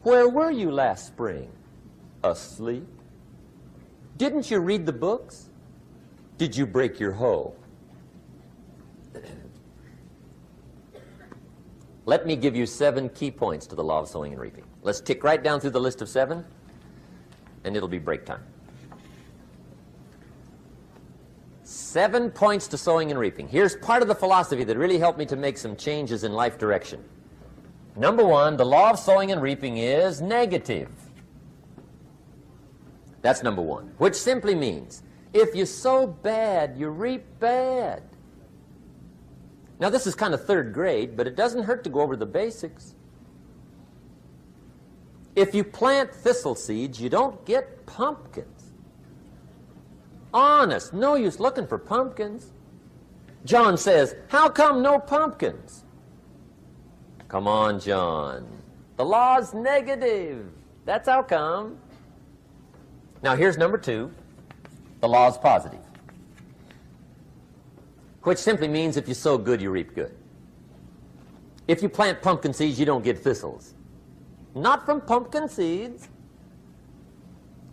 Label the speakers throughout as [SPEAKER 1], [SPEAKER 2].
[SPEAKER 1] Where were you last spring? Asleep. Didn't you read the books? Did you break your hoe? Let me give you 7 key points to the law of sowing and reaping. Let's tick right down through the list of 7, and it'll be break time. 7 points to sowing and reaping. Here's part of the philosophy that really helped me to make some changes in life direction. Number 1, the law of sowing and reaping is negative. That's number 1, which simply means if you sow bad, you reap bad. Now, this is kind of 3rd grade, but it doesn't hurt to go over the basics. If you plant thistle seeds, you don't get pumpkins. Honest, no use looking for pumpkins. John says, how come no pumpkins? Come on, John. The law's negative. That's how come. Now, here's number 2. The law's positive, which simply means if you sow good, you reap good. If you plant pumpkin seeds, you don't get thistles. Not from pumpkin seeds.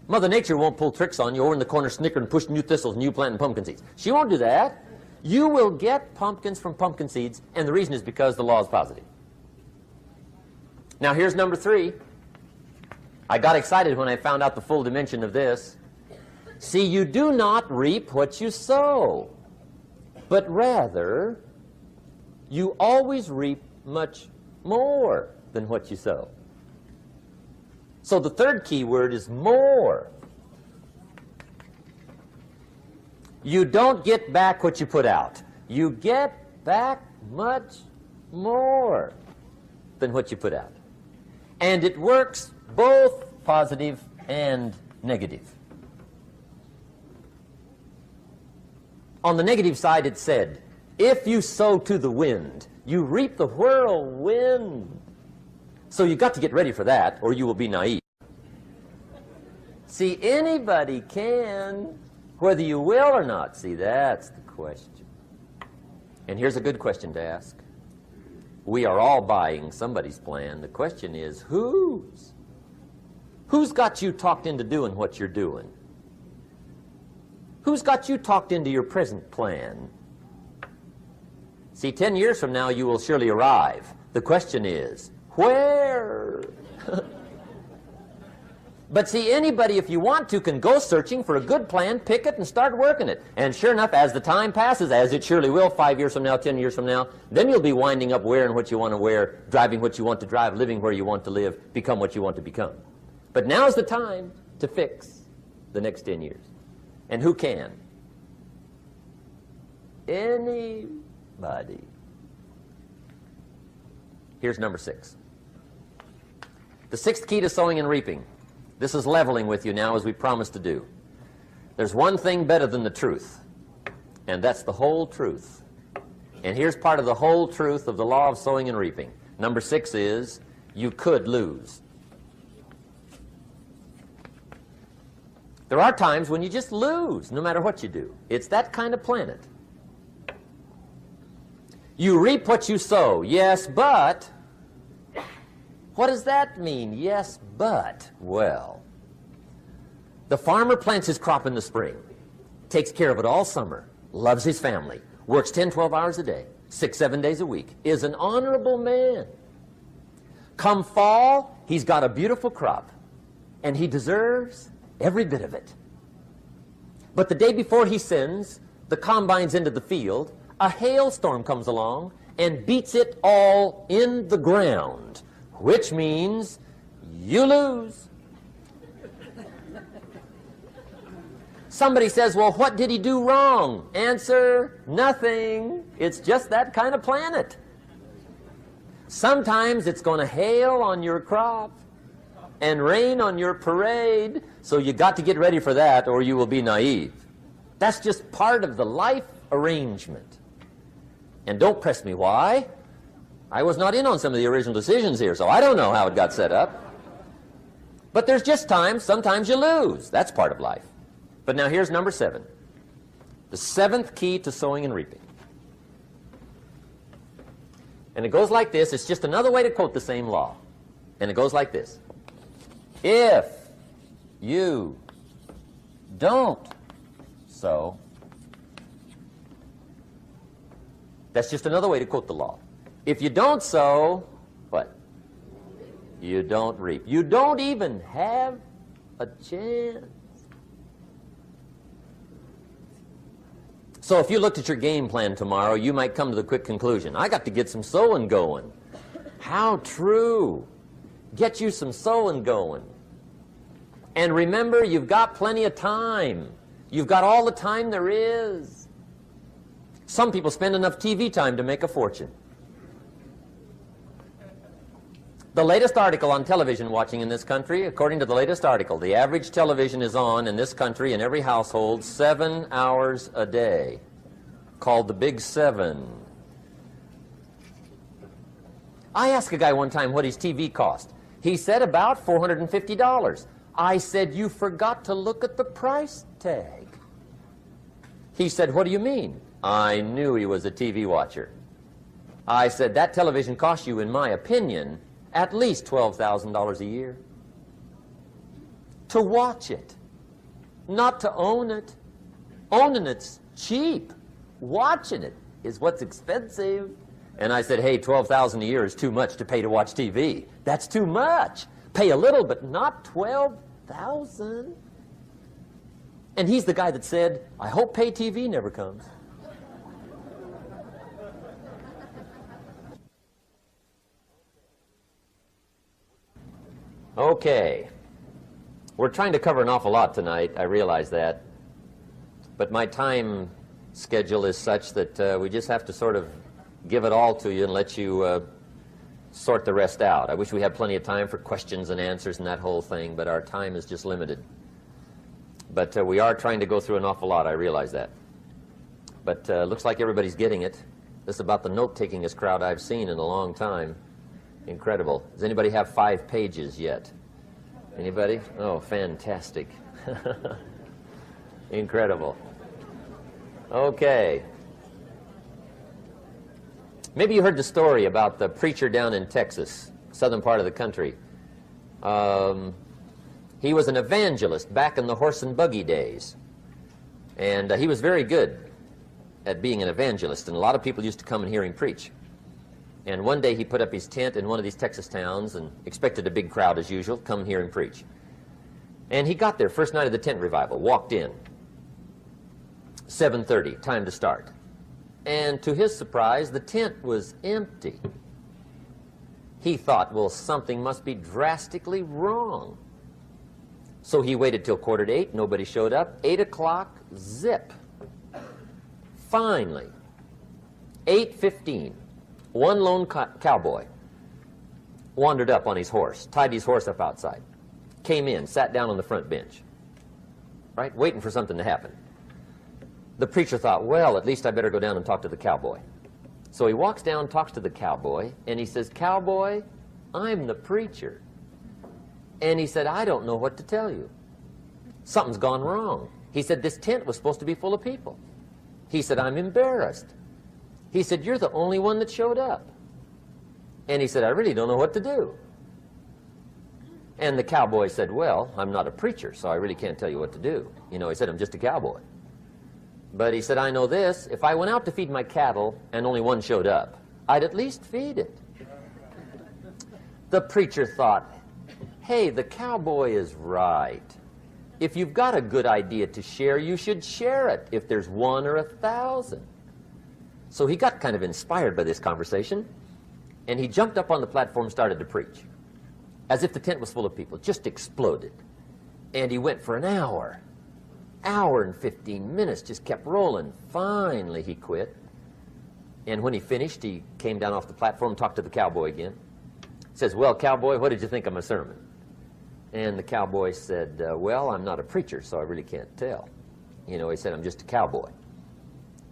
[SPEAKER 1] Mother Nature won't pull tricks on you over in the corner snickering and pushing new thistles and you planting pumpkin seeds. She won't do that. You will get pumpkins from pumpkin seeds, and the reason is because the law is positive. Now, here's number 3. I got excited when I found out the full dimension of this. See, you do not reap what you sow, but rather you always reap much more than what you sow. So the 3rd key word is more. You don't get back what you put out. You get back much more than what you put out. And it works both positive and negative. On the negative side, it said, if you sow to the wind, you reap the whirlwind. So you've got to get ready for that, or you will be naive. See, anybody can, whether you will or not. See, that's the question. And here's a good question to ask. We are all buying somebody's plan. The question is, whose? Who's got you talked into doing what you're doing? Who's got you talked into your present plan? See, 10 years from now, you will surely arrive. The question is, where? But see, anybody, if you want to, can go searching for a good plan, pick it, and start working it. And sure enough, as the time passes, as it surely will 5 years from now, 10 years from now, then you'll be winding up wearing what you want to wear, driving what you want to drive, living where you want to live, become what you want to become. But now's the time to fix the next 10 years. And who can? Anybody. Here's number 6. The 6th key to sowing and reaping. This is leveling with you now, as we promised to do. There's one thing better than the truth, and that's the whole truth. And here's part of the whole truth of the law of sowing and reaping. Number 6 is, you could lose. There are times when you just lose, no matter what you do. It's that kind of planet. You reap what you sow, yes, but... What does that mean, yes, but? Well, the farmer plants his crop in the spring, takes care of it all summer, loves his family, works 10, 12 hours a day, 6, 7 days a week, is an honorable man. Come fall, he's got a beautiful crop, and he deserves every bit of it. But the day before he sends the combines into the field, a hailstorm comes along and beats it all in the ground, which means you lose. Somebody says, well, what did he do wrong? Answer, nothing. It's just that kind of planet. Sometimes it's going to hail on your crop and rain on your parade, so you got to get ready for that or you will be naive. That's just part of the life arrangement. And don't press me why. I was not in on some of the original decisions here, so I don't know how it got set up. But there's just times, sometimes you lose. That's part of life. But now here's number 7. The 7th key to sowing and reaping. And it goes like this. It's just another way to quote the same law. And it goes like this. If you don't sow, that's just another way to quote the law. If you don't sow, what? You don't reap. You don't even have a chance. So if you looked at your game plan tomorrow, you might come to the quick conclusion, I got to get some sowing going. How true. Get you some sowing going. And remember, you've got plenty of time. You've got all the time there is. Some people spend enough TV time to make a fortune. The latest article on television watching in this country, according to the latest article, the average television is on in this country in every household 7 hours a day, called the Big Seven. I asked a guy one time what his TV cost. He said about $450. I said, you forgot to look at the price tag. He said, what do you mean? I knew he was a TV watcher. I said, that television costs you, in my opinion, at least $12,000 a year. To watch it, not to own it. Owning it's cheap. Watching it is what's expensive. And I said, hey, $12,000 a year is too much to pay to watch TV. That's too much. Pay a little, but not $12,000. And he's the guy that said, I hope pay TV never comes. Okay. We're trying to cover an awful lot tonight, I realize that. But my time schedule is such that we just have to sort of give it all to you and let you sort the rest out. I wish we had plenty of time for questions and answers and that whole thing, but our time is just limited. But we are trying to go through an awful lot, I realize that. But looks like everybody's getting it. This is about the note-takingest crowd I've seen in a long time. Incredible. Does anybody have 5 pages yet? Anybody? Oh, fantastic. Incredible. Okay. Maybe you heard the story about the preacher down in Texas, southern part of the country. He was an evangelist back in the horse and buggy days. And he was very good at being an evangelist, and a lot of people used to come and hear him preach. And one day he put up his tent in one of these Texas towns and expected a big crowd as usual, come hear him preach. And he got there, first night of the tent revival, walked in. 7:30, time to start. And to his surprise, the tent was empty. He thought, well, something must be drastically wrong. So he waited till 7:45, nobody showed up. 8 o'clock, zip. Finally, 8:15, one lone cowboy wandered up on his horse, tied his horse up outside, came in, sat down on the front bench, right, waiting for something to happen. The preacher thought, well, at least I better go down and talk to the cowboy. So he walks down, talks to the cowboy, and he says, Cowboy, I'm the preacher. And he said, I don't know what to tell you. Something's gone wrong. He said, this tent was supposed to be full of people. He said, I'm embarrassed. He said, you're the only one that showed up. And he said, I really don't know what to do. And the cowboy said, well, I'm not a preacher, so I really can't tell you what to do. You know, he said, I'm just a cowboy. But he said, I know this, if I went out to feed my cattle and only one showed up, I'd at least feed it. The preacher thought, hey, the cowboy is right. If you've got a good idea to share, you should share it, if there's 1 or 1,000. So he got kind of inspired by this conversation, and he jumped up on the platform and started to preach, as if the tent was full of people, just exploded. And he went for an hour and 15 minutes, just kept rolling. Finally, he quit. And when he finished, he came down off the platform, talked to the cowboy again. Says, well, cowboy, what did you think of my sermon? And the cowboy said, well, I'm not a preacher, so I really can't tell. You know, he said, I'm just a cowboy.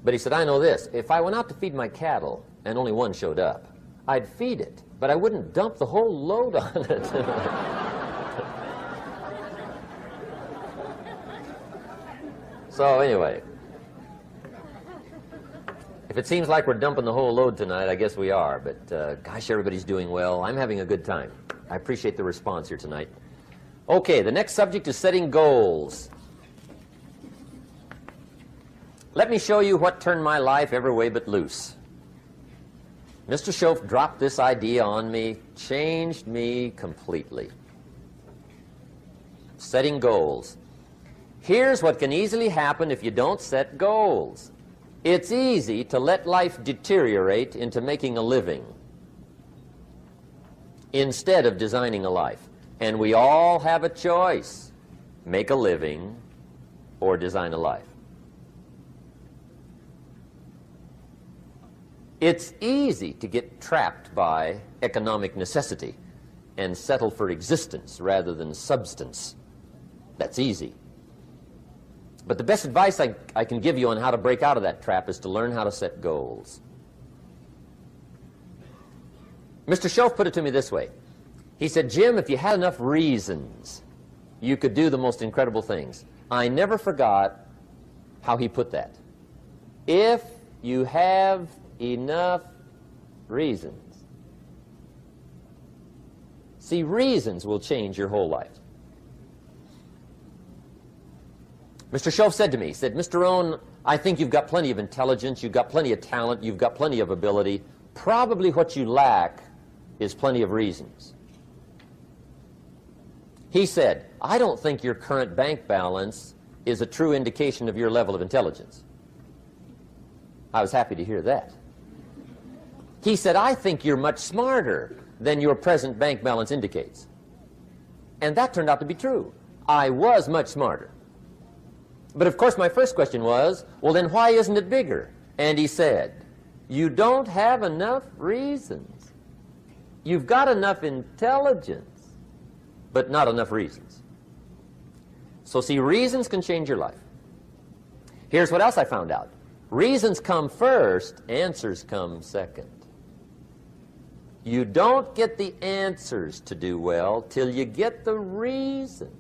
[SPEAKER 1] But he said, I know this. If I went out to feed my cattle and only one showed up, I'd feed it, but I wouldn't dump the whole load on it. So anyway, if it seems like we're dumping the whole load tonight, I guess we are. But gosh, everybody's doing well. I'm having a good time. I appreciate the response here tonight. Okay, the next subject is setting goals. Let me show you what turned my life every way but loose. Mr. Schoaf dropped this idea on me, changed me completely. Setting goals. Here's what can easily happen if you don't set goals. It's easy to let life deteriorate into making a living instead of designing a life. And we all have a choice: make a living or design a life. It's easy to get trapped by economic necessity and settle for existence rather than substance. That's easy. But the best advice I can give you on how to break out of that trap is to learn how to set goals. Mr. Schoaf put it to me this way. He said, Jim, if you had enough reasons, you could do the most incredible things. I never forgot how he put that. If you have enough reasons. See, reasons will change your whole life. Mr. Schoaf said to me, he said, Mr. Rohn, I think you've got plenty of intelligence, you've got plenty of talent, you've got plenty of ability. Probably what you lack is plenty of reasons. He said, I don't think your current bank balance is a true indication of your level of intelligence. I was happy to hear that. He said, I think you're much smarter than your present bank balance indicates. And that turned out to be true. I was much smarter. But of course my first question was, well then why isn't it bigger? And he said, you don't have enough reasons. You've got enough intelligence, but not enough reasons. So see, reasons can change your life. Here's what else I found out. Reasons come first, answers come second. You don't get the answers to do well till you get the reasons.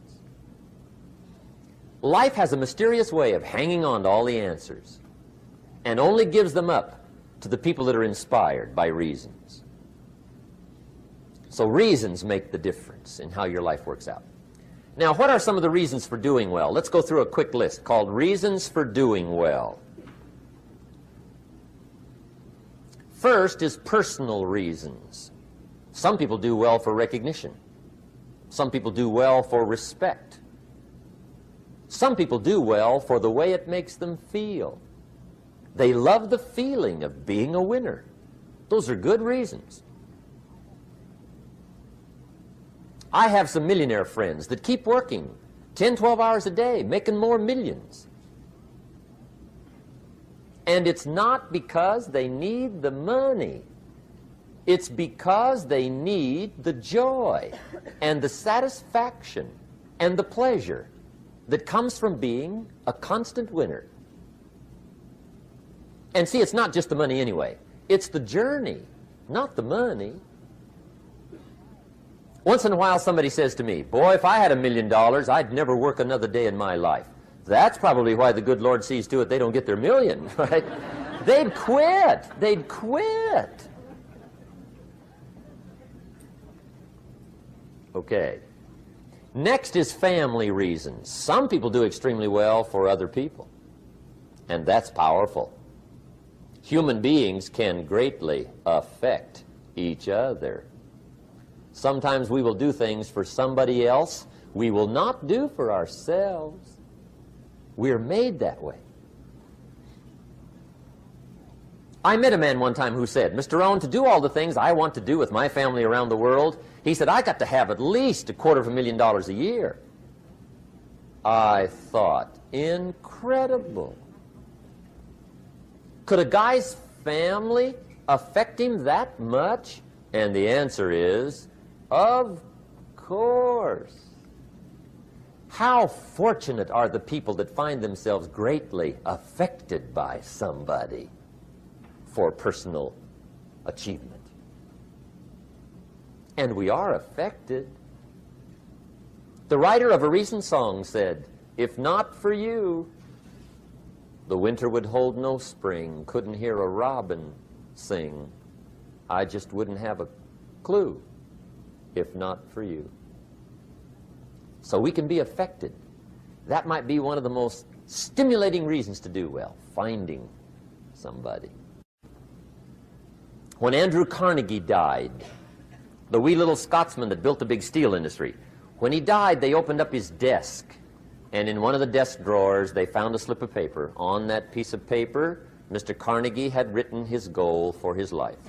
[SPEAKER 1] Life has a mysterious way of hanging on to all the answers and only gives them up to the people that are inspired by reasons. So reasons make the difference in how your life works out. Now, what are some of the reasons for doing well? Let's go through a quick list called Reasons for Doing Well. First is personal reasons. Some people do well for recognition. Some people do well for respect. Some people do well for the way it makes them feel. They love the feeling of being a winner. Those are good reasons. I have some millionaire friends that keep working 10, 12 hours a day, making more millions. And it's not because they need the money. It's because they need the joy and the satisfaction and the pleasure that comes from being a constant winner. And see, it's not just the money anyway. It's the journey, not the money. Once in a while somebody says to me, boy, if I had $1 million, I'd never work another day in my life. That's probably why the good Lord sees to it they don't get their million, right? They'd quit. They'd quit. Okay. Next is family reasons. Some people do extremely well for other people, and that's powerful. Human beings can greatly affect each other. Sometimes we will do things for somebody else we will not do for ourselves. We're made that way. I met a man one time who said, Mr. Rohn, to do all the things I want to do with my family around the world, he said, I got to have at least $250,000 a year. I thought, incredible. Could a guy's family affect him that much? And the answer is, of course. How fortunate are the people that find themselves greatly affected by somebody for personal achievement. And we are affected. The writer of a recent song said, if not for you, the winter would hold no spring, couldn't hear a robin sing. I just wouldn't have a clue if not for you. so we can be affected. That might be one of the most stimulating reasons to do well, finding somebody. When Andrew Carnegie died, the wee little Scotsman that built the big steel industry, when he died, they opened up his desk, and in one of the desk drawers, they found a slip of paper. On that piece of paper, Mr. Carnegie had written his goal for his life,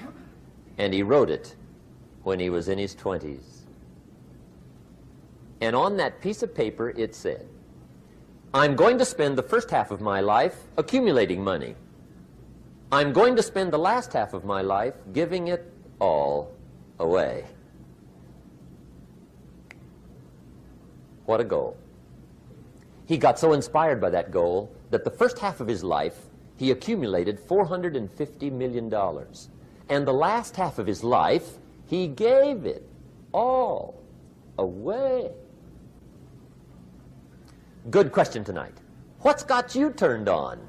[SPEAKER 1] and he wrote it when he was in his 20s. And on that piece of paper, it said, I'm going to spend the first half of my life accumulating money. I'm going to spend the last half of my life giving it all away. What a goal. He got so inspired by that goal that the first half of his life, he accumulated $450 million. And the last half of his life, he gave it all away. Good question tonight. What's got you turned on?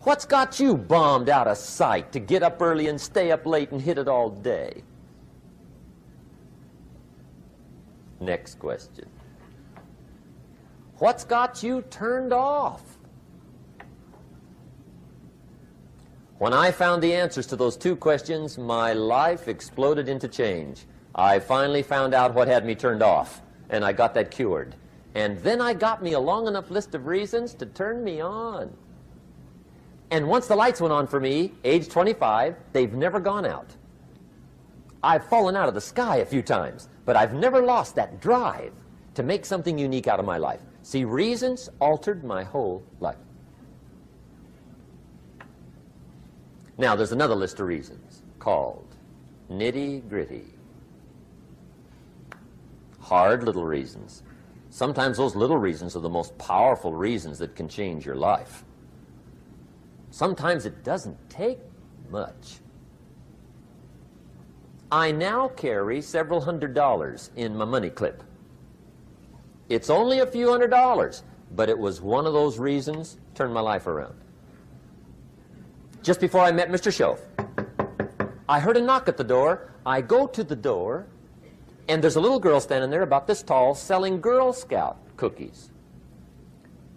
[SPEAKER 1] What's got you bombed out of sight to get up early and stay up late and hit it all day? Next question. What's got you turned off? When I found the answers to those two questions, my life exploded into change. I finally found out what had me turned off, and I got that cured. And then I got me a long enough list of reasons to turn me on. And once the lights went on for me, age 25, they've never gone out. I've fallen out of the sky a few times, but I've never lost that drive to make something unique out of my life. See, reasons altered my whole life. Now, there's another list of reasons called nitty-gritty. Hard little reasons. Sometimes those little reasons are the most powerful reasons that can change your life. Sometimes it doesn't take much. I now carry several $100s in my money clip. It's only a few $100s, but it was one of those reasons turned my life around. Just before I met Mr. Schoaf, I heard a knock at the door. I go to the door, and there's a little girl standing there about this tall selling Girl Scout cookies.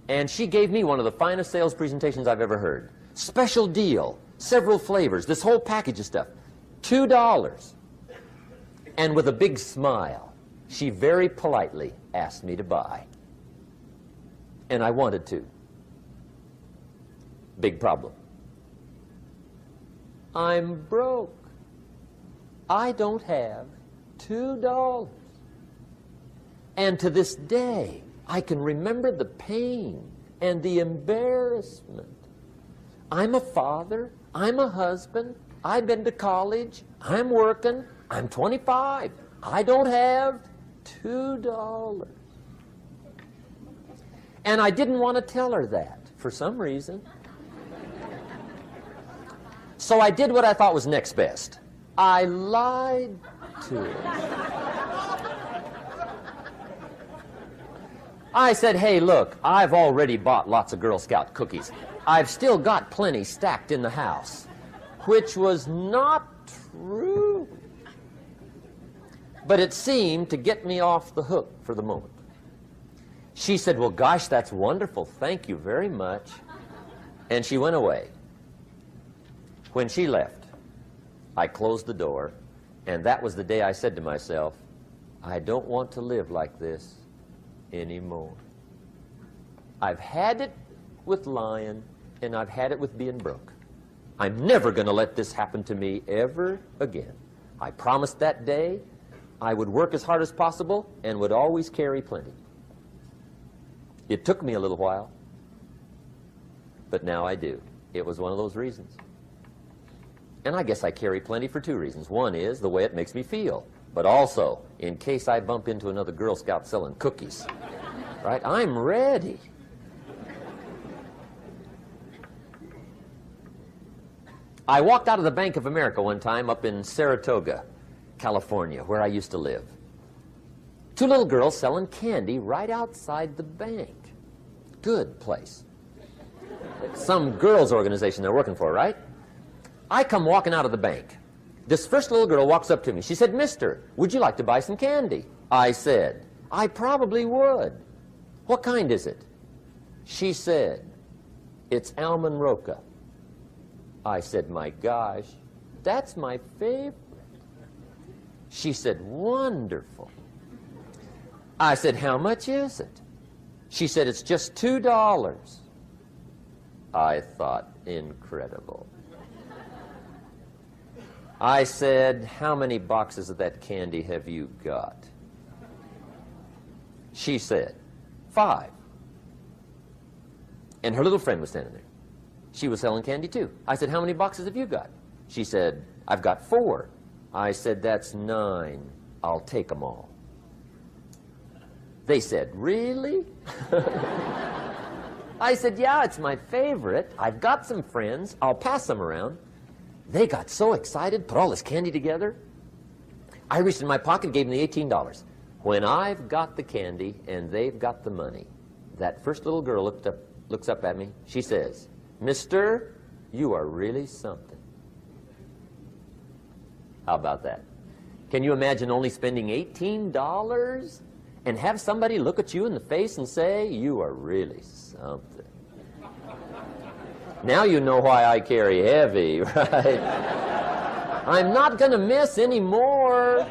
[SPEAKER 1] And she gave me one of the finest sales presentations I've ever heard. Special deal, several flavors, this whole package of stuff, $2. And with a big smile, she very politely asked me to buy. And I wanted to. Big problem. I'm broke. I don't have $2. And to this day, I can remember the pain and the embarrassment. I'm a father, I'm a husband, I've been to college, I'm working, I'm 25, I don't have $2. And I didn't want to tell her that for some reason. So I did what I thought was next best. I lied to her. I said, hey, look, I've already bought lots of Girl Scout cookies. I've still got plenty stacked in the house, which was not true. But it seemed to get me off the hook for the moment. She said, well, gosh, that's wonderful. Thank you very much. And she went away. When she left, I closed the door, and that was the day I said to myself, I don't want to live like this anymore. I've had it with lying, and I've had it with being broke. I'm never going to let this happen to me ever again. I promised that day I would work as hard as possible and would always carry plenty. It took me a little while, but now I do. It was one of those reasons. And I guess I carry plenty for two reasons. One is the way it makes me feel, but also in case I bump into another Girl Scout selling cookies. Right? I'm ready. I walked out of the Bank of America one time up in Saratoga, California, where I used to live. Two little girls selling candy right outside the bank. Good place. Some girls' organization they're working for, right? I come walking out of the bank. This first little girl walks up to me. She said, mister, would you like to buy some candy? I said, I probably would. What kind is it? She said, it's almond roca. I said, my gosh, that's my favorite. She said, wonderful. I said, how much is it? She said, it's just $2. I thought, incredible. I said, how many boxes of that candy have you got? She said, 5. And her little friend was standing there. She was selling candy too. I said, how many boxes have you got? She said, I've got 4. I said, that's 9. I'll take them all. They said, really? I said, yeah, it's my favorite. I've got some friends. I'll pass them around. They got so excited, put all this candy together. I reached in my pocket, gave them the $18. When I've got the candy and they've got the money, that first little girl looks up at me. She says, Mister, you are really something. How about that? Can you imagine only spending $18 and have somebody look at you in the face and say, you are really something? Now you know why I carry heavy, right? I'm not going to miss anymore.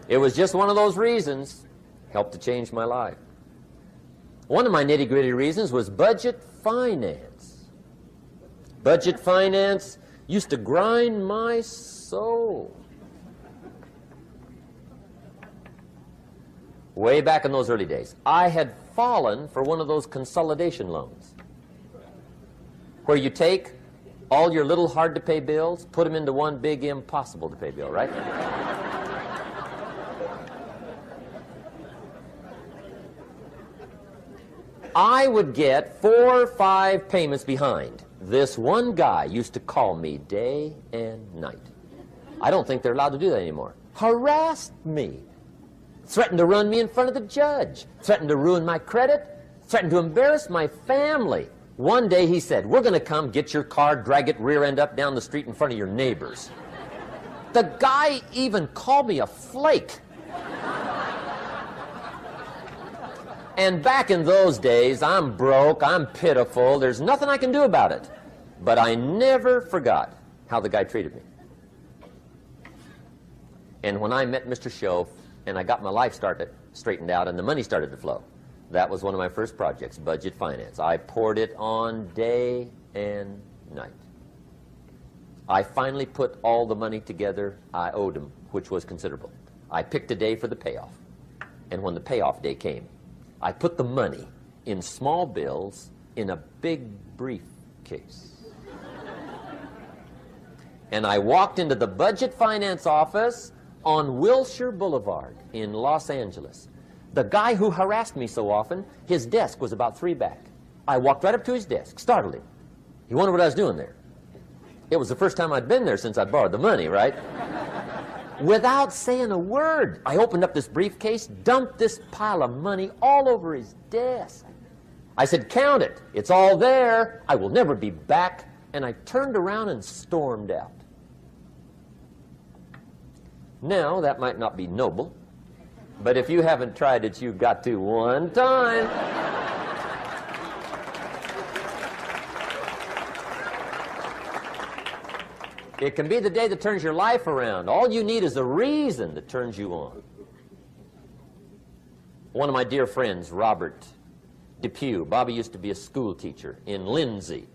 [SPEAKER 1] It was just one of those reasons. Helped to change my life. One of my nitty-gritty reasons was budget finance. Budget finance used to grind my soul. Way back in those early days, I had fallen for one of those consolidation loans, where you take all your little hard-to-pay bills, put them into one big impossible-to-pay bill, right? I would get 4 or 5 payments behind. This one guy used to call me day and night. I don't think they're allowed to do that anymore. Harassed me. Threatened to run me in front of the judge. Threatened to ruin my credit. Threatened to embarrass my family. One day he said, we're going to come get your car, drag it rear end up down the street in front of your neighbors. The guy even called me a flake. And back in those days, I'm broke, I'm pitiful, there's nothing I can do about it. But I never forgot how the guy treated me. And when I met Mr. Schoaf and I got my life straightened out and the money started to flow, that was one of my first projects, budget finance. I poured it on day and night. I finally put all the money together I owed him, which was considerable. I picked a day for the payoff. And when the payoff day came, I put the money in small bills in a big briefcase. And I walked into the budget finance office on Wilshire Boulevard in Los Angeles. The guy who harassed me so often, his desk was about 3 back. I walked right up to his desk, startled him. He wondered what I was doing there. It was the first time I'd been there since I'd borrowed the money, right? Without saying a word, I opened up this briefcase, dumped this pile of money all over his desk. I said, count it. It's all there. I will never be back. And I turned around and stormed out. Now, that might not be noble, but if you haven't tried it, you've got to one time. It can be the day that turns your life around. All you need is a reason that turns you on. One of my dear friends, Robert Depew, Bobby used to be a school teacher in Lindsay,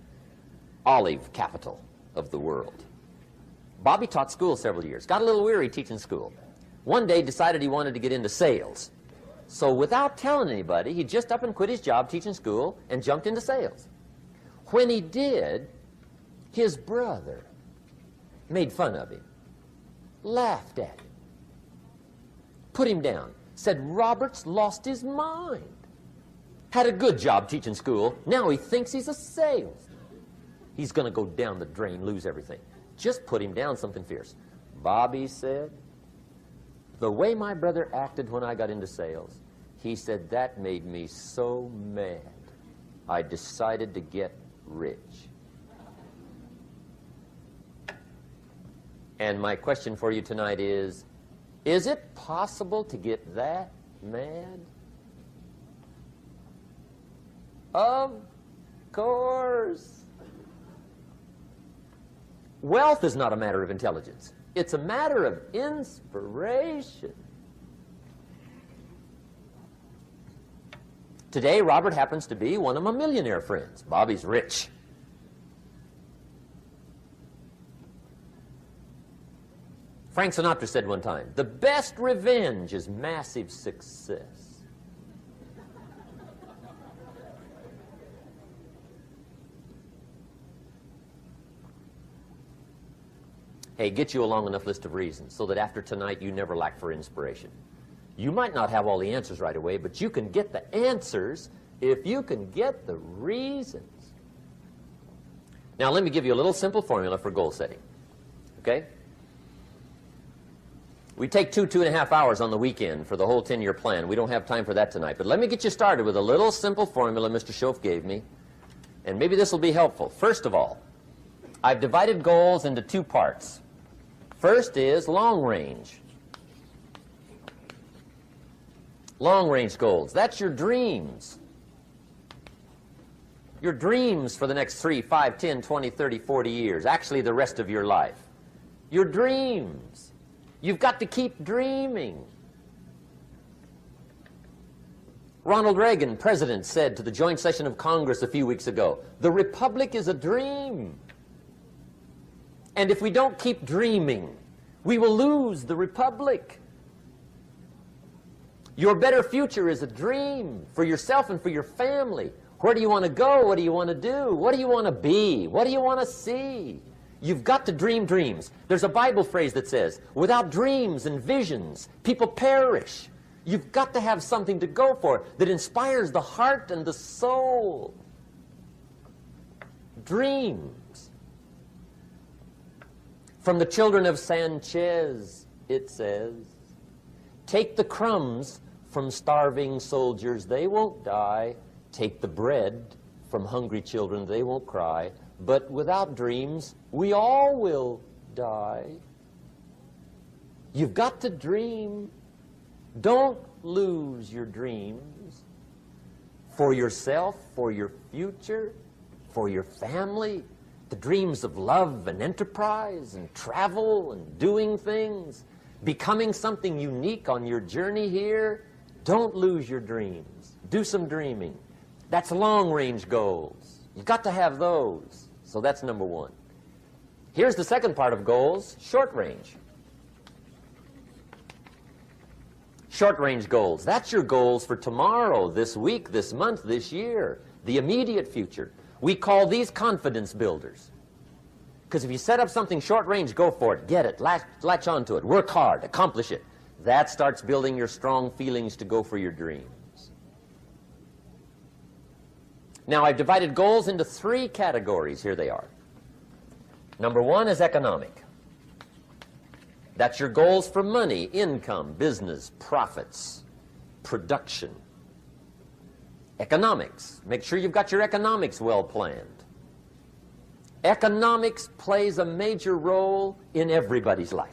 [SPEAKER 1] olive capital of the world. Bobby taught school several years, got a little weary teaching school. One day decided he wanted to get into sales. So without telling anybody, he just up and quit his job teaching school and jumped into sales. When he did, his brother made fun of him, laughed at him, put him down, said Robert's lost his mind. Had a good job teaching school, now he thinks he's a salesman. He's going to go down the drain, lose everything. Just put him down something fierce. Bobby said, the way my brother acted when I got into sales, he said that made me so mad, I decided to get rich. And my question for you tonight is, Is it possible to get that mad? Of course. Wealth is not a matter of intelligence. It's a matter of inspiration. Today, Robert happens to be one of my millionaire friends. Bobby's rich. Frank Sinatra said one time, the best revenge is massive success. Hey, get you a long enough list of reasons so that after tonight you never lack for inspiration. You might not have all the answers right away, but you can get the answers if you can get the reasons. Now, let me give you a little simple formula for goal setting. Okay? We take 2.5 hours on the weekend for the whole 10-year plan. We don't have time for that tonight. But let me get you started with a little simple formula Mr. Schoaf gave me. And maybe this will be helpful. First of all, I've divided goals into 2 parts. First is long range. Long range goals. That's your dreams. Your dreams for the next 3, 5, 10, 20, 30, 40 years. Actually, the rest of your life. Your dreams. You've got to keep dreaming. Ronald Reagan, president, said to the joint session of Congress a few weeks ago, the Republic is a dream. And if we don't keep dreaming, we will lose the Republic. Your better future is a dream for yourself and for your family. Where do you want to go? What do you want to do? What do you want to be? What do you want to see? You've got to dream dreams. There's a Bible phrase that says, without dreams and visions, people perish. You've got to have something to go for that inspires the heart and the soul. Dreams. From the children of Sanchez, it says, take the crumbs from starving soldiers, they won't die. Take the bread from hungry children, they won't cry. But without dreams, we all will die. You've got to dream. Don't lose your dreams for yourself, for your future, for your family. The dreams of love and enterprise and travel and doing things, becoming something unique on your journey here. Don't lose your dreams. Do some dreaming. That's long-range goals. You've got to have those. So that's number 1. Here's the second part of goals, short range. Short-range goals. That's your goals for tomorrow, this week, this month, this year, the immediate future. We call these confidence builders. Because if you set up something short-range, go for it, get it, latch onto it, work hard, accomplish it. That starts building your strong feelings to go for your dreams. Now, I've divided goals into 3 categories. Here they are. Number 1 is economic. That's your goals for money, income, business, profits, production. Economics. Make sure you've got your economics well planned. Economics plays a major role in everybody's life.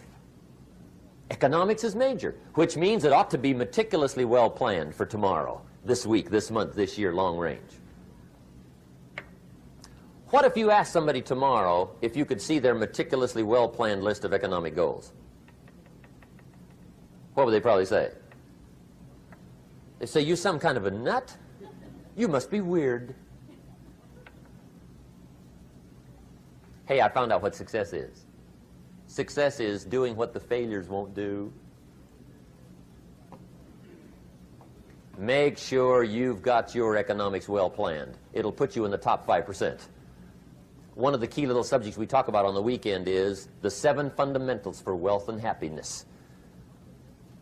[SPEAKER 1] Economics is major, which means it ought to be meticulously well planned for tomorrow, this week, this month, this year, long range. What if you asked somebody tomorrow if you could see their meticulously well-planned list of economic goals? What would they probably say? They say, you some kind of a nut? You must be weird. Hey, I found out what success is. Success is doing what the failures won't do. Make sure you've got your economics well planned. It'll put you in the top 5%. One of the key little subjects we talk about on the weekend is the 7 fundamentals for wealth and happiness.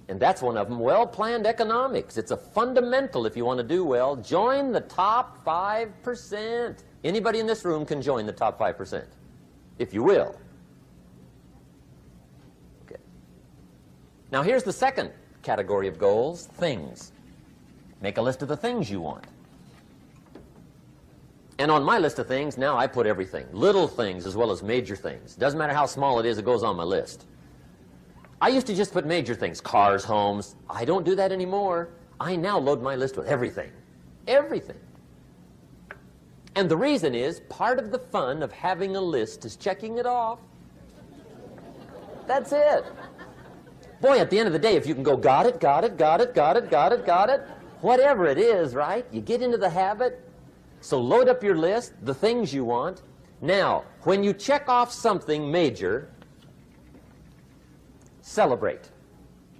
[SPEAKER 1] And that's one of them, well-planned economics. It's a fundamental if you want to do well. Join the top 5%. Anybody in this room can join the top 5%, if you will. Okay. Now here's the second category of goals, things. Make a list of the things you want. And on my list of things, now I put everything. Little things as well as major things. Doesn't matter how small it is, it goes on my list. I used to just put major things, cars, homes. I don't do that anymore. I now load my list with everything. Everything. And the reason is, part of the fun of having a list is checking it off. That's it. Boy, at the end of the day, if you can go, got it, got it, got it, got it, got it, got it, whatever it is, right? You get into the habit. So load up your list, the things you want. Now, when you check off something major, celebrate.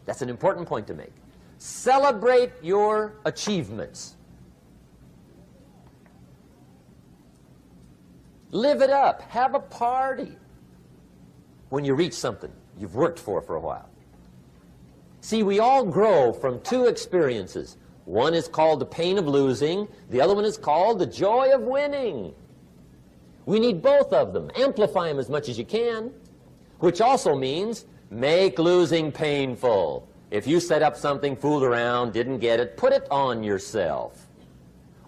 [SPEAKER 1] That's an important point to make. Celebrate your achievements. Live it up. Have a party when you reach something you've worked for a while. See, we all grow from two experiences. One is called the pain of losing. The other one is called the joy of winning. We need both of them. Amplify them as much as you can, which also means make losing painful. If you set up something, fooled around, didn't get it, put it on yourself.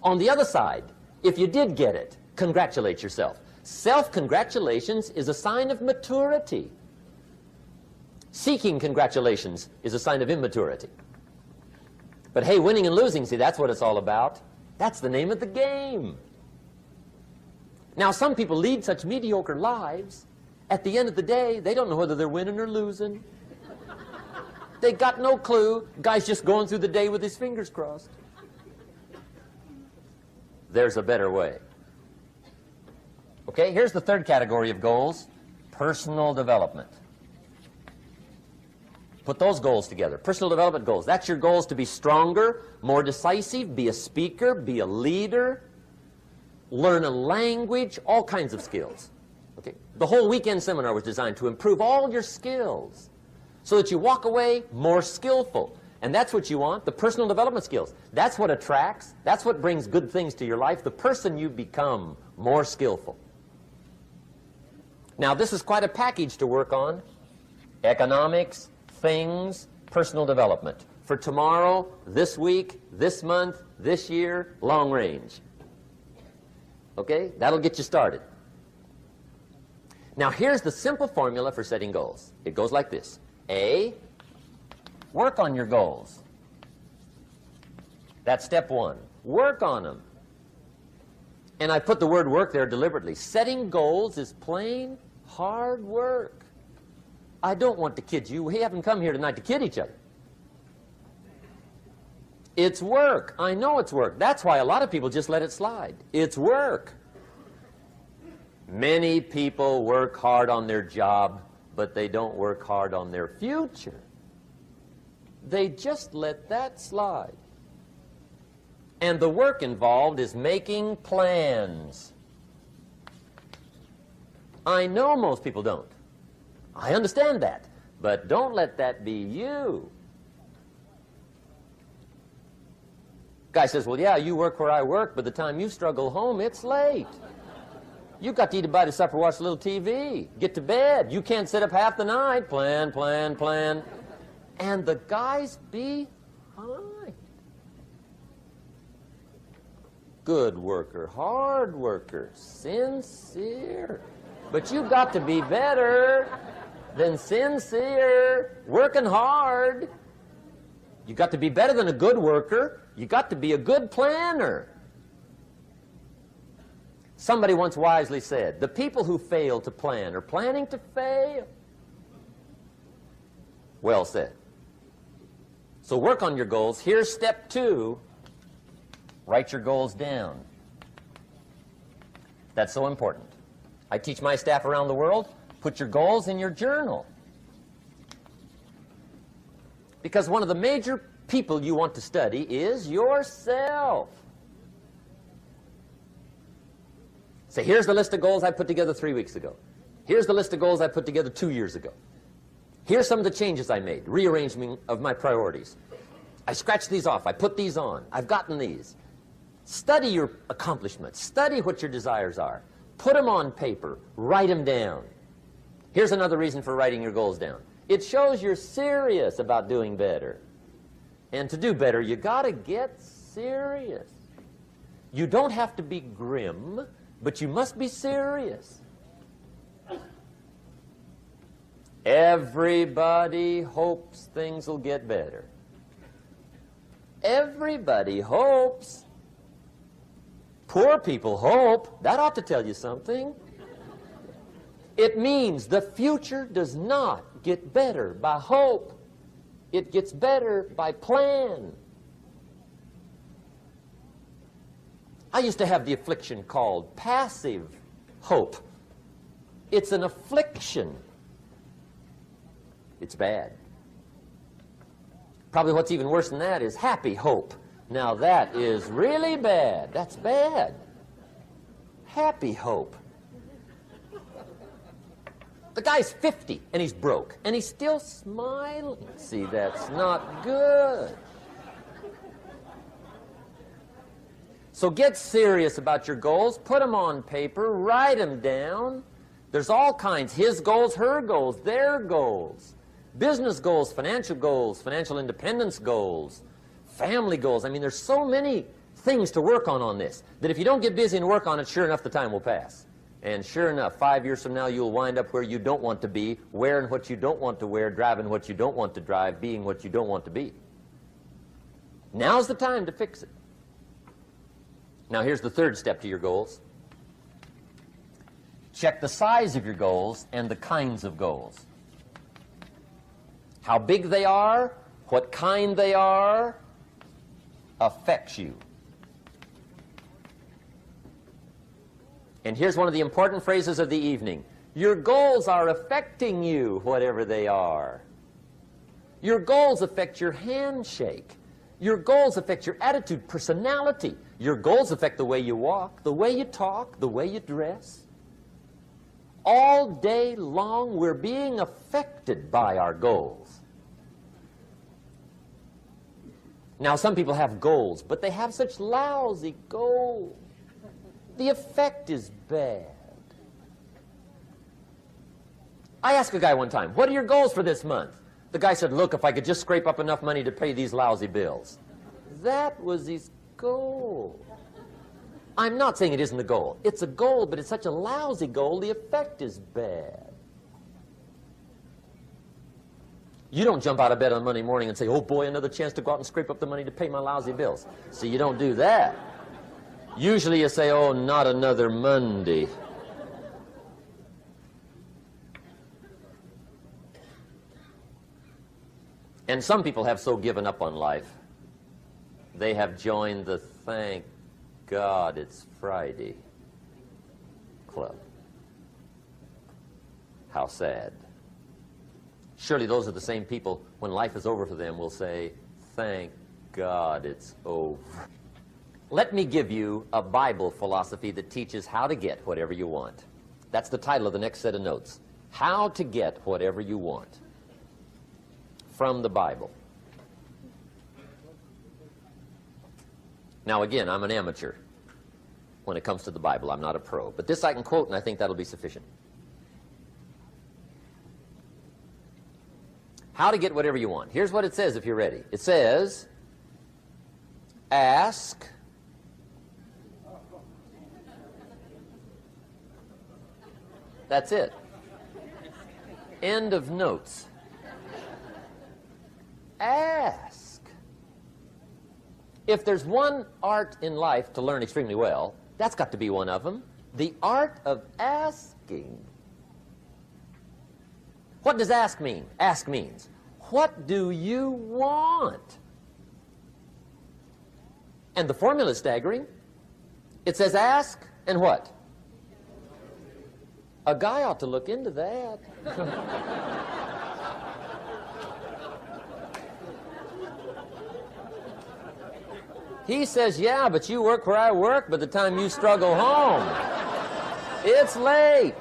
[SPEAKER 1] On the other side, if you did get it, congratulate yourself. Self-congratulations is a sign of maturity. Seeking congratulations is a sign of immaturity. But hey, winning and losing, see, that's what it's all about. That's the name of the game. Now, some people lead such mediocre lives, at the end of the day, they don't know whether they're winning or losing. They got no clue. Guy's just going through the day with his fingers crossed. There's a better way. Okay, here's the third category of goals, personal development. Put those goals together. Personal development goals. That's your goals to be stronger, more decisive, be a speaker, be a leader, learn a language, all kinds of skills. Okay? The whole weekend seminar was designed to improve all your skills so that you walk away more skillful. And that's what you want, the personal development skills. That's what attracts, that's what brings good things to your life, the person you become more skillful. Now, this is quite a package to work on. Economics, things, personal development. For tomorrow, this week, this month, this year, long range. Okay? That'll get you started. Now, here's the simple formula for setting goals. It goes like this. A, work on your goals. That's step one. Work on them. And I put the word work there deliberately. Setting goals is plain hard work. I don't want to kid you. We haven't come here tonight to kid each other. It's work. I know it's work. That's why a lot of people just let it slide. It's work. Many people work hard on their job, but they don't work hard on their future. They just let that slide. And the work involved is making plans. I know most people don't. I understand that, but don't let that be you. Guy says, well, yeah, you work where I work, but the time you struggle home, it's late. You got to eat a bite of supper, watch a little TV, get to bed. You can't sit up half the night. Plan, plan, plan. And the guy's behind. Good worker, hard worker, sincere. But you got to be better than sincere, working hard. You got to be better than a good worker. You got to be a good planner. Somebody once wisely said, the people who fail to plan are planning to fail. Well said. So work on your goals. Here's step two. Write your goals down. That's so important. I teach my staff around the world, put your goals in your journal. Because one of the major people you want to study is yourself. Say, here's the list of goals I put together 3 weeks ago. Here's the list of goals I put together 2 years ago. Here's some of the changes I made, rearrangement of my priorities. I scratched these off. I put these on. I've gotten these. Study your accomplishments. Study what your desires are. Put them on paper. Write them down. Here's another reason for writing your goals down. It shows you're serious about doing better. And to do better, you got to get serious. You don't have to be grim, but you must be serious. Everybody hopes things will get better. Everybody hopes. Poor people hope. That ought to tell you something. It means the future does not get better by hope. It gets better by plan. I used to have the affliction called passive hope. It's an affliction. It's bad. Probably what's even worse than that is happy hope. Now that is really bad. That's bad. Happy hope. The guy's 50 and he's broke and he's still smiling. See, that's not good. So get serious about your goals. Put them on paper. Write them down. There's all kinds. His goals, her goals, their goals. Business goals, financial independence goals, family goals. I mean, there's so many things to work on this that if you don't get busy and work on it, sure enough, the time will pass. And sure enough, 5 years from now, you'll wind up where you don't want to be, wearing what you don't want to wear, driving what you don't want to drive, being what you don't want to be. Now's the time to fix it. Now, here's the third step to your goals. Check the size of your goals and the kinds of goals. How big they are, what kind they are, affects you. And here's one of the important phrases of the evening. Your goals are affecting you, whatever they are. Your goals affect your handshake. Your goals affect your attitude, personality. Your goals affect the way you walk, the way you talk, the way you dress. All day long, we're being affected by our goals. Now, some people have goals, but they have such lousy goals. The effect is bad. I asked a guy one time, what are your goals for this month? The guy said, look, if I could just scrape up enough money to pay these lousy bills. That was his goal. I'm not saying it isn't a goal. It's a goal, but it's such a lousy goal, the effect is bad. You don't jump out of bed on Monday morning and say, oh boy, another chance to go out and scrape up the money to pay my lousy bills. See, you don't do that. Usually you say, oh, not another Monday. And some people have so given up on life, they have joined the thank God it's Friday club. How sad. Surely those are the same people, when life is over for them, will say, thank God it's over. Let me give you a Bible philosophy that teaches how to get whatever you want. That's the title of the next set of notes. How to get whatever you want. From the Bible. Now again, I'm an amateur when it comes to the Bible. I'm not a pro. But this I can quote, and I think that'll be sufficient. How to get whatever you want. Here's what it says if you're ready. It says, ask, that's it. End of notes. Ask. If there's one art in life to learn extremely well, that's got to be one of them. The art of asking. What does ask mean? Ask means, what do you want? And the formula is staggering. It says ask and what? A guy ought to look into that. He says, yeah, but you work where I work. By the time you struggle home, it's late.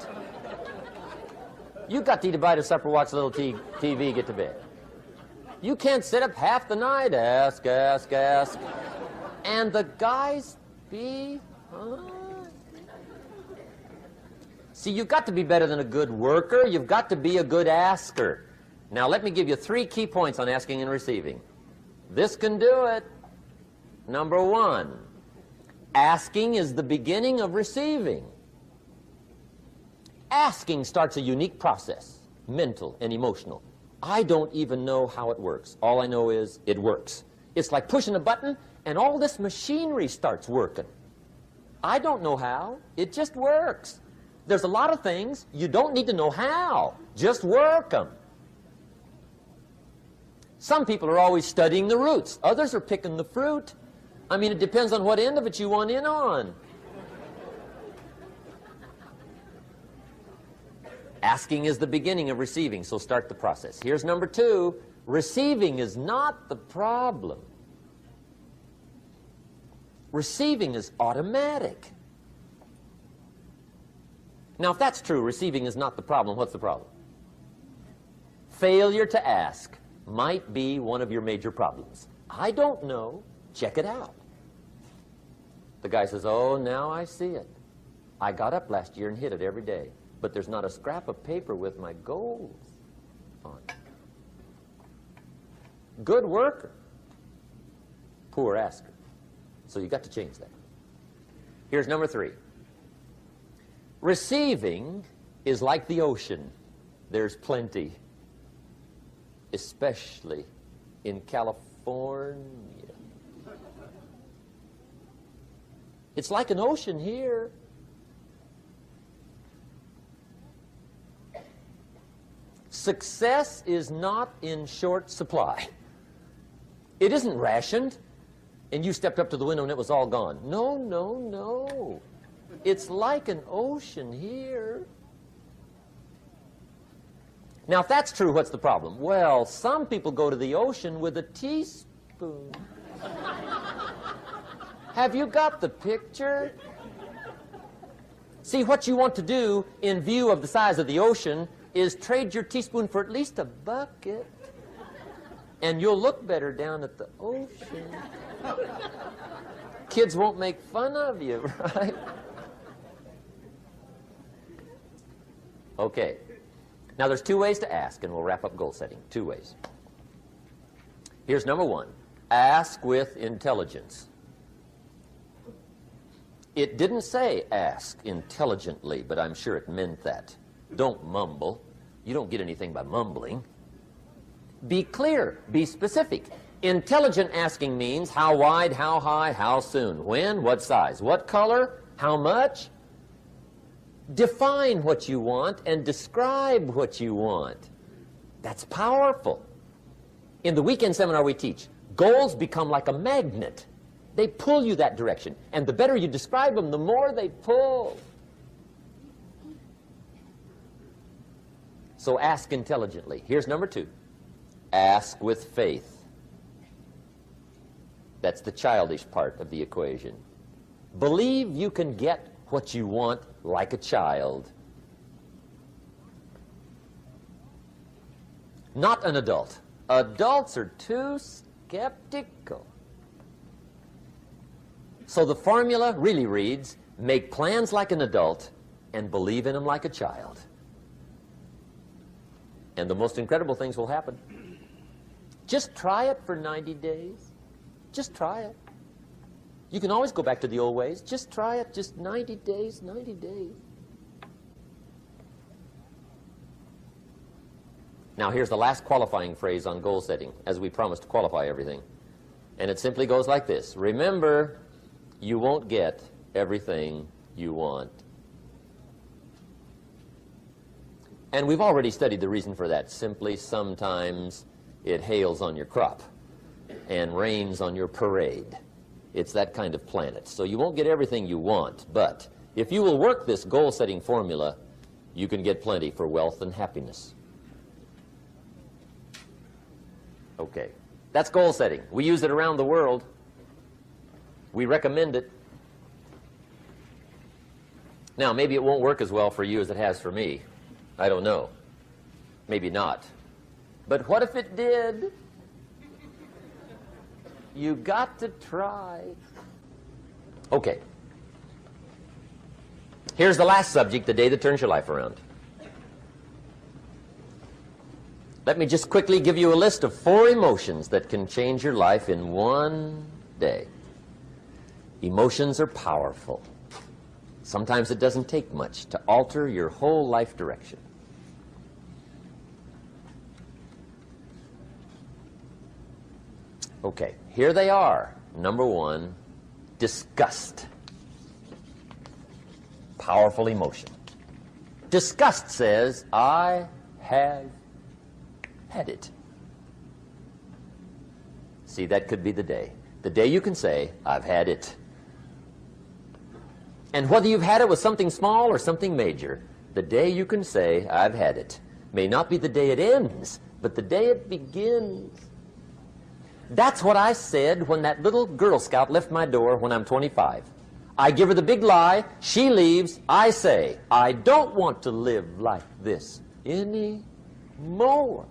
[SPEAKER 1] You got to eat a bite of supper, watch a little TV, get to bed. You can't sit up half the night. Ask, ask, ask. And the guys behind. See, you've got to be better than a good worker. You've got to be a good asker. Now, let me give you 3 key points on asking and receiving. This can do it. Number 1, asking is the beginning of receiving. Asking starts a unique process. mental and emotional. I don't even know how it works. All I know is it works. It's like pushing a button and all this machinery starts working. I don't know how. It just works. There's a lot of things you don't need to know how. Just work them. Some people are always studying the roots. Others are picking the fruit. I mean, it depends on what end of it you want in on. Asking is the beginning of receiving, so start the process. Here's number 2. Receiving is not the problem. Receiving is automatic. Now, if that's true, receiving is not the problem, what's the problem? Failure to ask might be one of your major problems. I don't know. Check it out. The guy says, oh, now I see it. I got up last year and hit it every day, but there's not a scrap of paper with my goals on it. Good worker, poor asker. So you got to change that. Here's number 3. Receiving is like the ocean. There's plenty, especially in California. It's like an ocean here. Success is not in short supply. It isn't rationed, and you stepped up to the window and it was all gone. No, no, no. It's like an ocean here. Now, if that's true, what's the problem? Well, some people go to the ocean with a teaspoon. Have you got the picture? See, what you want to do in view of the size of the ocean is trade your teaspoon for at least a bucket, and you'll look better down at the ocean. Kids won't make fun of you, right? Okay. Now, there's 2 ways to ask, and we'll wrap up goal setting. 2 ways. Here's number 1. Ask with intelligence. It didn't say ask intelligently, but I'm sure it meant that. Don't mumble. You don't get anything by mumbling. Be clear. Be specific. Intelligent asking means how wide, how high, how soon, when, what size, what color, how much. Define what you want and describe what you want. That's powerful. In the weekend seminar we teach, goals become like a magnet. They pull you that direction. And the better you describe them, the more they pull. So ask intelligently. Here's number 2. Ask with faith. That's the childish part of the equation. Believe you can get what you want like a child. Not an adult. Adults are too skeptical. So the formula really reads, make plans like an adult and believe in them like a child. And the most incredible things will happen. Just try it for 90 days. Just try it. You can always go back to the old ways. Just try it. Just 90 days, 90 days. Now, here's the last qualifying phrase on goal setting, as we promised to qualify everything. And it simply goes like this. Remember, you won't get everything you want. And we've already studied the reason for that. Simply, sometimes it hails on your crop and rains on your parade. It's that kind of planet. So you won't get everything you want, but if you will work this goal-setting formula, you can get plenty for wealth and happiness. Okay, that's goal setting. We use it around the world. We recommend it. Now, maybe it won't work as well for you as it has for me. I don't know. Maybe not. But what if it did? You got to try. Okay. Here's the last subject, the day that turns your life around. Let me just quickly give you a list of 4 emotions that can change your life in one day. Emotions are powerful. Sometimes it doesn't take much to alter your whole life direction. Okay, here they are. Number one, disgust. Powerful emotion. Disgust says, I have had it. See, that could be the day. The day you can say, I've had it. And whether you've had it with something small or something major, the day you can say, I've had it, may not be the day it ends, but the day it begins. That's what I said when that little Girl Scout left my door when I'm 25. I give her the big lie, she leaves, I say, I don't want to live like this anymore.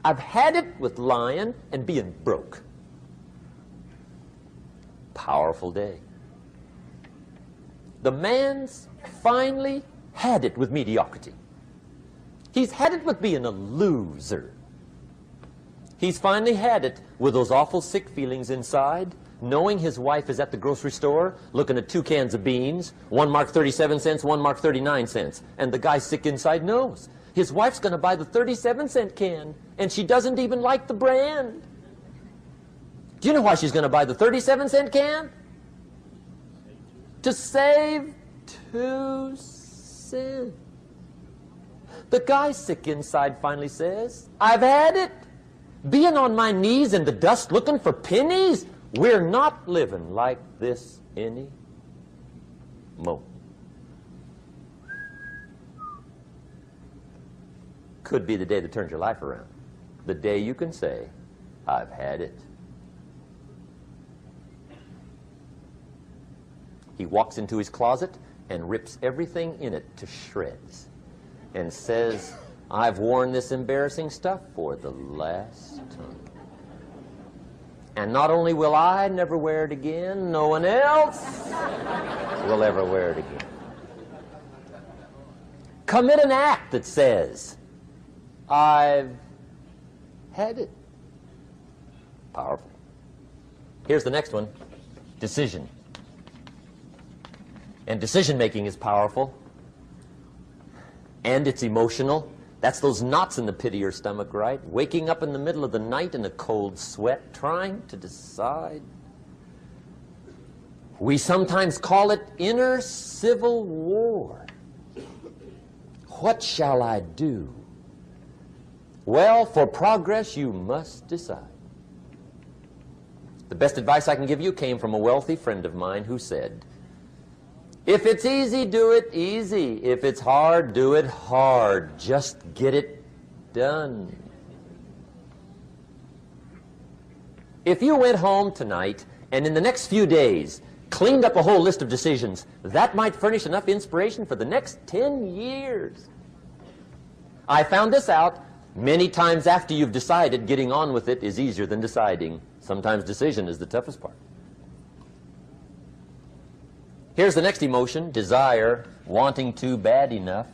[SPEAKER 1] I've had it with lying and being broke. Powerful day. The man's finally had it with mediocrity. He's had it with being a loser. He's finally had it with those awful sick feelings inside, knowing his wife is at the grocery store looking at 2 cans of beans, one marked 37 cents, one marked 39 cents. And the guy sick inside knows his wife's going to buy the 37-cent can, and she doesn't even like the brand. Do you know why she's going to buy the 37-cent can? To save 2 cents. The guy sick inside finally says, I've had it. Being on my knees in the dust looking for pennies, we're not living like this anymore. Could be the day that turns your life around. The day you can say, I've had it. He walks into his closet and rips everything in it to shreds and says, I've worn this embarrassing stuff for the last time. And not only will I never wear it again, no one else will ever wear it again. Commit an act that says, I've had it. Powerful. Here's the next one, decision. And decision-making is powerful, and it's emotional. That's those knots in the pit of your stomach, right? Waking up in the middle of the night in a cold sweat, trying to decide. We sometimes call it inner civil war. What shall I do? Well, for progress, you must decide. The best advice I can give you came from a wealthy friend of mine who said, if it's easy, do it easy. If it's hard, do it hard. Just get it done. If you went home tonight and in the next few days cleaned up a whole list of decisions, that might furnish enough inspiration for the next 10 years. I found this out many times after you've decided. Getting on with it is easier than deciding. Sometimes decision is the toughest part. Here's the next emotion, desire, wanting to bad enough.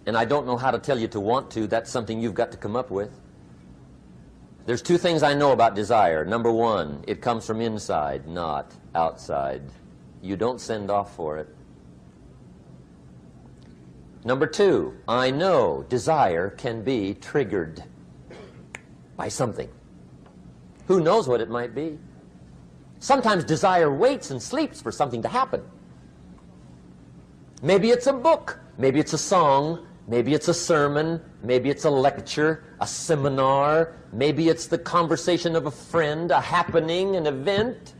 [SPEAKER 1] And I don't know how to tell you to want to. That's something you've got to come up with. There's 2 things I know about desire. Number 1, it comes from inside, not outside. You don't send off for it. Number 2, I know desire can be triggered by something. Who knows what it might be? Sometimes desire waits and sleeps for something to happen. Maybe it's a book, maybe it's a song, maybe it's a sermon, maybe it's a lecture, a seminar, maybe it's the conversation of a friend, a happening, an event.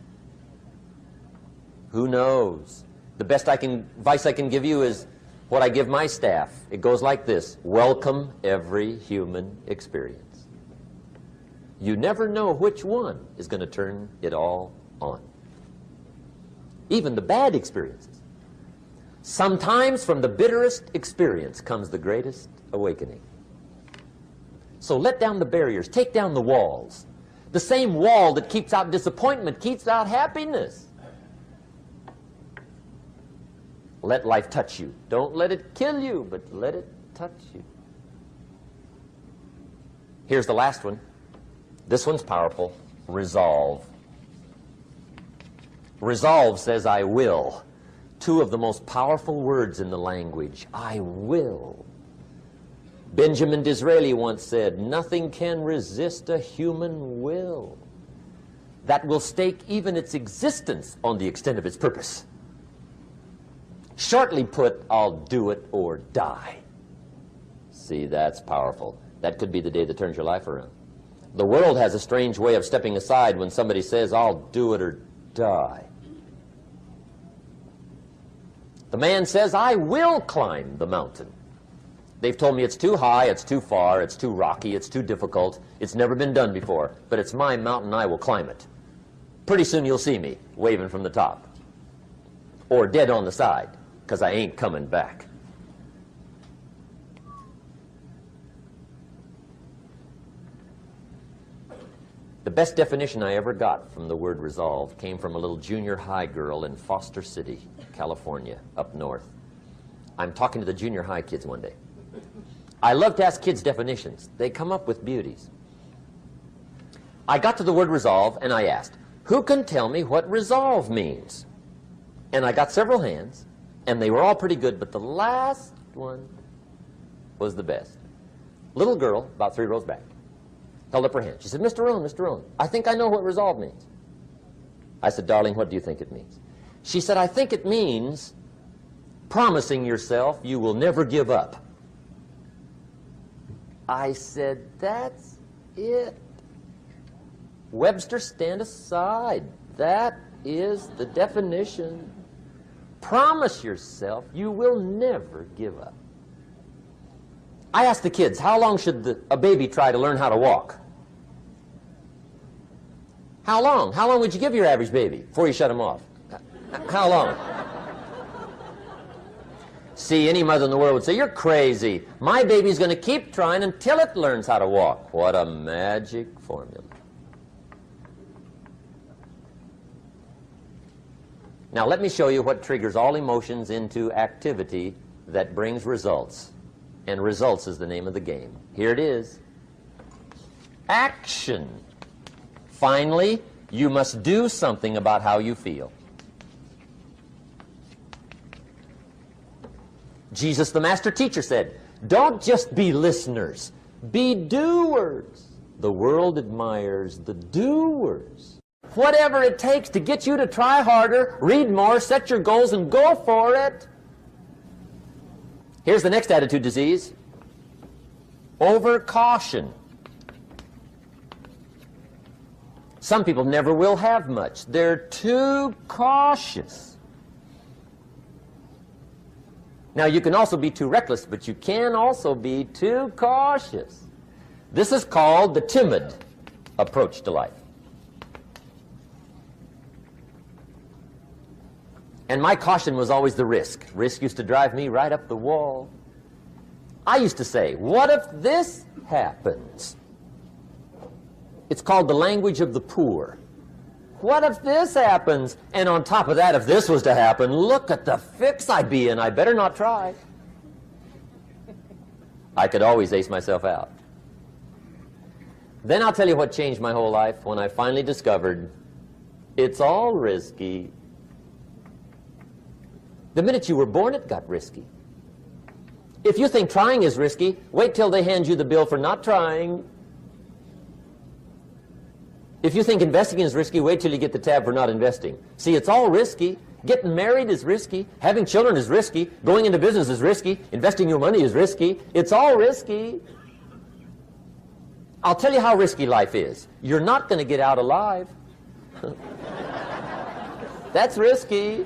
[SPEAKER 1] Who knows? The best advice I can give you is what I give my staff. It goes like this: welcome every human experience. You never know which one is going to turn it all on. Even the bad experiences. Sometimes from the bitterest experience comes the greatest awakening. So let down the barriers, take down the walls. The same wall that keeps out disappointment keeps out happiness. Let life touch you. Don't let it kill you, but let it touch you. Here's the last one. This one's powerful. Resolve. Resolve says, I will. 2 of the most powerful words in the language. I will. Benjamin Disraeli once said, "Nothing can resist a human will that will stake even its existence on the extent of its purpose." Shortly put, I'll do it or die. See, that's powerful. That could be the day that turns your life around. The world has a strange way of stepping aside when somebody says, "I'll do it or die." The man says, "I will climb the mountain. They've told me it's too high, it's too far, it's too rocky, it's too difficult, it's never been done before, but it's my mountain, I will climb it. Pretty soon you'll see me waving from the top, or dead on the side, because I ain't coming back." The best definition I ever got from the word resolve came from a little junior high girl in Foster City, California, up north. I'm talking to the junior high kids one day. I love to ask kids definitions. They come up with beauties. I got to the word resolve and I asked, "Who can tell me what resolve means?" And I got several hands, and they were all pretty good, but the last one was the best. Little girl, about 3 rows back, held up her hand. She said, Mr. Rohn, I think I know what resolve means." I said, "Darling, what do you think it means?" She said, "I think it means promising yourself you will never give up." I said, "That's it. Webster, stand aside. That is the definition. Promise yourself you will never give up." I asked the kids, how long should a baby try to learn how to walk? How long? How long would you give your average baby before you shut him off? How long? See, any mother in the world would say, "You're crazy. My baby's going to keep trying until it learns how to walk." What a magic formula. Now let me show you what triggers all emotions into activity that brings results. And results is the name of the game. Here it is. Action. Finally, you must do something about how you feel. Jesus, the master teacher, said, "Don't just be listeners, be doers." The world admires the doers. Whatever it takes to get you to try harder, read more, set your goals, and go for it. Here's the next attitude disease. Overcaution. Some people never will have much. They're too cautious. Now, you can also be too reckless, but you can also be too cautious. This is called the timid approach to life. And my caution was always the risk. Risk used to drive me right up the wall. I used to say, what if this happens? It's called the language of the poor. What if this happens? And on top of that, if this was to happen, look at the fix I'd be in. I better not try. I could always ace myself out. Then I'll tell you what changed my whole life when I finally discovered it's all risky. The minute you were born, it got risky. If you think trying is risky, wait till they hand you the bill for not trying. If you think investing is risky, wait till you get the tab for not investing. See, it's all risky. Getting married is risky. Having children is risky. Going into business is risky. Investing your money is risky. It's all risky. I'll tell you how risky life is. You're not going to get out alive. That's risky.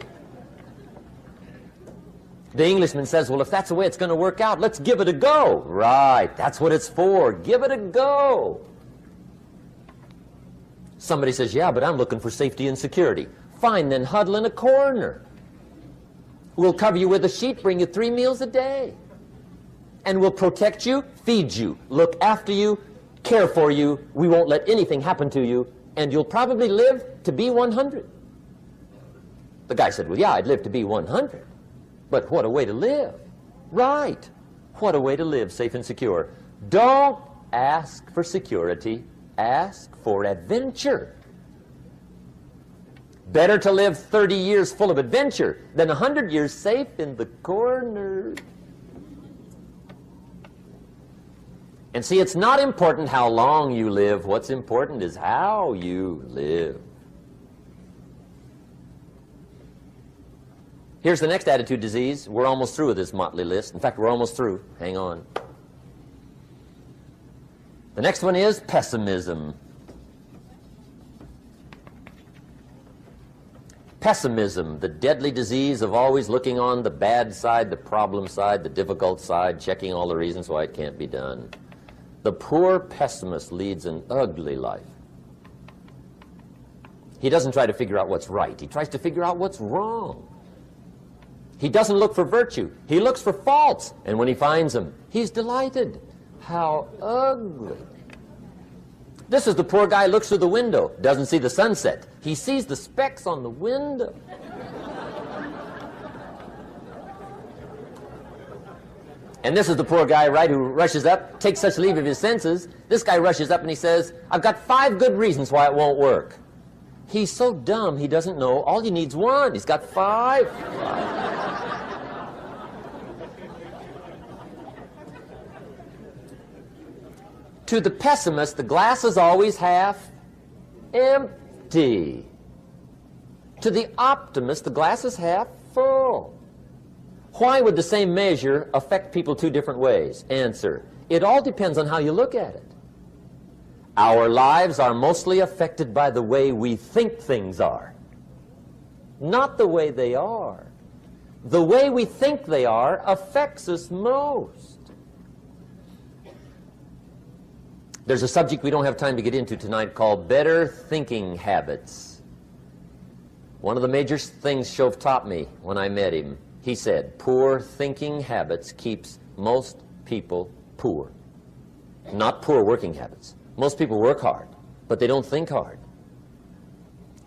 [SPEAKER 1] The Englishman says, well, if that's the way it's going to work out, let's give it a go. Right, that's what it's for. Give it a go. Somebody says, yeah, but I'm looking for safety and security. Fine, then huddle in a corner. We'll cover you with a sheet, bring you 3 meals a day. And we'll protect you, feed you, look after you, care for you. We won't let anything happen to you. And you'll probably live to be 100. The guy said, well, yeah, I'd live to be 100. But what a way to live. Right. What a way to live, safe and secure. Don't ask for security. Ask for adventure. Better to live 30 years full of adventure than 100 years safe in the corner. And see, it's not important how long you live. What's important is how you live. Here's the next attitude disease. We're almost through with this motley list. In fact, we're almost through. Hang on. The next one is pessimism. Pessimism, the deadly disease of always looking on the bad side, the problem side, the difficult side, checking all the reasons why it can't be done. The poor pessimist leads an ugly life. He doesn't try to figure out what's right. He tries to figure out what's wrong. He doesn't look for virtue. He looks for faults. And when he finds them, he's delighted. How ugly. This is the poor guy who looks through the window, doesn't see the sunset. He sees the specks on the window. And this is the poor guy, right, who rushes up, takes such leave of his senses. This guy rushes up and he says, I've got 5 good reasons why it won't work. He's so dumb he doesn't know all he needs 1. He's got 5. To the pessimist, the glass is always half empty. To the optimist, the glass is half full. Why would the same measure affect people 2 different ways? Answer, it all depends on how you look at it. Our lives are mostly affected by the way we think things are, not the way they are. The way we think they are affects us most. There's a subject we don't have time to get into tonight called better thinking habits. One of the major things Shove taught me when I met him, he said, poor thinking habits keeps most people poor. Not poor working habits. Most people work hard, but they don't think hard.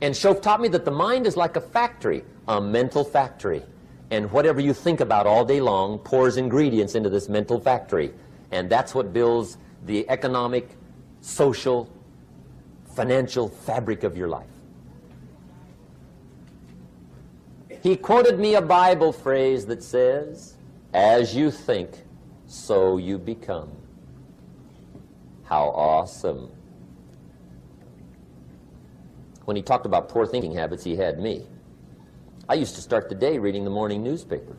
[SPEAKER 1] And Shove taught me that the mind is like a factory, a mental factory. And whatever you think about all day long pours ingredients into this mental factory. And that's what builds the economic, social, financial fabric of your life. He quoted me a Bible phrase that says, as you think, so you become. How awesome. When he talked about poor thinking habits, he had me. I used to start the day reading the morning newspaper.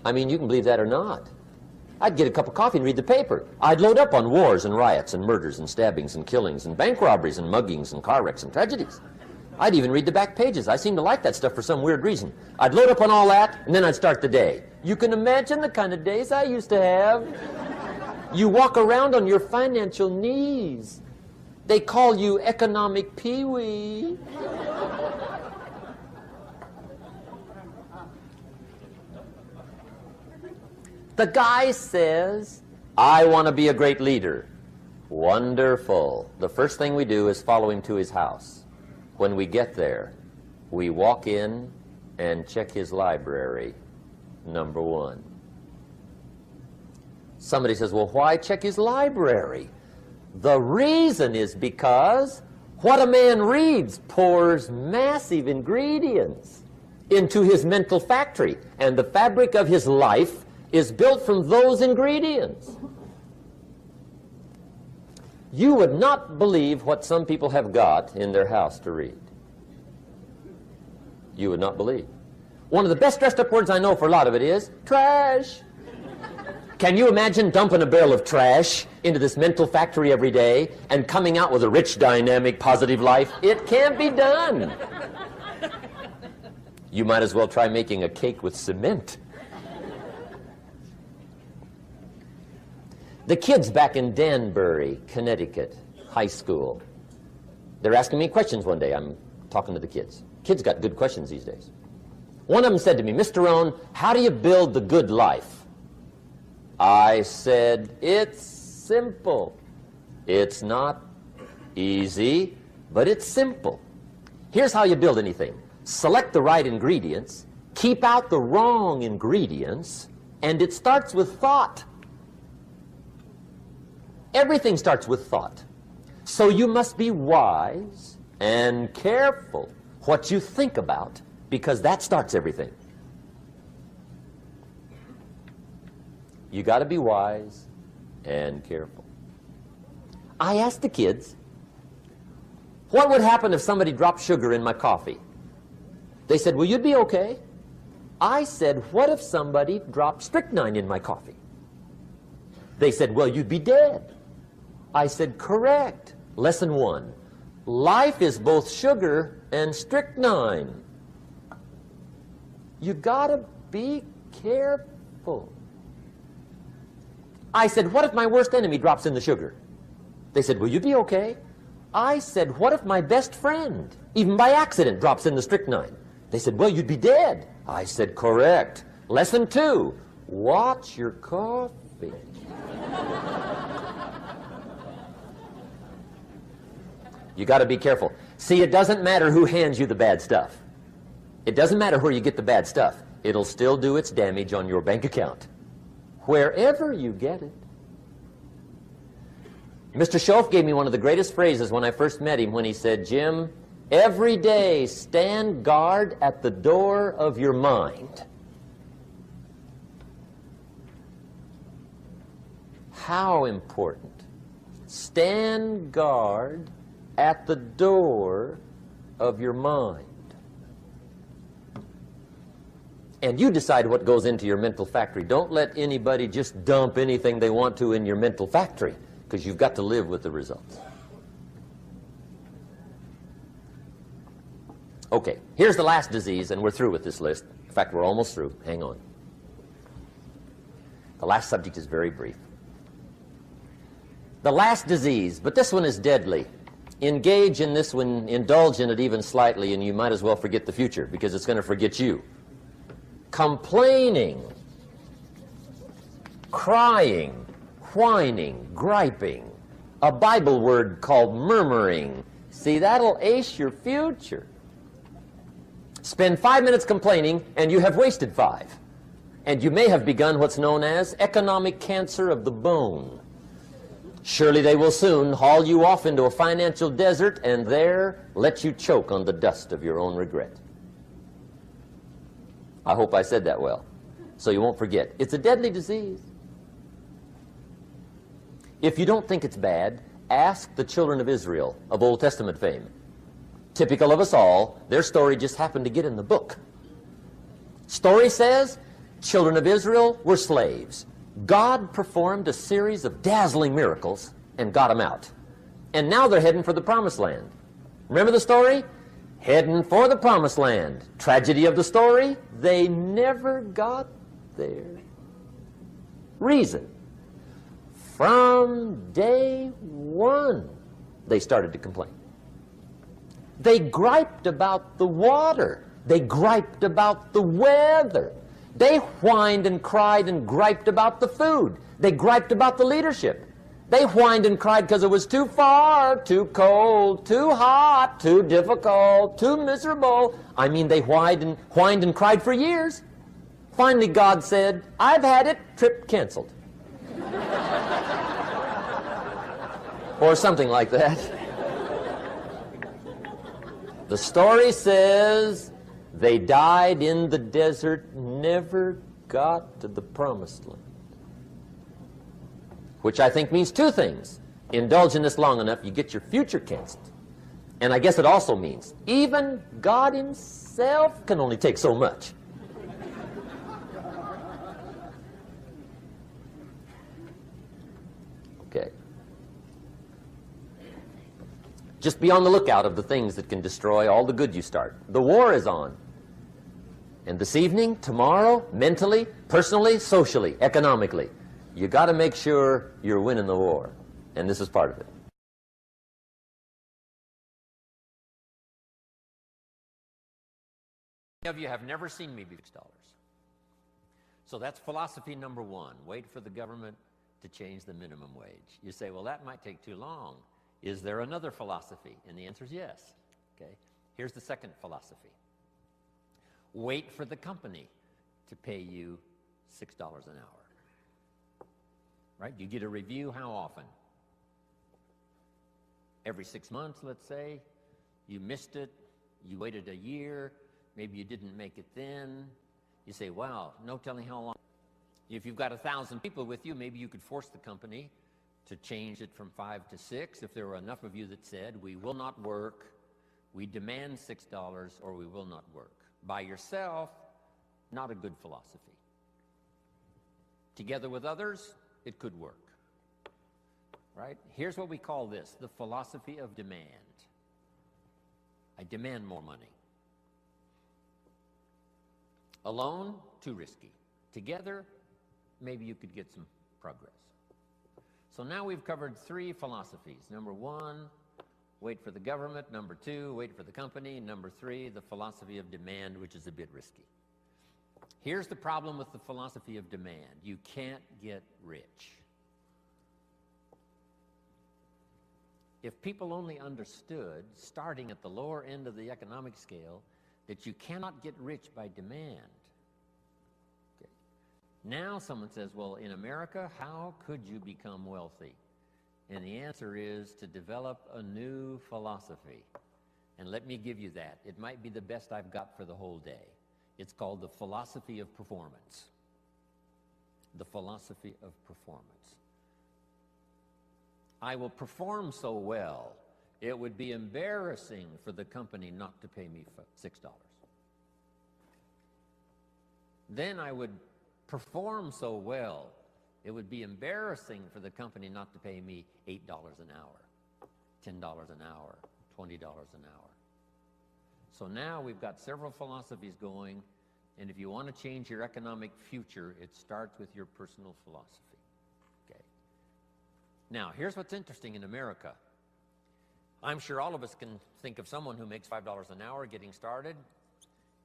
[SPEAKER 1] I mean, you can believe that or not. I'd get a cup of coffee and read the paper. I'd load up on wars and riots and murders and stabbings and killings and bank robberies and muggings and car wrecks and tragedies. I'd even read the back pages. I seem to like that stuff for some weird reason. I'd load up on all that, and then I'd start the day. You can imagine the kind of days I used to have. You walk around on your financial knees. They call you economic peewee. The guy says, I want to be a great leader. Wonderful. The first thing we do is follow him to his house. When we get there, we walk in and check his library, number 1. Somebody says, well, why check his library? The reason is because what a man reads pours massive ingredients into his mental factory, and the fabric of his life is built from those ingredients. You would not believe what some people have got in their house to read. You would not believe. One of the best dressed up words I know for a lot of it is trash. Can you imagine dumping a barrel of trash into this mental factory every day and coming out with a rich, dynamic, positive life? It can't be done. You might as well try making a cake with cement. The kids back in Danbury, Connecticut, high school, they're asking me questions one day. I'm talking to the kids. Kids got good questions these days. One of them said to me, Mr. Rohn, how do you build the good life? I said, it's simple. It's not easy, but it's simple. Here's how you build anything. Select the right ingredients, keep out the wrong ingredients, and it starts with thought. Everything starts with thought. So you must be wise and careful what you think about, because that starts everything. You got to be wise and careful. I asked the kids, what would happen if somebody dropped sugar in my coffee? They said, well, you'd be okay. I said, what if somebody dropped strychnine in my coffee? They said, well, you'd be dead. I said, correct. Lesson 1. Life is both sugar and strychnine. You gotta be careful. I said, what if my worst enemy drops in the sugar? They said, will you be okay? I said, what if my best friend, even by accident, drops in the strychnine? They said, well, you'd be dead. I said, correct. Lesson 2, watch your coffee. You got to be careful. See, it doesn't matter who hands you the bad stuff. It doesn't matter where you get the bad stuff. It'll still do its damage on your bank account, wherever you get it. Mr. Schoaf gave me one of the greatest phrases when I first met him when he said, Jim, every day stand guard at the door of your mind. How important. Stand guard at the door of your mind. And you decide what goes into your mental factory. Don't let anybody just dump anything they want to in your mental factory, because you've got to live with the results. Okay, here's the last disease, and we're through with this list. In fact, we're almost through. Hang on. The last subject is very brief. The last disease, but this one is deadly. Engage in this one, indulge in it even slightly, and you might as well forget the future, because it's going to forget you. Complaining, crying, whining, griping, a Bible word called murmuring. See, that'll ace your future. Spend 5 minutes complaining, and you have wasted 5. And you may have begun what's known as economic cancer of the bone. Surely they will soon haul you off into a financial desert and there let you choke on the dust of your own regret. I hope I said that well, so you won't forget. It's a deadly disease. If you don't think it's bad, ask the children of Israel of Old Testament fame. Typical of us all, their story just happened to get in the book. Story says, children of Israel were slaves. God performed a series of dazzling miracles and got them out. And now they're heading for the promised land. Remember the story? Heading for the promised land. Tragedy of the story, they never got there. Reason. From day one, they started to complain. They griped about the water. They griped about the weather. They whined and cried and griped about the food. They griped about the leadership. They whined and cried because it was too far, too cold, too hot, too difficult, too miserable. I mean, they whined and cried for years. Finally, God said, I've had it, trip canceled. Or something like that. The story says they died in the desert, never got to the promised land. Which I think means two things. Indulge in this long enough, you get your future canceled. And I guess it also means even God himself can only take so much. Okay. Just be on the lookout of the things that can destroy all the good you start. The war is on. And this evening, tomorrow, mentally, personally, socially, economically, you got to make sure you're winning the war. And this is part of it. Many of you have never seen me be $6. So that's philosophy number one. Wait for the government to change the minimum wage. You say, well, that might take too long. Is there another philosophy? And the answer is yes. Okay. Here's the second philosophy. Wait for the company to pay you $6 an hour. Right? You get a review how often? Every 6 months, let's say. You missed it. You waited a year. Maybe you didn't make it then. You say, wow, no telling how long. If you've got 1,000 people with you, maybe you could force the company to change it from 5 to 6 if there were enough of you that said, we will not work, we demand $6, or we will not work. By yourself, not a good philosophy. Together with others, it could work. Right? Here's what we call this, the philosophy of demand. I demand more money. Alone, too risky. Together, maybe you could get some progress. So now we've covered 3 philosophies. Number 1, wait for the government. Number 2, wait for the company. Number 3, the philosophy of demand, which is a bit risky. Here's the problem with the philosophy of demand. You can't get rich. If people only understood, starting at the lower end of the economic scale, that you cannot get rich by demand. Okay. Now someone says, well, in America, how could you become wealthy? And the answer is to develop a new philosophy. And let me give you that. It might be the best I've got for the whole day. It's called the philosophy of performance. The philosophy of performance. I will perform so well, it would be embarrassing for the company not to pay me $6. Then I would perform so well, it would be embarrassing for the company not to pay me $8 an hour, $10 an hour, $20 an hour. So now we've got several philosophies going, and if you want to change your economic future, it starts with your personal philosophy. Okay. Now, here's what's interesting in America. I'm sure all of us can think of someone who makes $5 an hour getting started.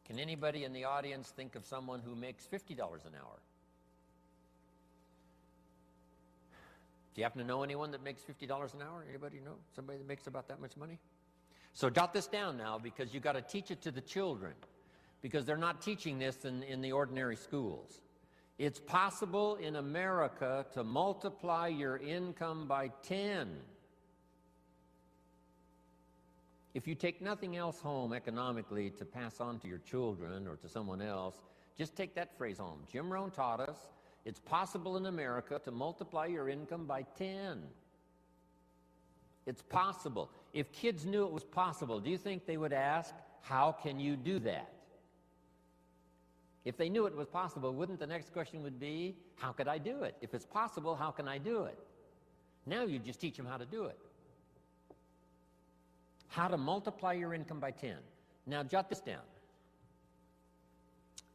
[SPEAKER 1] Can anybody in the audience think of someone who makes $50 an hour? Do you happen to know anyone that makes $50 an hour? Anybody know somebody that makes about that much money? So jot this down now, because you've got to teach it to the children, because they're not teaching this in the ordinary schools. It's possible in America to multiply your income by 10. If you take nothing else home economically to pass on to your children or to someone else, just take that phrase home. Jim Rohn taught us it's possible in America to multiply your income by 10. It's possible. If kids knew it was possible, do you think they would ask, how can you do that? If they knew it was possible, wouldn't the next question would be, how could I do it? If it's possible, how can I do it? Now you just teach them how to do it. How to multiply your income by 10. Now jot this down.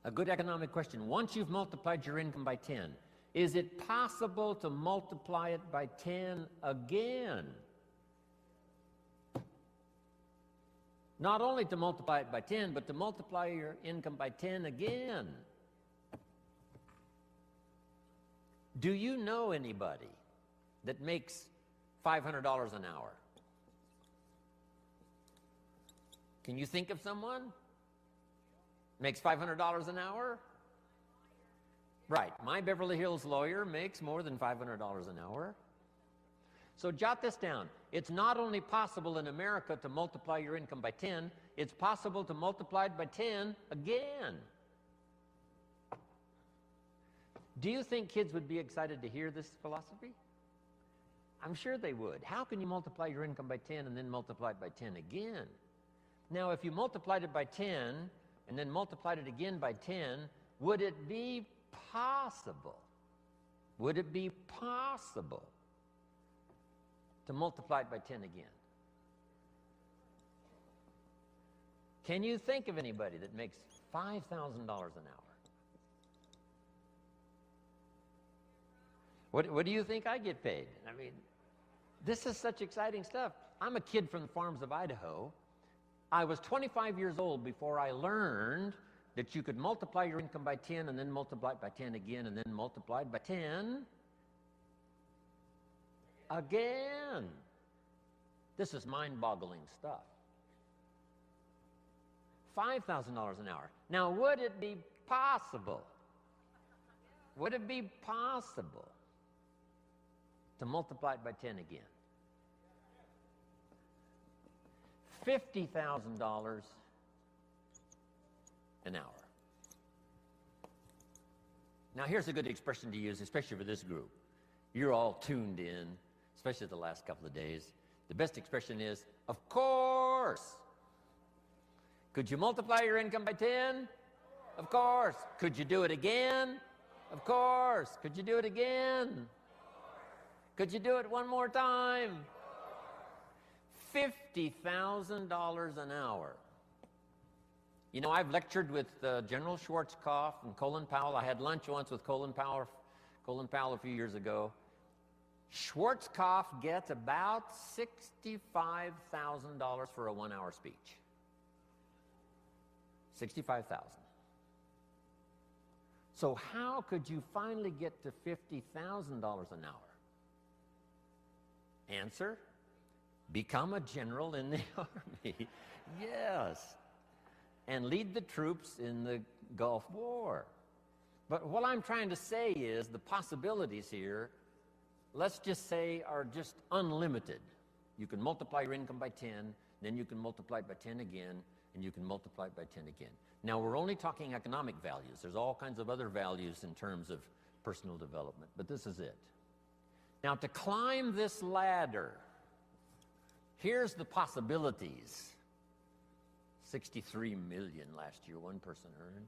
[SPEAKER 1] A good economic question. Once you've multiplied your income by 10, is it possible to multiply it by 10 again? Not only to multiply it by 10, but to multiply your income by 10 again. Do you know anybody that makes $500 an hour? Can you think of someone? Makes $500 an hour? Right. My Beverly Hills lawyer makes more than $500 an hour. So jot this down. It's not only possible in America to multiply your income by 10, it's possible to multiply it by 10 again. Do you think kids would be excited to hear this philosophy? I'm sure they would. How can you multiply your income by 10 and then multiply it by 10 again? Now, if you multiplied it by 10 and then multiplied it again by 10, would it be possible? Would it be possible to multiply it by 10 again? Can you think of anybody that makes $5,000 an hour? What do you think I get paid? I mean, this is such exciting stuff. I'm a kid from the farms of Idaho. I was 25 years old before I learned that you could multiply your income by 10 and then multiply it by 10 again and then multiply it by 10 again. This is mind-boggling stuff. $5,000 an hour. Now, would it be possible? Would it be possible to multiply it by 10 again? $50,000 an hour. Now, here's a good expression to use, especially for this group. You're all tuned in, especially the last couple of days. The best expression is, of course. Could you multiply your income by 10? Of course. Could you do it again? Of course. Could you do it again? Could you do it one more time? $50,000 an hour. You know, I've lectured with General Schwarzkopf and Colin Powell. I had lunch once with Colin Powell a few years ago. Schwarzkopf gets about $65,000 for a 1-hour speech. $65,000. So how could you finally get to $50,000 an hour? Answer: become a general in the Army. Yes. And lead the troops in the Gulf War. But what I'm trying to say is the possibilities here, let's just say, are just unlimited. You can multiply your income by 10, then you can multiply it by 10 again, and you can multiply it by 10 again. Now, we're only talking economic values. There's all kinds of other values in terms of personal development, but this is it. Now, to climb this ladder, here's the possibilities. 63 million last year, one person earned.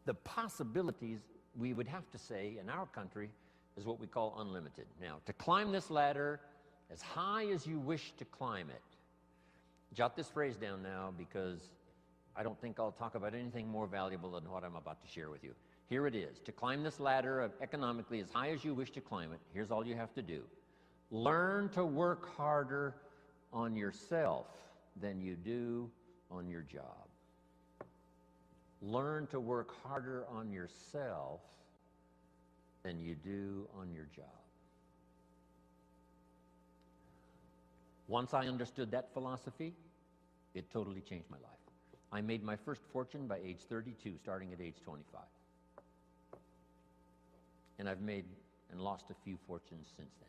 [SPEAKER 1] The possibilities, we would have to say, in our country, is what we call unlimited. Now, to climb this ladder as high as you wish to climb it, jot this phrase down now, because I don't think I'll talk about anything more valuable than what I'm about to share with you. Here it is. To climb this ladder economically as high as you wish to climb it, here's all you have to do. Learn to work harder on yourself than you do on your job. Learn to work harder on yourself than you do on your job. Once I understood that philosophy, it totally changed my life. I made my first fortune by age 32, starting at age 25. And I've made and lost a few fortunes since then.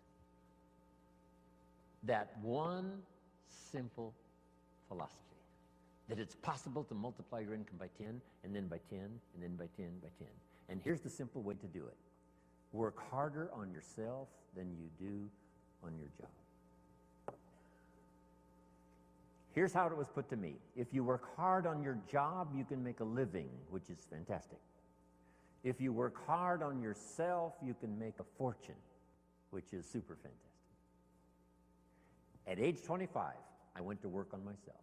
[SPEAKER 1] That one simple philosophy, that it's possible to multiply your income by 10, and then by 10, and then by 10, by 10. And here's the simple way to do it. Work harder on yourself than you do on your job. Here's how it was put to me. If you work hard on your job, you can make a living, which is fantastic. If you work hard on yourself, you can make a fortune, which is super fantastic. At age 25, I went to work on myself.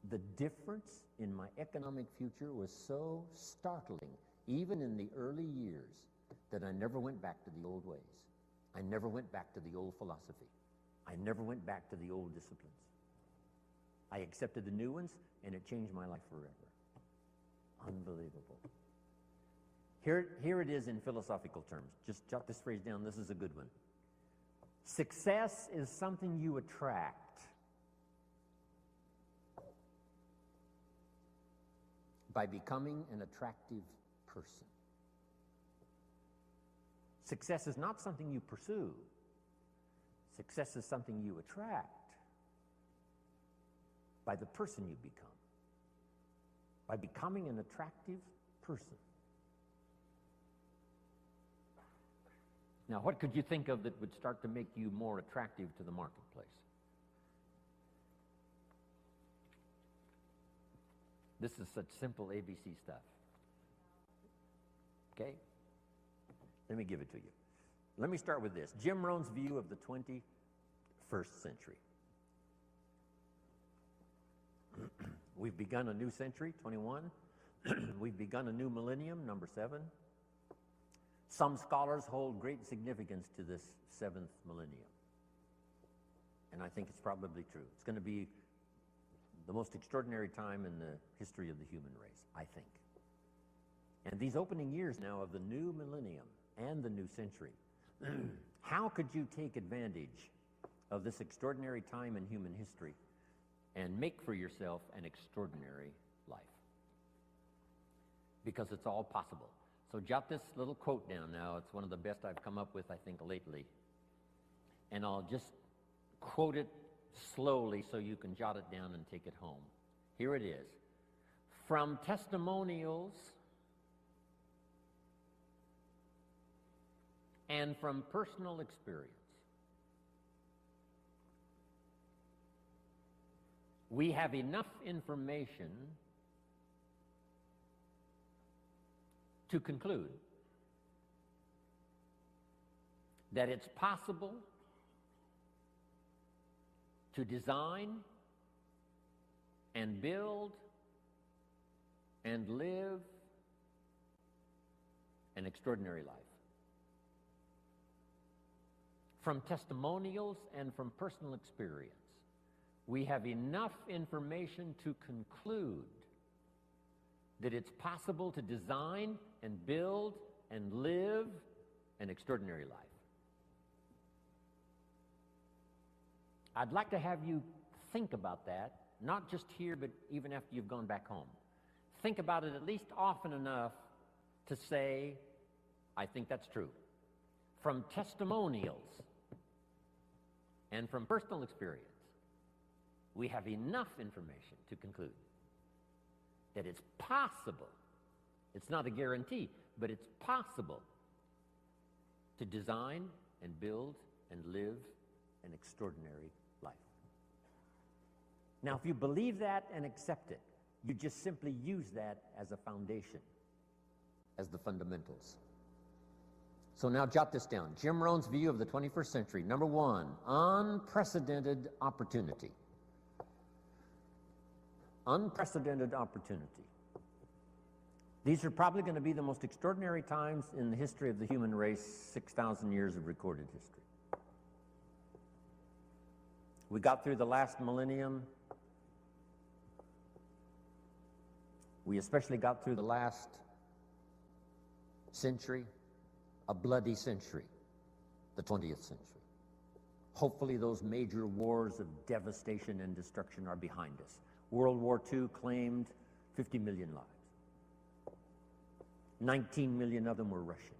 [SPEAKER 1] The difference in my economic future was so startling, even in the early years, that I never went back to the old ways. I never went back to the old philosophy. I never went back to the old disciplines. I accepted the new ones, and it changed my life forever. Unbelievable. Here it is in philosophical terms. Just jot this phrase down. This is a good one. Success is something you attract by becoming an attractive person. Success is not something you pursue. Success is something you attract by the person you become, by becoming an attractive person. Now, what could you think of that would start to make you more attractive to the marketplace? This is such simple ABC stuff. Okay? Let me give it to you. Let me start with this. Jim Rohn's view of the 21st century. We've begun a new century, 21. We've begun a new millennium, number 7. Some scholars hold great significance to this 7th millennium. And I think it's probably true. It's going to be the most extraordinary time in the history of the human race, I think. And these opening years now of the new millennium and the new century, how could you take advantage of this extraordinary time in human history and make for yourself an extraordinary life? Because it's all possible. So jot this little quote down now. It's one of the best I've come up with, I think, lately. And I'll just quote it slowly so you can jot it down and take it home. Here it is. from testimonials and from personal experience. We have enough information to conclude that it's possible to design and build and live an extraordinary life. From testimonials and from personal experience, we have enough information to conclude that it's possible to design and build and live an extraordinary life. I'd like to have you think about that, not just here, but even after you've gone back home. Think about it at least often enough to say, I think that's true. From testimonials and from personal experience, we have enough information to conclude that it's possible, it's not a guarantee, but it's possible to design and build and live an extraordinary life. Now, if you believe that and accept it, you just simply use that as a foundation, as the fundamentals. So now jot this down. Jim Rohn's view of the 21st century. Number one, unprecedented opportunity. Unprecedented opportunity. These are probably going to be the most extraordinary times in the history of the human race, 6,000 years of recorded history. We got through the last millennium. We especially got through the last century, a bloody century, the 20th century. Hopefully those major wars of devastation and destruction are behind us. World War II claimed 50 million lives. 19 million of them were Russian.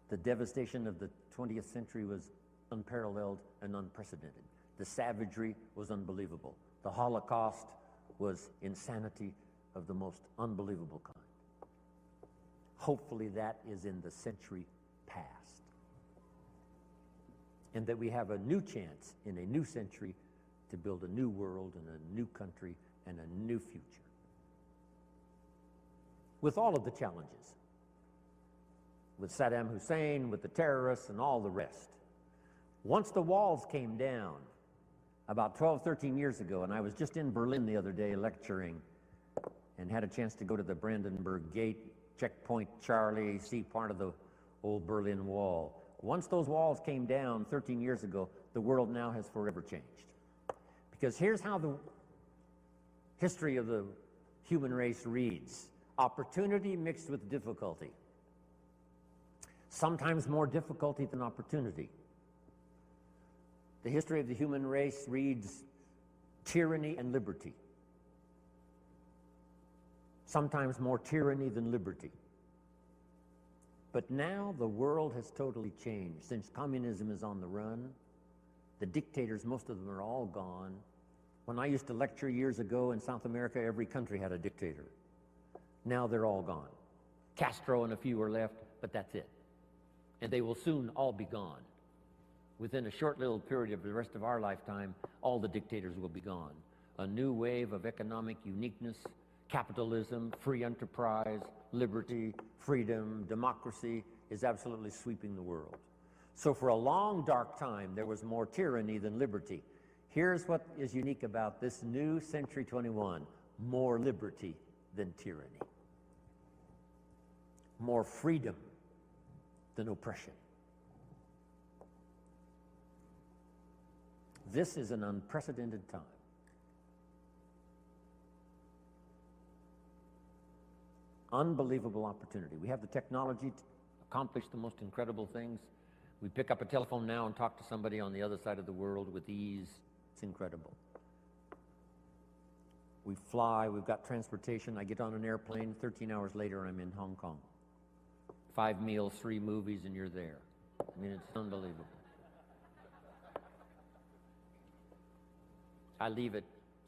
[SPEAKER 1] The devastation of the 20th century was unparalleled and unprecedented. The savagery was unbelievable. The Holocaust was insanity of the most unbelievable kind. Hopefully that is in the century past. And that we have a new chance in a new century to build a new world and a new country and a new future. With all of the challenges. With Saddam Hussein, with the terrorists, and all the rest. Once the walls came down, about 12, 13 years ago, and I was just in Berlin the other day lecturing and had a chance to go to the Brandenburg Gate, Checkpoint Charlie, see part of the old Berlin Wall. Once those walls came down 13 years ago, the world now has forever changed. Because here's how the history of the human race reads. Opportunity mixed with difficulty. Sometimes more difficulty than opportunity. The history of the human race reads tyranny and liberty. Sometimes more tyranny than liberty. But now the world has totally changed. Since communism is on the run, the dictators, most of them are all gone. When I used to lecture years ago in South America, every country had a dictator. Now they're all gone. Castro and a few are left, but that's it. And they will soon all be gone. Within a short little period of the rest of our lifetime, all the dictators will be gone. A new wave of economic uniqueness, capitalism, free enterprise, liberty, freedom, democracy is absolutely sweeping the world. So for a long, dark time, there was more tyranny than liberty. Here's what is unique about this new Century 21. More liberty than tyranny. More freedom than oppression. This is an unprecedented time. Unbelievable opportunity. We have the technology to accomplish the most incredible things. We pick up a telephone now and talk to somebody on the other side of the world with ease. It's incredible. We fly, we've got transportation. I get on an airplane, 13 hours later I'm in Hong Kong. 5 meals, 3 movies, and you're there. I mean, it's unbelievable. I leave at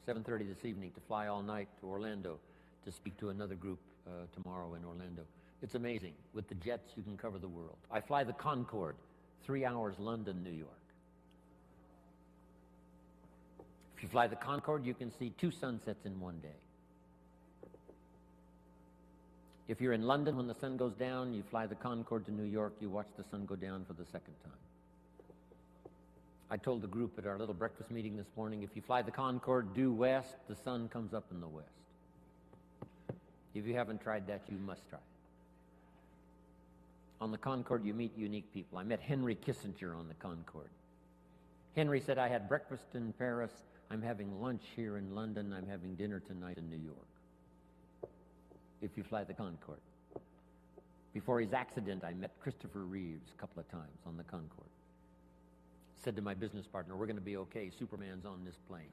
[SPEAKER 2] 7:30 this evening, to fly all night to Orlando to speak to another group tomorrow in Orlando. It's amazing. With the jets, you can cover the world. I fly the Concorde, 3 hours London, New York. If you fly the Concorde, you can see 2 sunsets in one day. If you're in London when the sun goes down, you fly the Concorde to New York, you watch the sun go down for the second time. I told the group at our little breakfast meeting this morning, if you fly the Concorde due west, the sun comes up in the west. If you haven't tried that, you must try it. On the Concorde, you meet unique people. I met Henry Kissinger on the Concorde. Henry said, I had breakfast in Paris, I'm having lunch here in London, I'm having dinner tonight in New York. If you fly the Concorde. Before his accident, I met Christopher Reeves a couple of times on the Concorde. Said to my business partner, we're going to be okay, Superman's on this plane.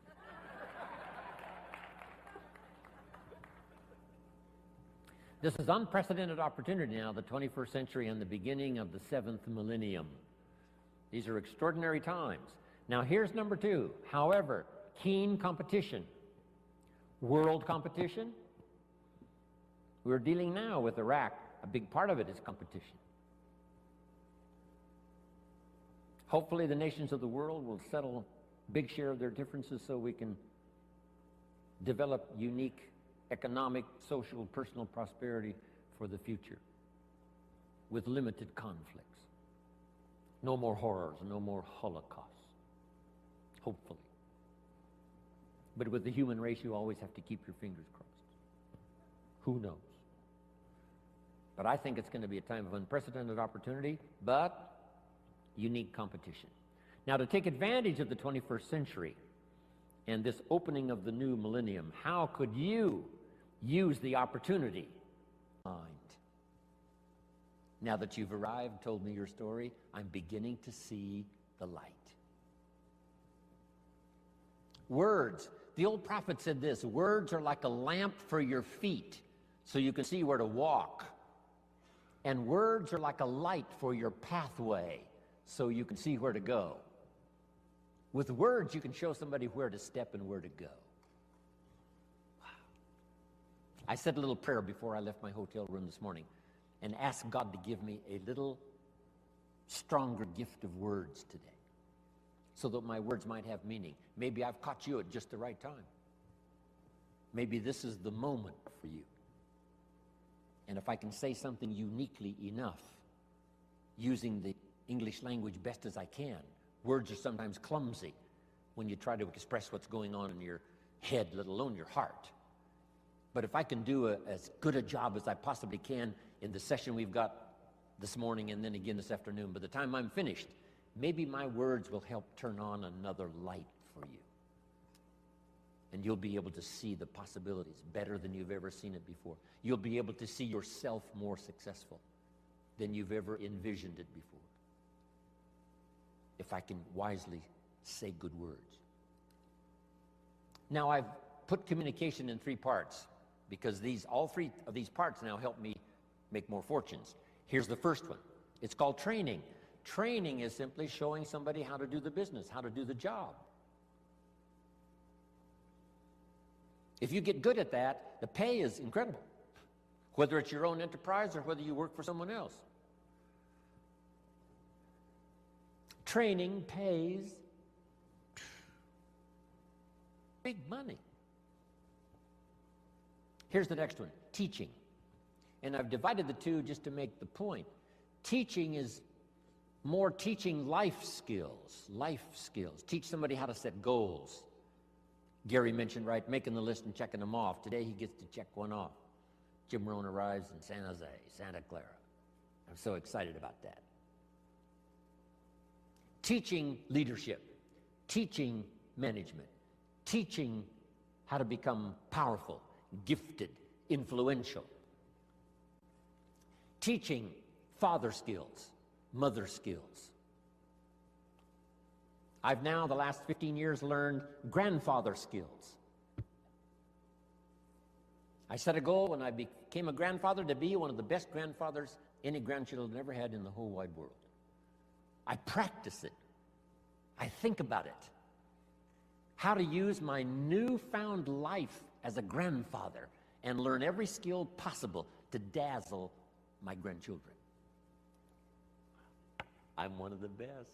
[SPEAKER 2] This is unprecedented opportunity now, the 21st century and the beginning of the 7th millennium. These are extraordinary times. Now here's number 2. However, keen competition. World competition. We're dealing now with Iraq. A big part of it is competition. Hopefully the nations of the world will settle a big share of their differences so we can develop unique economic, social, personal prosperity for the future with limited conflicts. No more horrors, no more holocausts, hopefully. But with the human race, you always have to keep your fingers crossed. Who knows? But I think it's going to be a time of unprecedented opportunity, but unique competition. Now, to take advantage of the 21st century and this opening of the new millennium, how could you use the opportunity? Mind. Now that you've arrived, told me your story, I'm beginning to see the light. Words. The old prophet said this, words are like a lamp for your feet, so you can see where to walk. And words are like a light for your pathway, so you can see where to go. With words, you can show somebody where to step and where to go. Wow. I said a little prayer before I left my hotel room this morning and asked God to give me a little stronger gift of words today so that my words might have meaning. Maybe I've caught you at just the right time. Maybe this is the moment for you. And if I can say something uniquely enough, using the English language best as I can, words are sometimes clumsy when you try to express what's going on in your head, let alone your heart. But if I can do as good a job as I possibly can in the session we've got this morning and then again this afternoon, by the time I'm finished, maybe my words will help turn on another light for you. And you'll be able to see the possibilities better than you've ever seen it before. You'll be able to see yourself more successful than you've ever envisioned it before. If I can wisely say good words. Now I've put communication in 3 parts because all 3 of these parts now help me make more fortunes. Here's the first one. It's called training. Training is simply showing somebody how to do the business, how to do the job. If you get good at that, the pay is incredible, whether it's your own enterprise or whether you work for someone else. Training pays big money. Here's the next one, teaching. And I've divided the 2 just to make the point. Teaching is more teaching life skills. Teach somebody how to set goals. Gary mentioned, right, making the list and checking them off. Today he gets to check one off. Jim Rohn arrives in San Jose, Santa Clara. I'm so excited about that. Teaching leadership, teaching management, teaching how to become powerful, gifted, influential. Teaching father skills, mother skills. I've now, the last 15 years, learned grandfather skills. I set a goal when I became a grandfather to be one of the best grandfathers any grandchildren ever had in the whole wide world. I practice it. I think about it. how to use my newfound life as a grandfather and learn every skill possible to dazzle my grandchildren. I'm one of the best.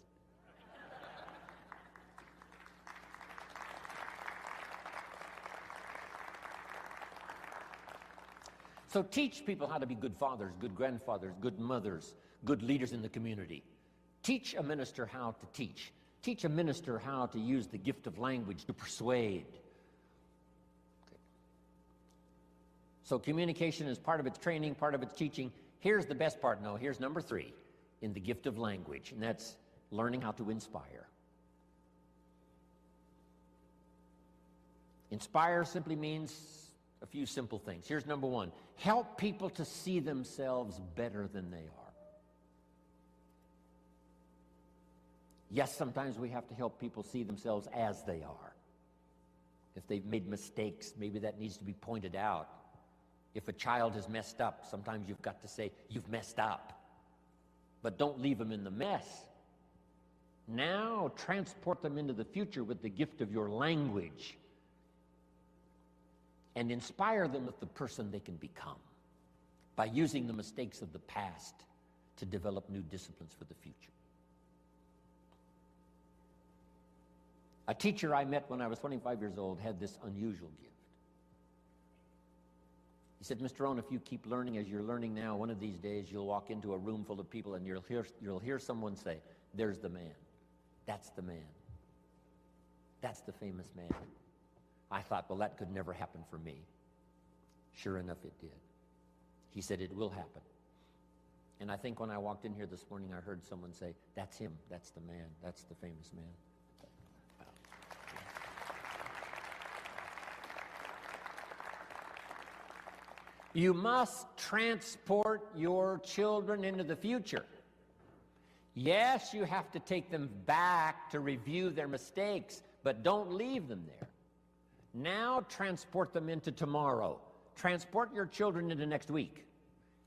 [SPEAKER 2] So teach people how to be good fathers, good grandfathers, good mothers, good leaders in the community. Teach a minister how to teach. Teach a minister how to use the gift of language to persuade. Okay. So communication is part of its training, part of its teaching. Here's the best part. No, here's number 3 in the gift of language, and that's learning how to inspire. Inspire simply means a few simple things. Here's number 1. Help people to see themselves better than they are. Yes, sometimes we have to help people see themselves as they are. If they've made mistakes, maybe that needs to be pointed out. If a child has messed up, sometimes you've got to say, you've messed up. But don't leave them in the mess. Now transport them into the future with the gift of your language and inspire them with the person they can become by using the mistakes of the past to develop new disciplines for the future. A teacher I met when I was 25 years old had this unusual gift. He said, Mr. Rohn, if you keep learning as you're learning now, one of these days you'll walk into a room full of people and you'll hear someone say, there's the man. That's the man. That's the famous man. I thought, well, that could never happen for me. Sure enough, it did. He said, it will happen. And I think when I walked in here this morning, I heard someone say, that's him. That's the man. That's the famous man. You must transport your children into the future. Yes, you have to take them back to review their mistakes, but don't leave them there. Now transport them into tomorrow. Transport your children into next week.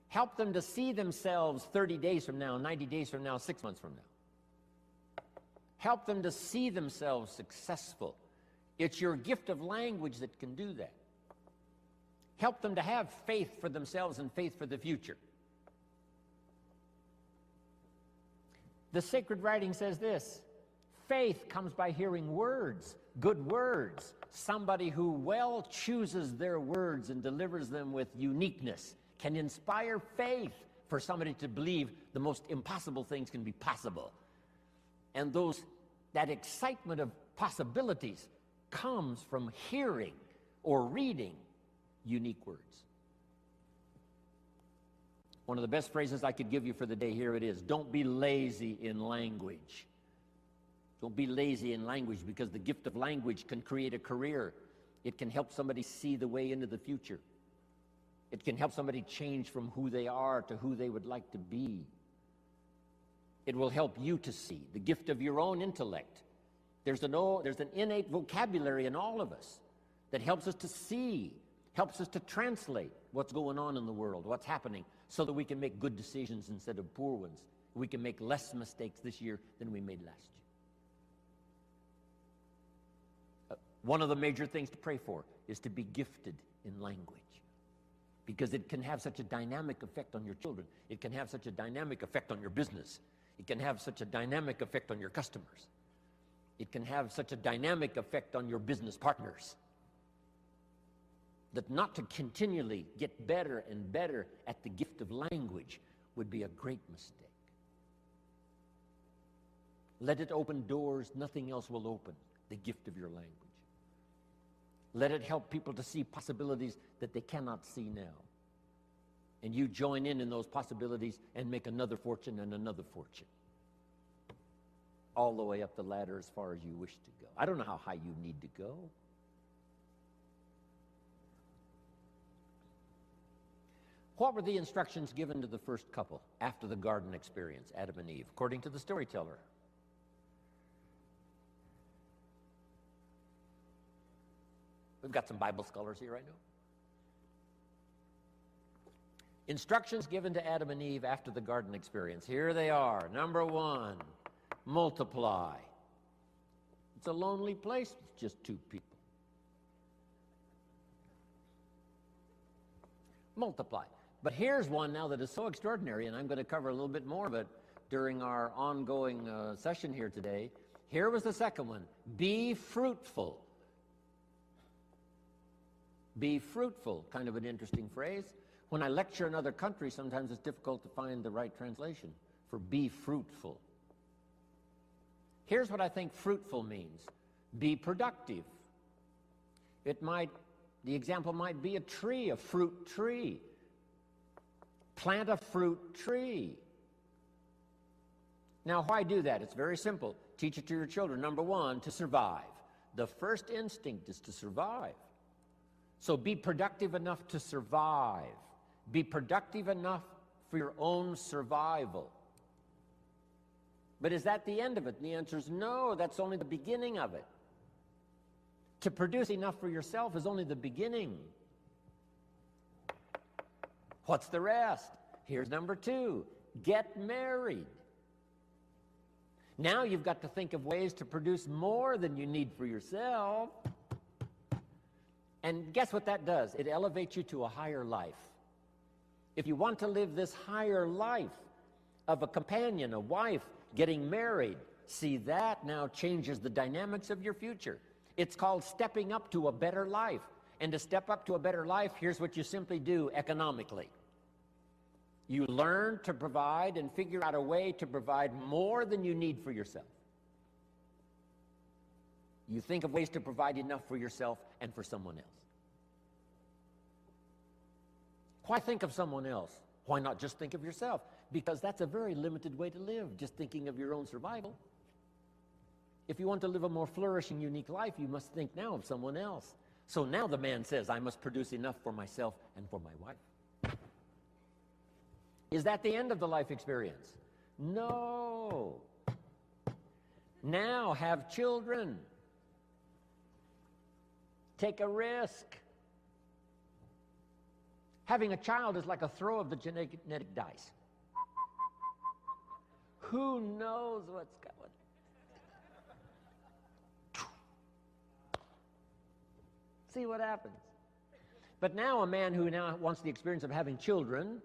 [SPEAKER 2] Help them to see themselves 30 days from now, 90 days from now, 6 months from now. Help them to see themselves successful. It's your gift of language that can do that. Help them to have faith for themselves and faith for the future. The sacred writing says this: faith comes by hearing words, good words. Somebody who well chooses their words and delivers them with uniqueness can inspire faith for somebody to believe the most impossible things can be possible. And that excitement of possibilities comes from hearing or reading unique words. One of the best phrases I could give you for the day, here it is: don't be lazy in language. Don't be lazy in language, because the gift of language can create a career. It can help somebody see the way into the future. It can help somebody change from who they are to who they would like to be. It will help you to see the gift of your own intellect. There's an innate vocabulary in all of us that helps us to see, helps us to translate what's going on in the world, what's happening, so that we can make good decisions instead of poor ones. We can make less mistakes this year than we made last year. One of the major things to pray for is to be gifted in language, because it can have such a dynamic effect on your children. It can have such a dynamic effect on your business. It can have such a dynamic effect on your customers. It can have such a dynamic effect on your business partners, that not to continually get better and better at the gift of language would be a great mistake. Let it open doors nothing else will open, the gift of your language. Let it help people to see possibilities that they cannot see now. And you join in those possibilities and make another fortune and another fortune, all the way up the ladder as far as you wish to go. I don't know how high you need to go. What were the instructions given to the first couple after the garden experience, Adam and Eve, according to the storyteller? We've got some Bible scholars here, I know. Instructions given to Adam and Eve after the garden experience. Here they are. Number 1, multiply. It's a lonely place with just two people. Multiply. But here's one now that is so extraordinary, and I'm going to cover a little bit more of it during our ongoing session here today. Here was the second one. Be fruitful. Be fruitful. Kind of an interesting phrase. When I lecture in other countries, sometimes it's difficult to find the right translation for be fruitful. Here's what I think fruitful means. Be productive. The example might be a tree, a fruit tree. Plant a fruit tree. Now, why do that? It's very simple. Teach it to your children. Number one, to survive. The first instinct is to survive. So be productive enough to survive. Be productive enough for your own survival. But is that the end of it? And the answer is no, that's only the beginning of it. To produce enough for yourself is only the beginning. What's the rest? Here's number two. Get married. Now you've got to think of ways to produce more than you need for yourself. And guess what that does? It elevates you to a higher life. If you want to live this higher life of a companion, a wife, getting married, see, that now changes the dynamics of your future. It's called stepping up to a better life. And to step up to a better life, here's what you simply do economically. You learn to provide and figure out a way to provide more than you need for yourself. You think of ways to provide enough for yourself and for someone else. Why think of someone else? Why not just think of yourself? Because that's a very limited way to live, just thinking of your own survival. If you want to live a more flourishing, unique life, you must think now of someone else. So now the man says, I must produce enough for myself and for my wife. Is that the end of the life experience? No. Now have children. Take a risk. Having a child is like a throw of the genetic dice. Who knows what's going? See what happens. But now a man who now wants the experience of having children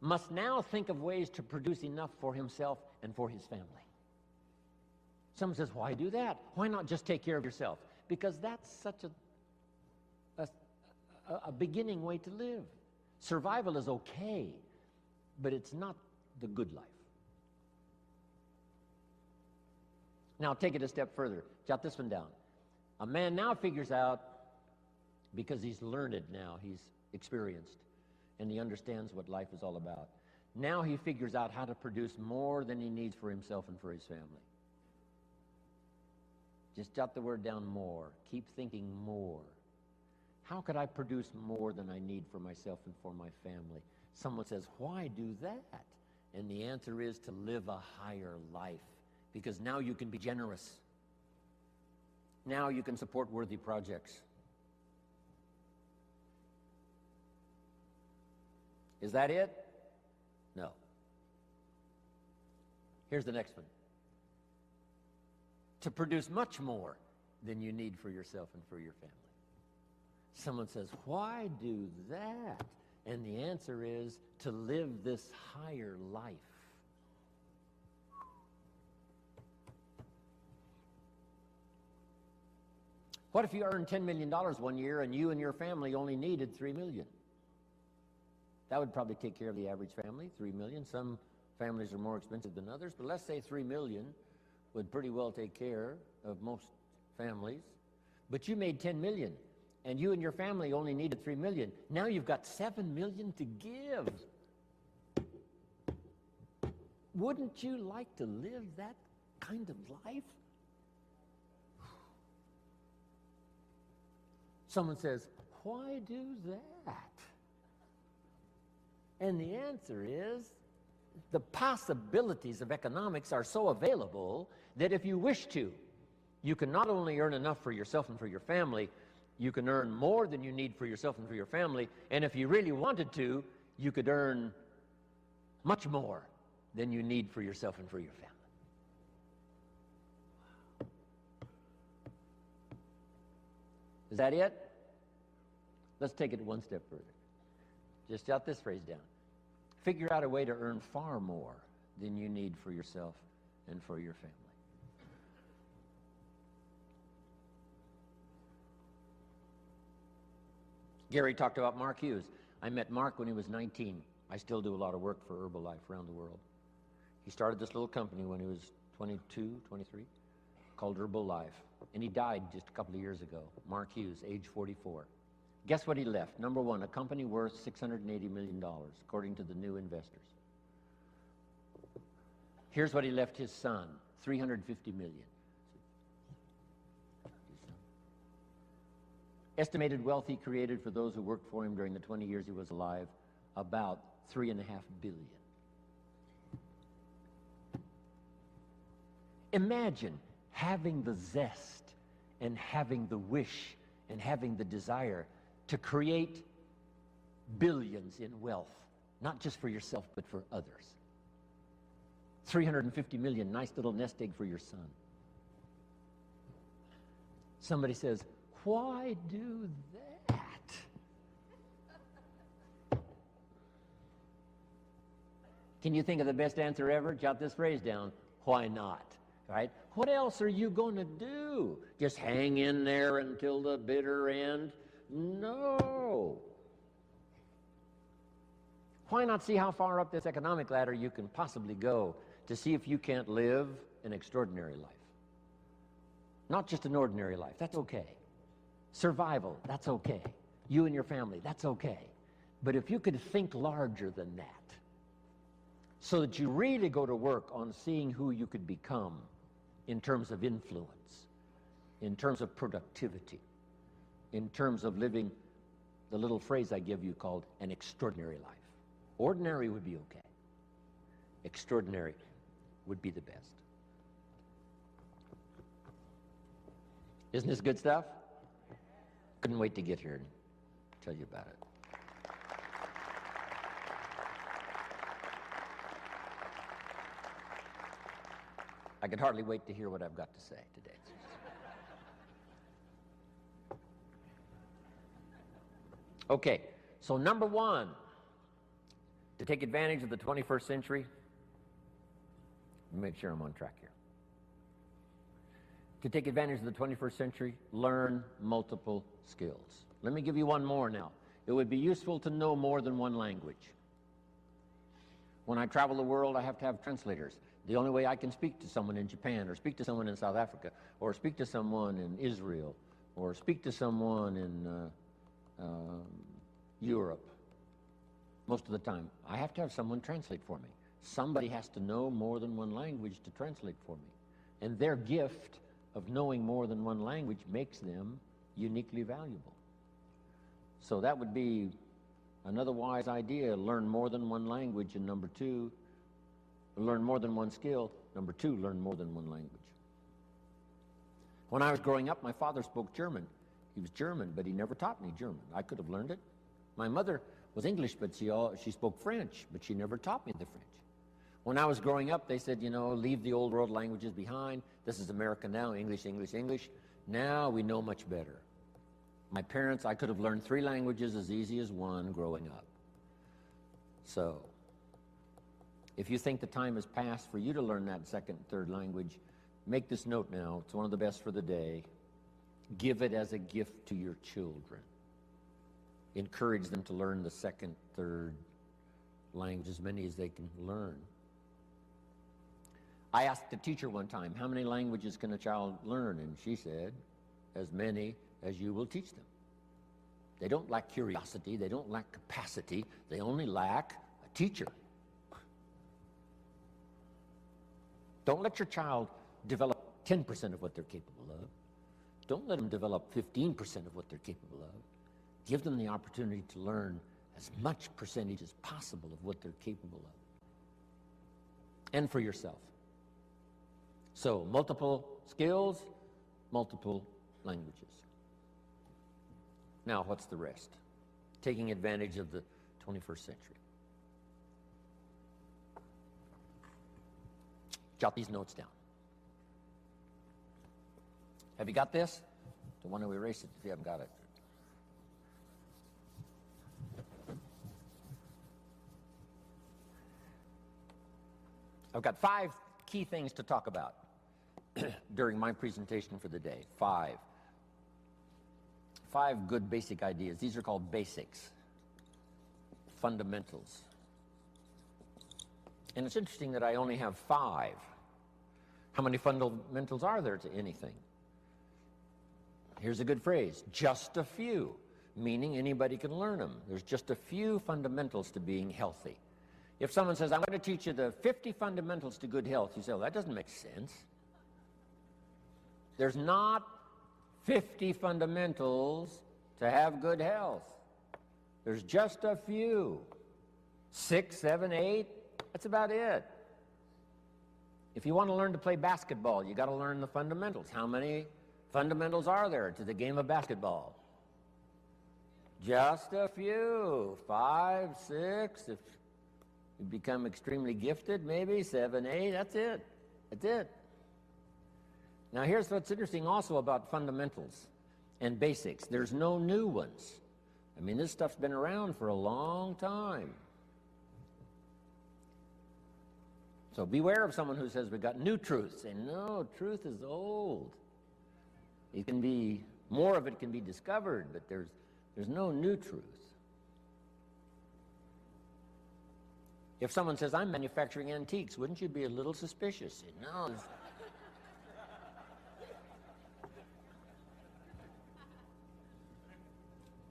[SPEAKER 2] must now think of ways to produce enough for himself and for his family. Someone says, why do that? Why not just take care of yourself? Because that's such a beginning way to live. Survival is okay, but it's not the good life. Now take it a step further. Jot this one down. A man now figures out, because he's learned now, he's experienced, and he understands what life is all about. Now he figures out how to produce more than he needs for himself and for his family. Just jot the word down, more. Keep thinking more. How could I produce more than I need for myself and for my family? Someone says, why do that? And the answer is to live a higher life, because now you can be generous. Now you can support worthy projects. Is that it? No. Here's the next one. To produce much more than you need for yourself and for your family. Someone says, why do that? And the answer is to live this higher life. What if you earned $10 million one year and you and your family only needed $3 million? That would probably take care of the average family, $3 million. Some families are more expensive than others, but let's say $3 million would pretty well take care of most families. But you made $10 million, and you and your family only needed $3 million. Now you've got $7 million to give. Wouldn't you like to live that kind of life? Someone says, why do that? And the answer is, the possibilities of economics are so available that if you wish to, you can not only earn enough for yourself and for your family, you can earn more than you need for yourself and for your family, and if you really wanted to, you could earn much more than you need for yourself and for your family. Is that it? Let's take it one step further. Just jot this phrase down. Figure out a way to earn far more than you need for yourself and for your family. Gary talked about Mark Hughes. I met Mark when he was 19. I still do a lot of work for Herbalife around the world. He started this little company when he was 22, 23, called Herbalife. And he died just a couple of years ago. Mark Hughes, age 44. Guess what he left? Number one, a company worth $680 million, according to the new investors. Here's what he left his son, $350 million. Estimated wealth he created for those who worked for him during the 20 years he was alive, about $3.5 billion. Imagine having the zest and having the wish and having the desire to create billions in wealth, not just for yourself, but for others. 350 million, nice little nest egg for your son. Somebody says, why do that? Can you think of the best answer ever? Jot this phrase down. Why not? Right? What else are you going to do? Just hang in there until the bitter end? No. Why not see how far up this economic ladder you can possibly go to see if you can't live an extraordinary life? Not just an ordinary life. That's okay. Survival, that's okay. You and your family, that's okay. But if you could think larger than that, so that you really go to work on seeing who you could become in terms of influence, in terms of productivity, in terms of living the little phrase I give you called an extraordinary life. Ordinary would be okay. Extraordinary would be the best. Isn't this good stuff? Couldn't wait to get here and tell you about it. I could hardly wait to hear what I've got to say today. Okay, so number one, to take advantage of the 21st century, make sure I'm on track here. To take advantage of the 21st century, learn multiple skills. Let me give you one more now. It would be useful to know more than one language. When I travel the world, I have to have translators. The only way I can speak to someone in Japan, or speak to someone in South Africa, or speak to someone in Israel, or speak to someone in Europe, most of the time, I have to have someone translate for me. Somebody has to know more than one language to translate for me. And their gift of knowing more than one language makes them uniquely valuable. So that would be another wise idea. Learn more than one language. And number two, learn more than one skill. Number two, learn more than one language. When I was growing up, my father spoke German. He was German, but he never taught me German. I could have learned it. My mother was English, but she spoke French, but she never taught me the French. When I was growing up, they said, you know, leave the old world languages behind. This is America now, English, English, English. Now we know much better. My parents, I could have learned 3 languages as easy as one growing up. So, if you think the time has passed for you to learn that second, third language, make this note now. It's one of the best for the day. Give it as a gift to your children. Encourage them to learn the second, third language, as many as they can learn. I asked a teacher one time, how many languages can a child learn? And she said, as many as you will teach them. They don't lack curiosity. They don't lack capacity. They only lack a teacher. Don't let your child develop 10% of what they're capable of. Don't let them develop 15% of what they're capable of. Give them the opportunity to learn as much percentage as possible of what they're capable of. And for yourself. So, multiple skills, multiple languages. Now, what's the rest? Taking advantage of the 21st century. Jot these notes down. Have you got this? So why don't we erase it if you haven't got it? I've got 5 key things to talk about during my presentation for the day. 5 good basic ideas. These are called basics, fundamentals. And it's interesting that I only have 5. How many fundamentals are there to anything? Here's a good phrase, just a few, meaning anybody can learn them. There's just a few fundamentals to being healthy. If someone says, I'm going to teach you the 50 fundamentals to good health, you say, well, that doesn't make sense. There's not 50 fundamentals to have good health. There's just a few. 6, 7, 8, that's about it. If you want to learn to play basketball, you got to learn the fundamentals. How many fundamentals are there to the game of basketball? Just a few. 5, 6, if you become extremely gifted, maybe 7, 8, that's it. That's it. Now here's what's interesting also about fundamentals and basics. There's no new ones. I mean, this stuff's been around for a long time. So beware of someone who says we've got new truths. Say, no, truth is old. It can be, more of it can be discovered, but there's no new truth. If someone says, I'm manufacturing antiques, wouldn't you be a little suspicious? Say, no.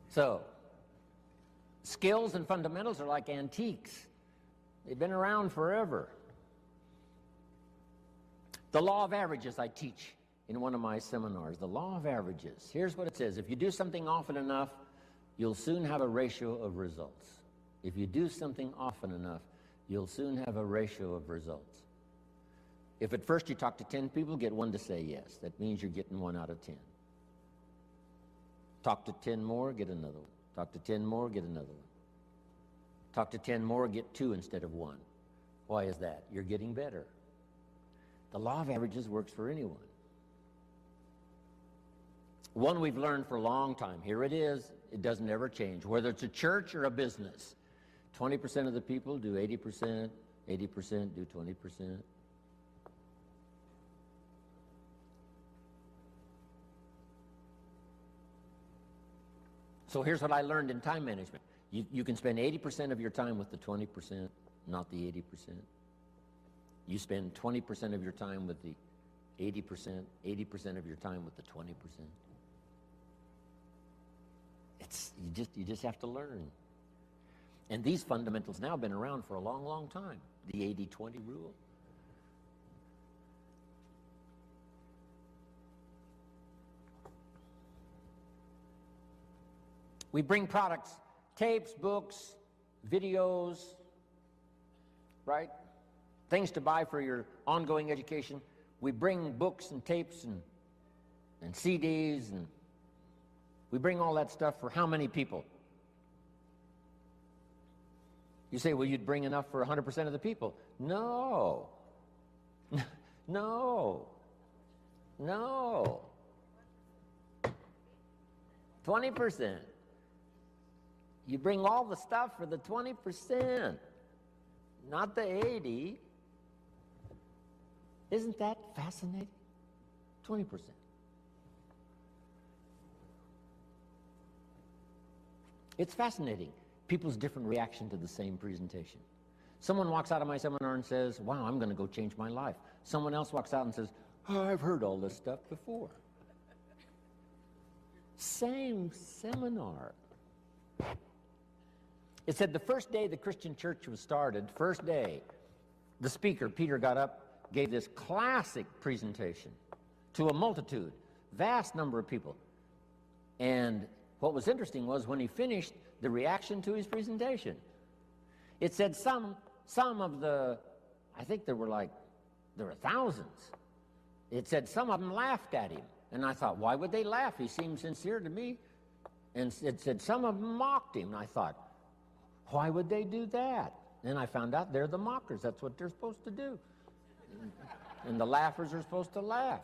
[SPEAKER 2] So, skills and fundamentals are like antiques. They've been around forever. The law of averages I teach in one of my seminars. The law of averages. Here's what it says. If you do something often enough, you'll soon have a ratio of results. If you do something often enough, you'll soon have a ratio of results. If at first you talk to 10 people, get 1 to say yes. That means you're getting 1 out of 10. Talk to 10 more, get another one. Talk to 10 more, get another one. Talk to 10 more, get 2 instead of 1. Why is that? You're getting better. The law of averages works for anyone. One we've learned for a long time. Here it is. It doesn't ever change. Whether it's a church or a business, 20% of the people do 80%, 80% do 20%. So here's what I learned in time management. You can spend 80% of your time with the 20%, not the 80%. You spend 20% of your time with the 80%, 80% of your time with the 20%. You just have to learn. And these fundamentals now have been around for a long, long time. The 80-20 rule. We bring products, tapes, books, videos, right? Things to buy for your ongoing education. We bring books and tapes and CDs, and we bring all that stuff for how many people? You say, well, you'd bring enough for 100% of the people. No. No. No. 20%. You bring all the stuff for the 20%, not the 80. Isn't that fascinating? 20%. It's fascinating, people's different reaction to the same presentation. Someone walks out of my seminar and says, wow, I'm going to go change my life. Someone else walks out and says, oh, I've heard all this stuff before. Same seminar. It said the first day the Christian church was started, first day, the speaker, Peter, got up, gave this classic presentation to a multitude, vast number of people. And what was interesting was when he finished, the reaction to his presentation. It said some of the, I think there were thousands. It said some of them laughed at him. And I thought, why would they laugh? He seemed sincere to me. And it said some of them mocked him. And I thought, why would they do that? And I found out they're the mockers. That's what they're supposed to do. And the laughers are supposed to laugh.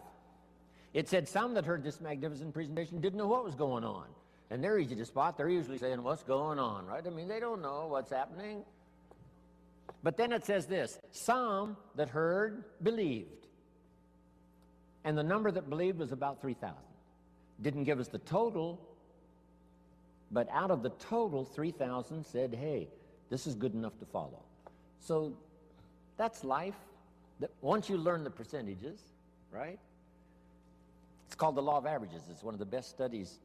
[SPEAKER 2] It said some that heard this magnificent presentation didn't know what was going on. And they're easy to spot. They're usually saying, what's going on, right? I mean, they don't know what's happening. But then it says this, some that heard believed. And the number that believed was about 3,000. Didn't give us the total, but out of the total, 3,000 said, hey, this is good enough to follow. So that's life. Once you learn the percentages, right? It's called the law of averages. It's one of the best studies.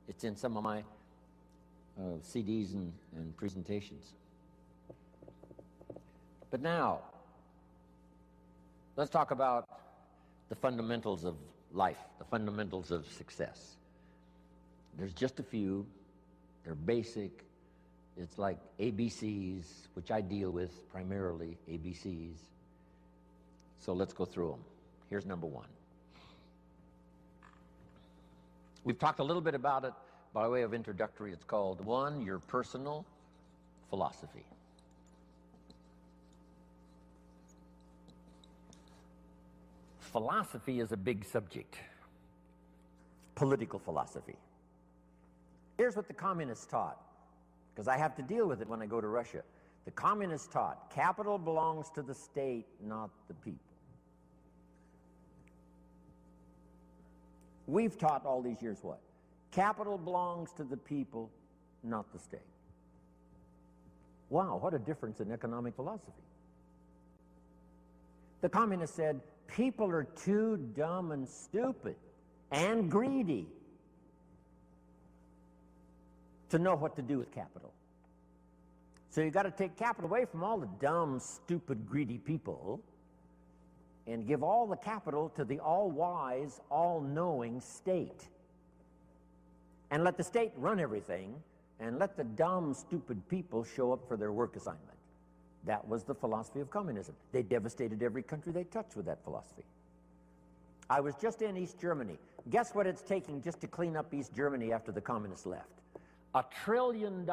[SPEAKER 2] It's in some of my CDs and presentations. But now, let's talk about the fundamentals of life, the fundamentals of success. There's just a few. They're basic. It's like ABCs, which I deal with primarily, ABCs. So let's go through them. Here's number one. We've talked a little bit about it by way of introductory. It's called, one, your personal philosophy. Philosophy is a big subject. Political philosophy. Here's what the communists taught, because I have to deal with it when I go to Russia. The communists taught, capital belongs to the state, not the people. We've taught all these years what? Capital belongs to the people, not the state. Wow, what a difference in economic philosophy. The communists said, people are too dumb and stupid and greedy to know what to do with capital. So you got to take capital away from all the dumb, stupid, greedy people and give all the capital to the all-wise, all-knowing state. And let the state run everything, and let the dumb, stupid people show up for their work assignment. That was the philosophy of communism. They devastated every country they touched with that philosophy. I was just in East Germany. Guess what it's taking just to clean up East Germany after the communists left? $1 trillion.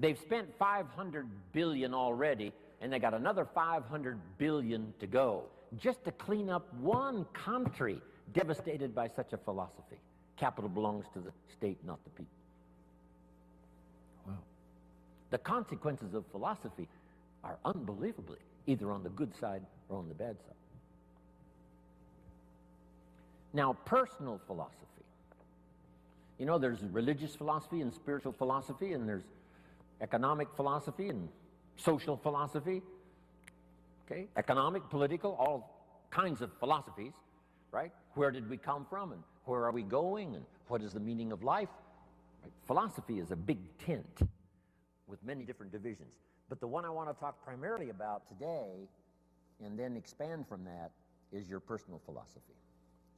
[SPEAKER 2] They've spent $500 billion already, and they got another $500 billion to go, just to clean up one country devastated by such a philosophy. Capital belongs to the state, not the people. Wow. The consequences of philosophy are unbelievably either on the good side or on the bad side. Now, personal philosophy. You know, there's religious philosophy and spiritual philosophy, and there's economic philosophy and social philosophy. Okay? Economic, political, all kinds of philosophies, right? Where did we come from, and where are we going, and what is the meaning of life? Right? Philosophy is a big tent with many different divisions. But the one I want to talk primarily about today, and then expand from that, is your personal philosophy.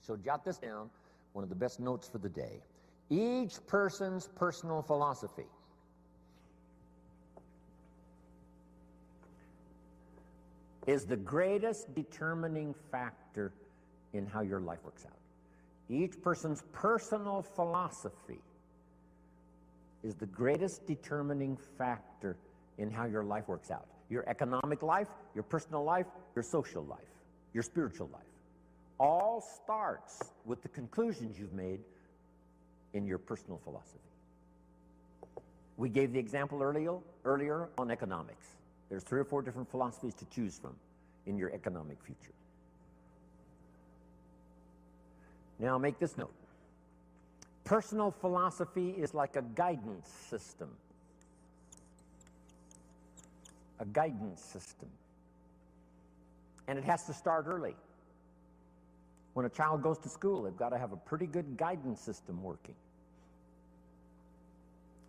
[SPEAKER 2] So jot this down, one of the best notes for the day. Each person's personal philosophy is the greatest determining factor in how your life works out. Each person's personal philosophy is the greatest determining factor in how your life works out. Your economic life, your personal life, your social life, your spiritual life. All starts with the conclusions you've made in your personal philosophy. We gave the example earlier on economics. There's 3 or 4 different philosophies to choose from in your economic future. Now make this note. Personal philosophy is like a guidance system. A guidance system. And it has to start early. When a child goes to school, they've got to have a pretty good guidance system working.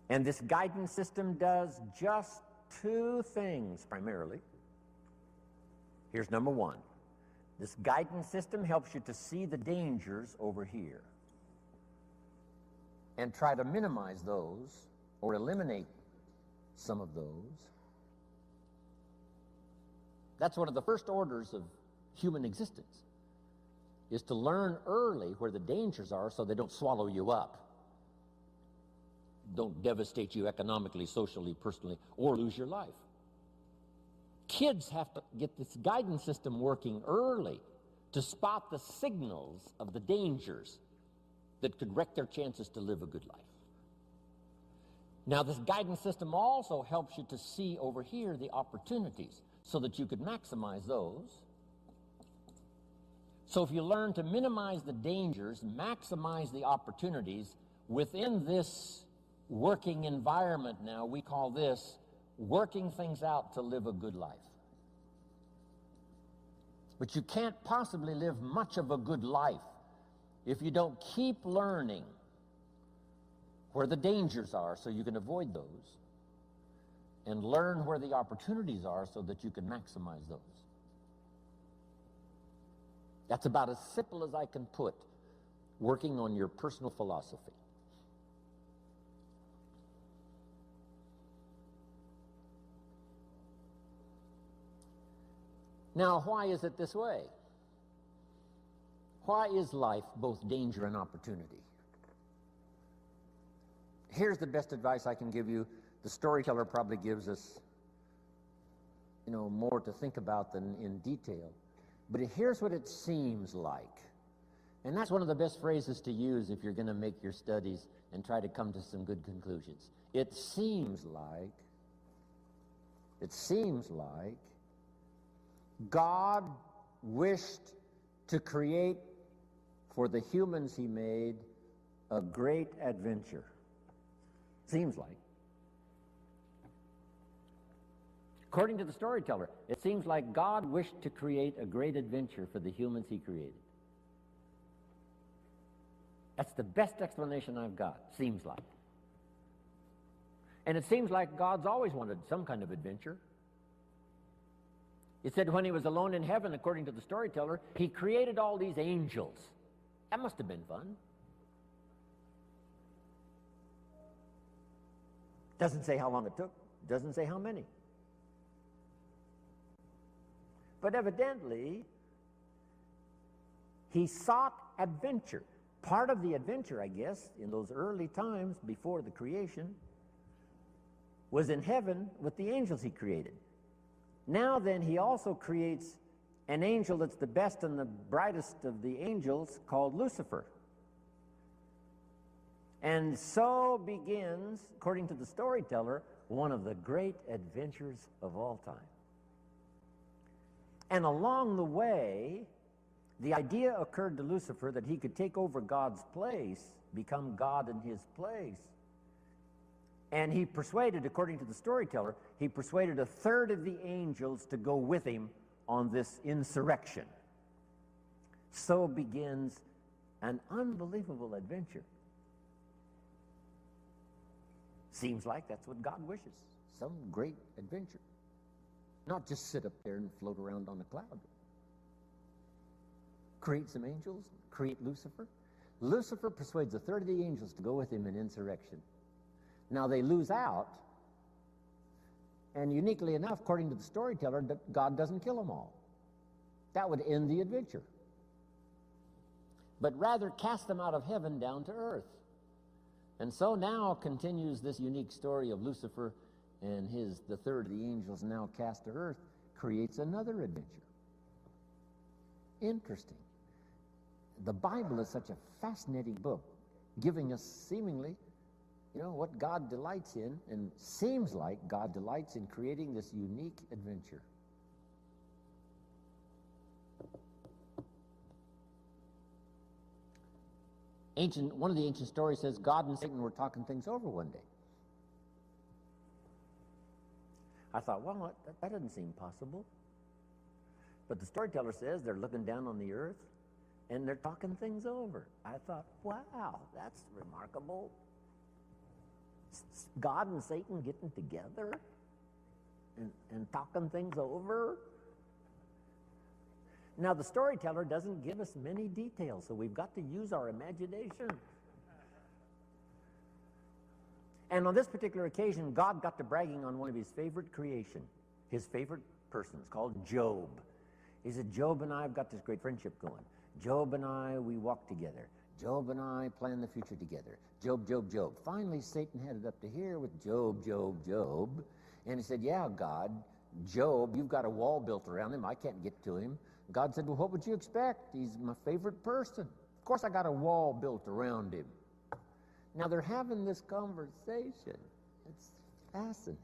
[SPEAKER 2] And this guidance system does just 2 things primarily. Here's number 1. This guidance system helps you to see the dangers over here and try to minimize those or eliminate some of those. That's one of the first orders of human existence, is to learn early where the dangers are so they don't swallow you up, don't devastate you economically, socially, personally, or lose your life. Kids have to get this guidance system working early to spot the signals of the dangers that could wreck their chances to live a good life. Now, this guidance system also helps you to see over here the opportunities so that you could maximize those. So if you learn to minimize the dangers, maximize the opportunities within this working environment now, we call this working things out to live a good life. But you can't possibly live much of a good life if you don't keep learning where the dangers are so you can avoid those, and learn where the opportunities are so that you can maximize those. That's about as simple as I can put working on your personal philosophy. Now, why is it this way? Why is life both danger and opportunity? Here's the best advice I can give you. The storyteller probably gives us, more to think about than in detail. But here's what it seems like. And that's one of the best phrases to use if you're going to make your studies and try to come to some good conclusions. It seems like God wished to create for the humans he made a great adventure. Seems like. According to the storyteller, it seems like God wished to create a great adventure for the humans he created. That's the best explanation I've got, seems like. And it seems like God's always wanted some kind of adventure. It said when he was alone in heaven, according to the storyteller, he created all these angels. That must have been fun. Doesn't say how long it took, doesn't say how many. But evidently, he sought adventure. Part of the adventure, I guess, in those early times before the creation, was in heaven with the angels he created. Now then, he also creates an angel that's the best and the brightest of the angels, called Lucifer. And so begins, according to the storyteller, one of the great adventures of all time. And along the way, the idea occurred to Lucifer that he could take over God's place, become God in his place. And he persuaded, according to the storyteller, he persuaded a third of the angels to go with him on this insurrection. So begins an unbelievable adventure. Seems like that's what God wishes, some great adventure. Not just sit up there and float around on a cloud. Create some angels, create Lucifer. Lucifer persuades a third of the angels to go with him in insurrection. Now they lose out, and uniquely enough, according to the storyteller, God doesn't kill them all. That would end the adventure. But rather cast them out of heaven down to earth. And so now continues this unique story of Lucifer and the third of the angels now cast to earth, creates another adventure. Interesting. The Bible is such a fascinating book, giving us seemingly, what God delights in, and seems like God delights in creating this unique adventure. One of the ancient stories says God and Satan were talking things over one day. I thought, well, that doesn't seem possible. But the storyteller says they're looking down on the earth and they're talking things over. I thought, wow, that's remarkable. God and Satan getting together and talking things over. Now, the storyteller doesn't give us many details, so we've got to use our imagination. And on this particular occasion, God got to bragging on one of his favorite creation, his favorite persons, called Job. He said, Job and I have got this great friendship going. Job and I, we walk together. Job and I plan the future together. Job, Job, Job. Finally, Satan had it up to here with Job, Job, Job. And he said, yeah, God, Job, you've got a wall built around him. I can't get to him. God said, well, what would you expect? He's my favorite person. Of course, I got a wall built around him. Now, they're having this conversation. It's fascinating.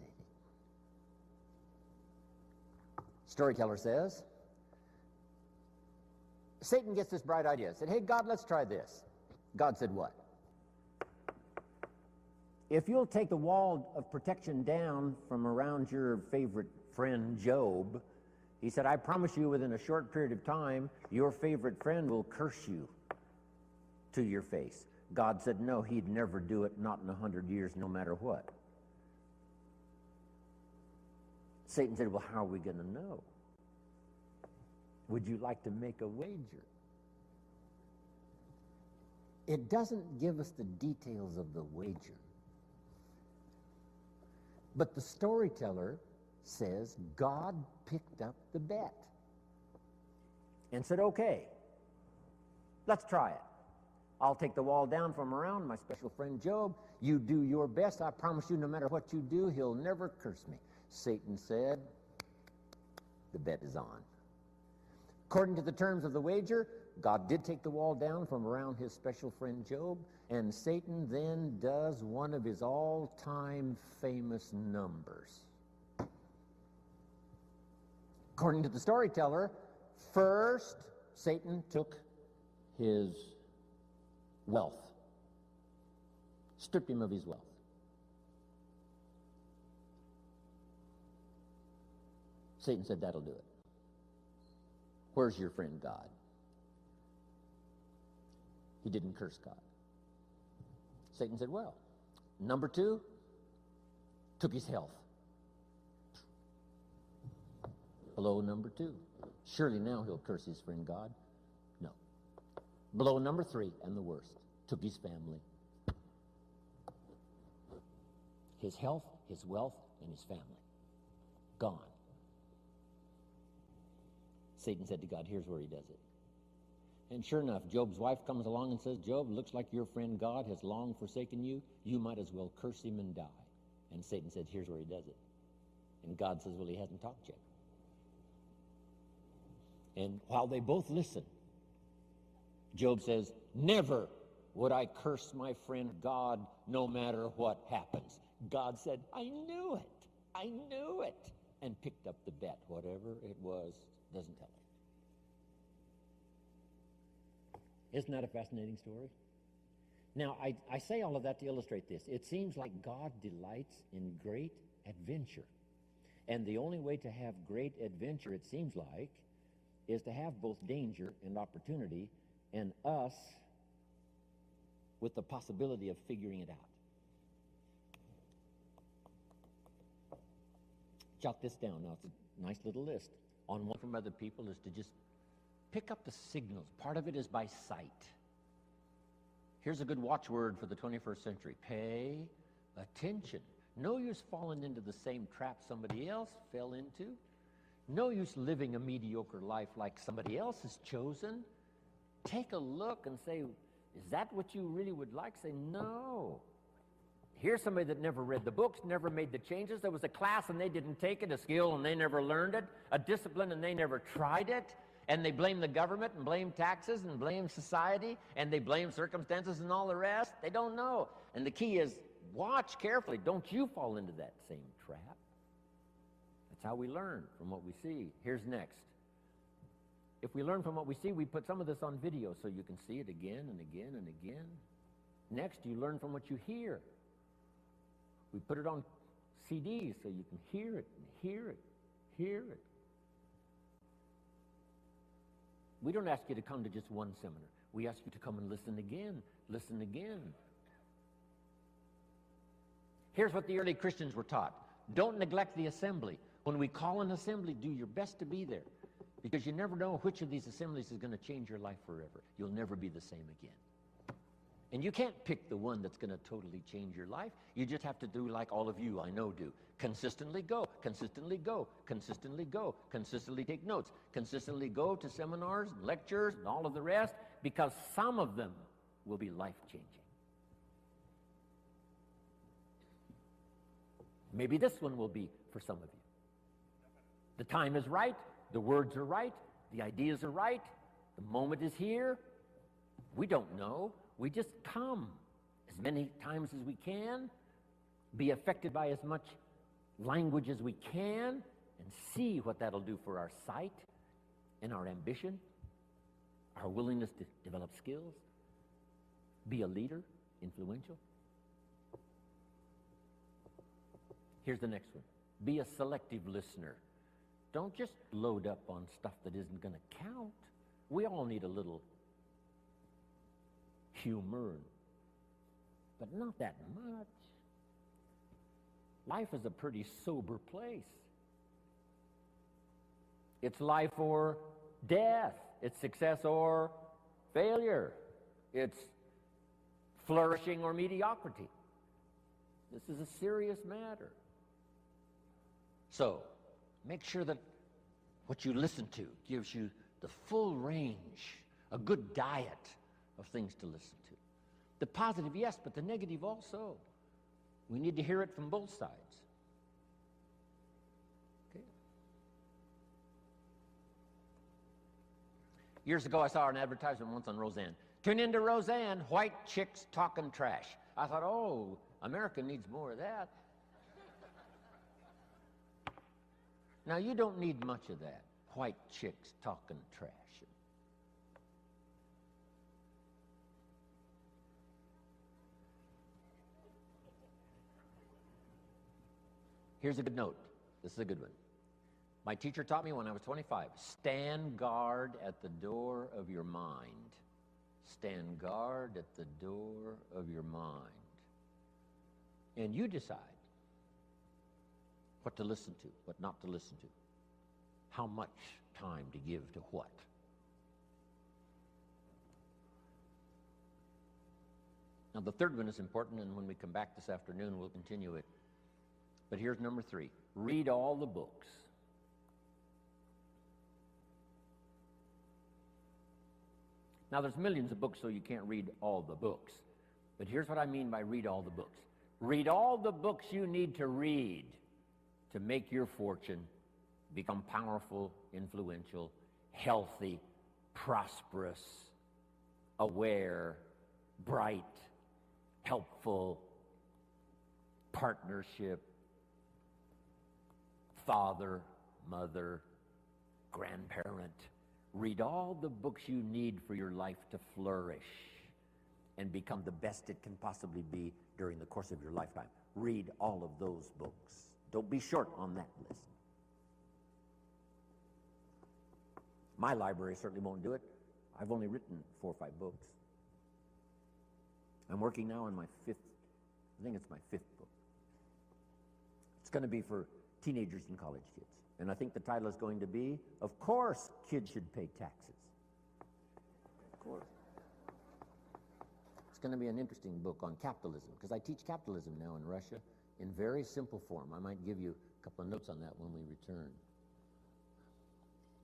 [SPEAKER 2] Storyteller says, Satan gets this bright idea. Said, hey, God, let's try this. God said what? If you'll take the wall of protection down from around your favorite friend Job, he said, I promise you within a short period of time, your favorite friend will curse you to your face. God said, no, he'd never do it, not in 100 years, no matter what. Satan said, well, how are we going to know? Would you like to make a wager? It doesn't give us the details of the wager. But the storyteller says God picked up the bet and said, okay, let's try it. I'll take the wall down from around my special friend Job. You do your best. I promise you, no matter what you do, he'll never curse me. Satan said, the bet is on. According to the terms of the wager, God did take the wall down from around his special friend Job, and Satan then does one of his all-time famous numbers. According to the storyteller, first Satan took his wealth, stripped him of his wealth. Satan said, that'll do it. Where's your friend God? He didn't curse God. Satan said, well, number two, took his health. Below number two. Surely now he'll curse his friend God. No. Below number three, and the worst, took his family. His health, his wealth, and his family. Gone. Satan said to God, here's where he does it. And sure enough, Job's wife comes along and says, Job, looks like your friend God has long forsaken you. You might as well curse him and die. And Satan said, here's where he does it. And God says, well, he hasn't talked yet. And while they both listen, Job says, never would I curse my friend God no matter what happens. God said, I knew it. I knew it. And picked up the bet, whatever it was. Doesn't tell it. Isn't that a fascinating story? Now, I say all of that to illustrate this. It seems like God delights in great adventure. And the only way to have great adventure, it seems like, is to have both danger and opportunity, and us with the possibility of figuring it out. Jot this down. Now, it's a nice little list. On one from other people is to just pick up the signals. Part of it is by sight. Here's a good watchword for the 21st century. Pay attention. No use falling into the same trap somebody else fell into. No use living a mediocre life like somebody else has chosen. Take a look and say, is that what you really would like? Say, no. Here's somebody that never read the books, never made the changes. There was a class and they didn't take it, a skill and they never learned it, a discipline and they never tried it, and they blame the government and blame taxes and blame society and they blame circumstances and all the rest. They don't know. And the key is, watch carefully. Don't you fall into that same trap. That's how we learn, from what we see. Here's next. If we learn from what we see, we put some of this on video so you can see it again and again and again. Next, you learn from what you hear. We put it on CDs so you can hear it and hear it, hear it. We don't ask you to come to just one seminar. We ask you to come and listen again, listen again. Here's what the early Christians were taught. Don't neglect the assembly. When we call an assembly, do your best to be there, because you never know which of these assemblies is going to change your life forever. You'll never be the same again. And you can't pick the one that's going to totally change your life. You just have to do like all of you I know do. Consistently go, consistently go, consistently go, consistently take notes, consistently go to seminars, lectures, and all of the rest, because some of them will be life-changing. Maybe this one will be for some of you. The time is right, the words are right, The ideas are right. The moment is here. We don't know. We just come as many times as we can, be affected by as much language as we can, and see what that'll do for our sight and our ambition, our willingness to develop skills, be a leader, influential. Here's the next one. Be a selective listener. Don't just load up on stuff that isn't going to count. We all need a little humor, but not that much. Life is a pretty sober place. It's life or death. It's success or failure. It's flourishing or mediocrity. This is a serious matter. So, make sure that what you listen to gives you the full range, a good diet of things to listen to. The positive, yes, but the negative also. We need to hear it from both sides. Okay. Years ago, I saw an advertisement once on Roseanne. Tune into Roseanne, white chicks talking trash. I thought, oh, America needs more of that. Now, you don't need much of that, white chicks talking trash. Here's a good note. This is a good one. My teacher taught me when I was 25, stand guard at the door of your mind. Stand guard at the door of your mind. And you decide what to listen to, what not to listen to. How much time to give to what. Now, the third one is important, and when we come back this afternoon, we'll continue it. But here's number 3. Read all the books. Now, there's millions of books, so you can't read all the books. But here's what I mean by read all the books. Read all the books you need to read to make your fortune, become powerful, influential, healthy, prosperous, aware, bright, helpful, partnership, father, mother, grandparent. Read all the books you need for your life to flourish and become the best it can possibly be during the course of your lifetime. Read all of those books. Don't be short on that list. My library certainly won't do it. I've only written 4 or 5 books. I'm working now on my 5th, I think it's my 5th book. It's going to be for teenagers and college kids. And I think the title is going to be, Of Course Kids Should Pay Taxes. Of course. It's going to be an interesting book on capitalism, because I teach capitalism now in Russia in very simple form. I might give you a couple of notes on that when we return.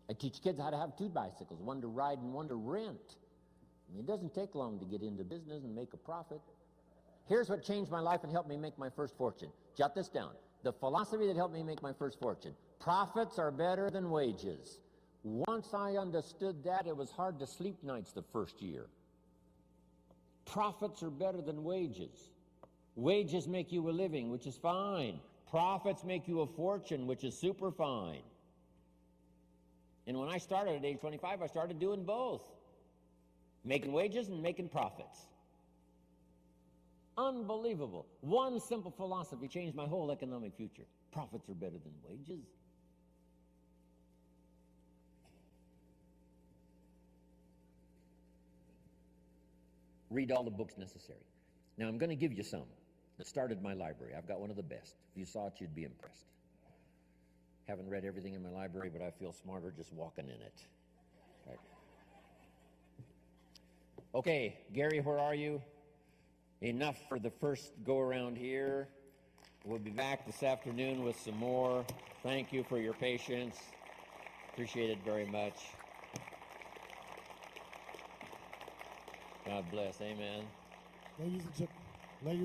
[SPEAKER 2] I teach kids how to have 2 bicycles, one to ride and one to rent. I mean, it doesn't take long to get into business and make a profit. Here's what changed my life and helped me make my first fortune. Jot this down. The philosophy that helped me make my first fortune. Profits are better than wages. Once I understood that, it was hard to sleep nights the first year. Profits are better than wages. Wages make you a living, which is fine. Profits make you a fortune, which is super fine. And when I started at age 25, I started doing both. Making wages and making profits. Unbelievable. One simple philosophy changed my whole economic future. Profits are better than wages. Read all the books necessary. Now, I'm going to give you some that started my library. I've got one of the best. If you saw it, you'd be impressed. Haven't read everything in my library, but I feel smarter just walking in it. Right. Okay, Gary, where are you? Enough for the first go-around here. We'll be back this afternoon with some more. Thank you for your patience. Appreciate it very much. God bless. Amen.
[SPEAKER 3] Ladies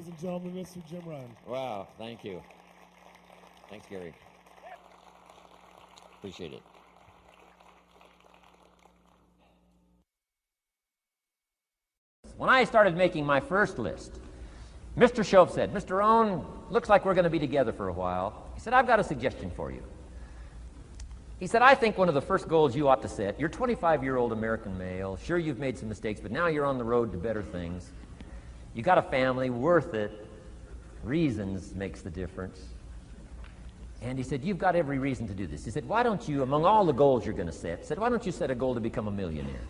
[SPEAKER 3] and gentlemen, Mr. Jim Rohn.
[SPEAKER 2] Wow, thank you. Thanks, Gary. Appreciate it.
[SPEAKER 1] when I started making my first list, Mr. Shoaff said, Mr. Rohn, looks like we're going to be together for a while. He said, I've got a suggestion for you. He said, I think one of the first goals you ought to set, you're a 25-year-old American male. Sure, you've made some mistakes, but now you're on the road to better things. You got a family, worth it. Reasons makes the difference. And he said, you've got every reason to do this. He said, why don't you, among all the goals you're going to set, said, why don't you set a goal to become a millionaire?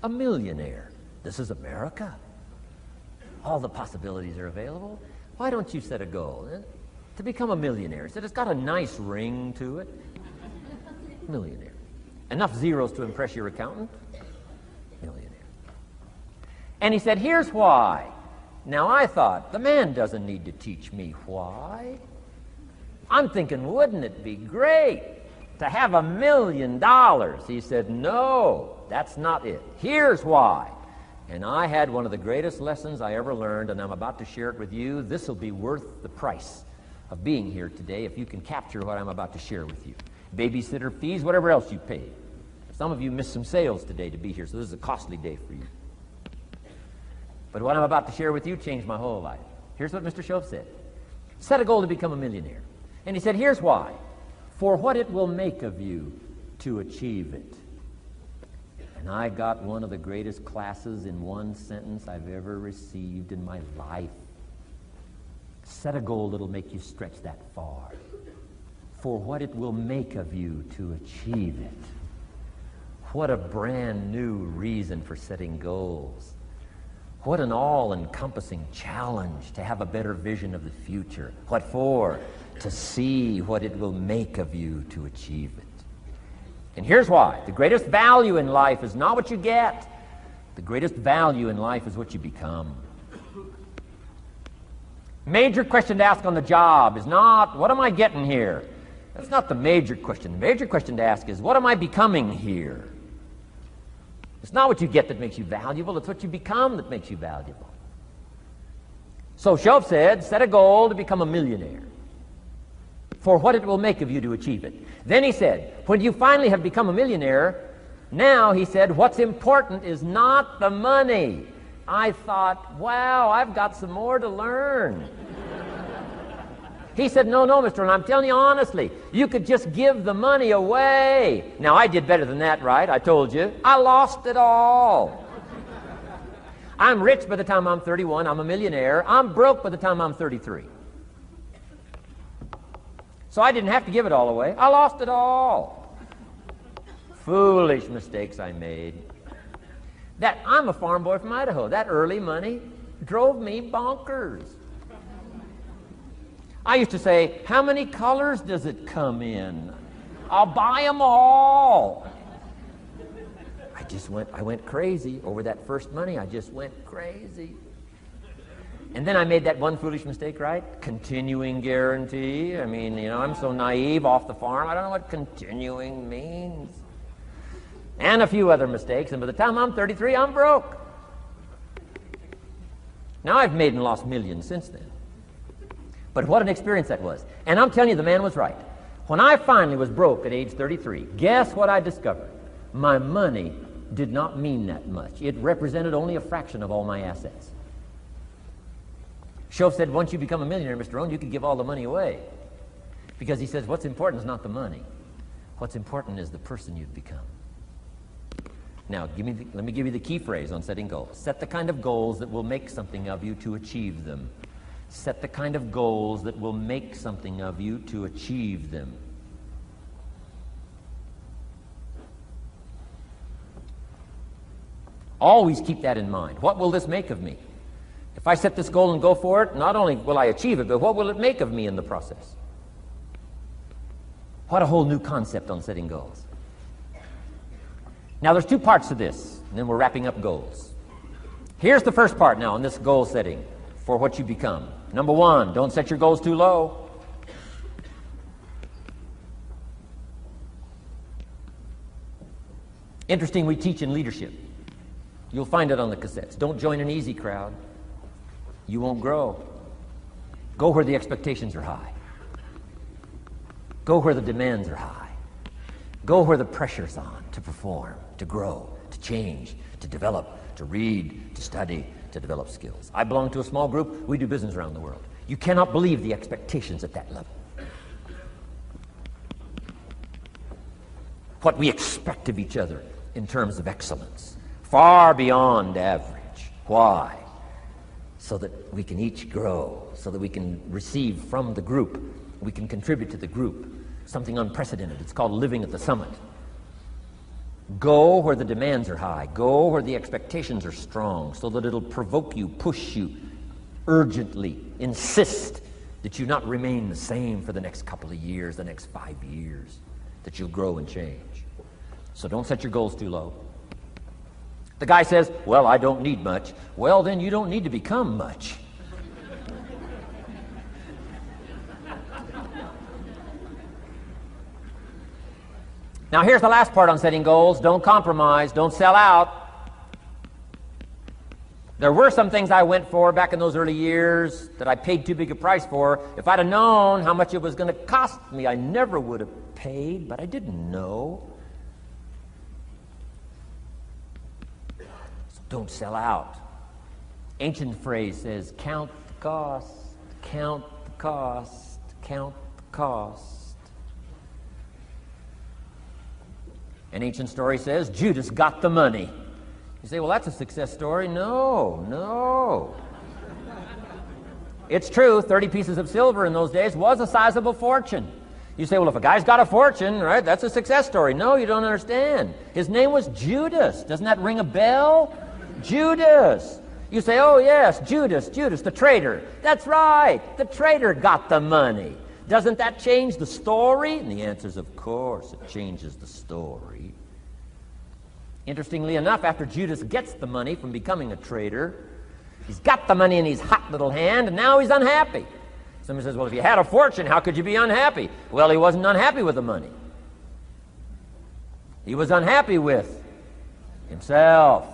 [SPEAKER 1] A millionaire. This is America. All the possibilities are available. Why don't you set a goal to become a millionaire? He said, it's got a nice ring to it. Millionaire. Enough zeros to impress your accountant? Millionaire. And he said, here's why. Now I thought, the man doesn't need to teach me why. I'm thinking, wouldn't it be great to have $1 million? He said, no, that's not it. Here's why. And I had one of the greatest lessons I ever learned, and I'm about to share it with you. This will be worth the price of being here today if you can capture what I'm about to share with you. Babysitter fees, whatever else you paid. Some of you missed some sales today to be here, so this is a costly day for you. But what I'm about to share with you changed my whole life. Here's what Mr. Shoaff said. Set a goal to become a millionaire. And he said, here's why. For what it will make of you to achieve it. And I got one of the greatest classes in one sentence I've ever received in my life. Set a goal that'll make you stretch that far. For what it will make of you to achieve it. What a brand new reason for setting goals. What an all-encompassing challenge to have a better vision of the future. What for? To see what it will make of you to achieve it. And here's why. The greatest value in life is not what you get. The greatest value in life is what you become. Major question to ask on the job is not, what am I getting here? That's not the major question. The major question to ask is, what am I becoming here? It's not what you get that makes you valuable. It's what you become that makes you valuable. So Shoaff said, set a goal to become a millionaire. For what it will make of you to achieve it. Then he said, when you finally have become a millionaire, now, he said, what's important is not the money. I thought, wow, I've got some more to learn. He said, no, Mr. Rohn, I'm telling you honestly, you could just give the money away. Now, I did better than that, right? I told you. I lost it all. I'm rich by the time I'm 31. I'm a millionaire. I'm broke by the time I'm 33. So I didn't have to give it all away. I lost it all. Foolish mistakes I made. I'm a farm boy from Idaho. That early money drove me bonkers. I used to say, how many colors does it come in? I'll buy them all. I went crazy over that first money. I just went crazy. And then I made that one foolish mistake, right? Continuing guarantee. I mean, I'm so naive off the farm. I don't know what continuing means. And a few other mistakes. And by the time I'm 33, I'm broke. Now I've made and lost millions since then. But what an experience that was. And I'm telling you, the man was right. When I finally was broke at age 33, guess what I discovered? My money did not mean that much. It represented only a fraction of all my assets. Shoaff said, once you become a millionaire, Mr. Rohn, you can give all the money away. Because he says, what's important is not the money. What's important is the person you've become. Now, let me give you the key phrase on setting goals. Set the kind of goals that will make something of you to achieve them. Set the kind of goals that will make something of you to achieve them. Always keep that in mind. What will this make of me? If I set this goal and go for it, not only will I achieve it, but what will it make of me in the process? What a whole new concept on setting goals. Now, there's two parts to this, and then we're wrapping up goals. Here's the first part now in this goal setting for what you become. Number one, don't set your goals too low. Interesting, we teach in leadership. You'll find it on the cassettes. Don't join an easy crowd. You won't grow. Go where the expectations are high. Go where the demands are high. Go where the pressure's on to perform, to grow, to change, to develop, to read, to study, to develop skills. I belong to a small group. We do business around the world. You cannot believe the expectations at that level. What we expect of each other in terms of excellence, far beyond average. Why? So that we can each grow, so that we can receive from the group, we can contribute to the group, something unprecedented. It's called living at the summit. Go where the demands are high. Go where the expectations are strong, so that it'll provoke you, push you, urgently insist that you not remain the same for the next couple of years, the next 5 years, that you'll grow and change. So don't set your goals too low. The guy says, well, I don't need much. Well, then you don't need to become much. Now, here's the last part on setting goals. Don't compromise. Don't sell out. There were some things I went for back in those early years that I paid too big a price for. If I'd have known how much it was going to cost me, I never would have paid, but I didn't know. So don't sell out. Ancient phrase says, count the cost, count the cost, count the cost. An ancient story says, Judas got the money. You say, well, that's a success story. No. It's true, 30 pieces of silver in those days was a sizable fortune. You say, well, if a guy's got a fortune, right, that's a success story. No, you don't understand. His name was Judas. Doesn't that ring a bell? Judas. You say, oh, yes, Judas, the traitor. That's right, the traitor got the money. Doesn't that change the story? And the answer is, of course, it changes the story. Interestingly enough, after Judas gets the money from becoming a traitor, he's got the money in his hot little hand, and now he's unhappy. Somebody says, well, if you had a fortune, how could you be unhappy? Well, he wasn't unhappy with the money. He was unhappy with himself.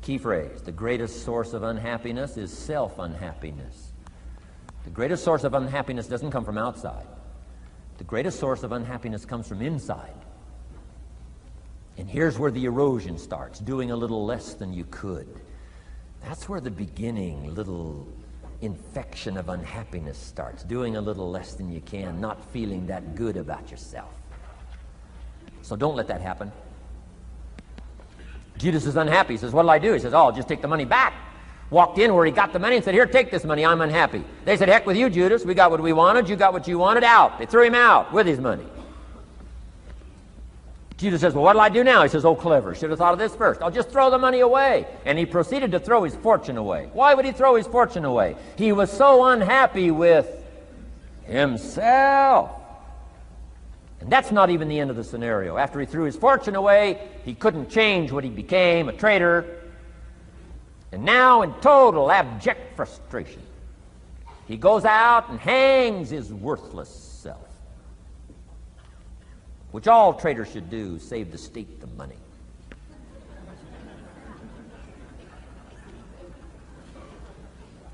[SPEAKER 1] Key phrase, the greatest source of unhappiness is self-unhappiness. The greatest source of unhappiness doesn't come from outside. The greatest source of unhappiness comes from inside. And here's where the erosion starts, doing a little less than you could. That's where the beginning little infection of unhappiness starts, doing a little less than you can, not feeling that good about yourself. So don't let that happen. Judas is unhappy. He says, what'll I do? He says, oh, I'll just take the money back. Walked in where he got the money and said, here, take this money, I'm unhappy. They said, heck with you, Judas. We got what we wanted, you got what you wanted, out. They threw him out with his money. Judas says, well, what'll I do now? He says, oh, clever, should have thought of this first. I'll just throw the money away. And he proceeded to throw his fortune away. Why would he throw his fortune away? He was so unhappy with himself. And that's not even the end of the scenario. After he threw his fortune away, he couldn't change what he became, a traitor. And now, in total abject frustration, he goes out and hangs his worthless self, which all traitors should do, save the state the money.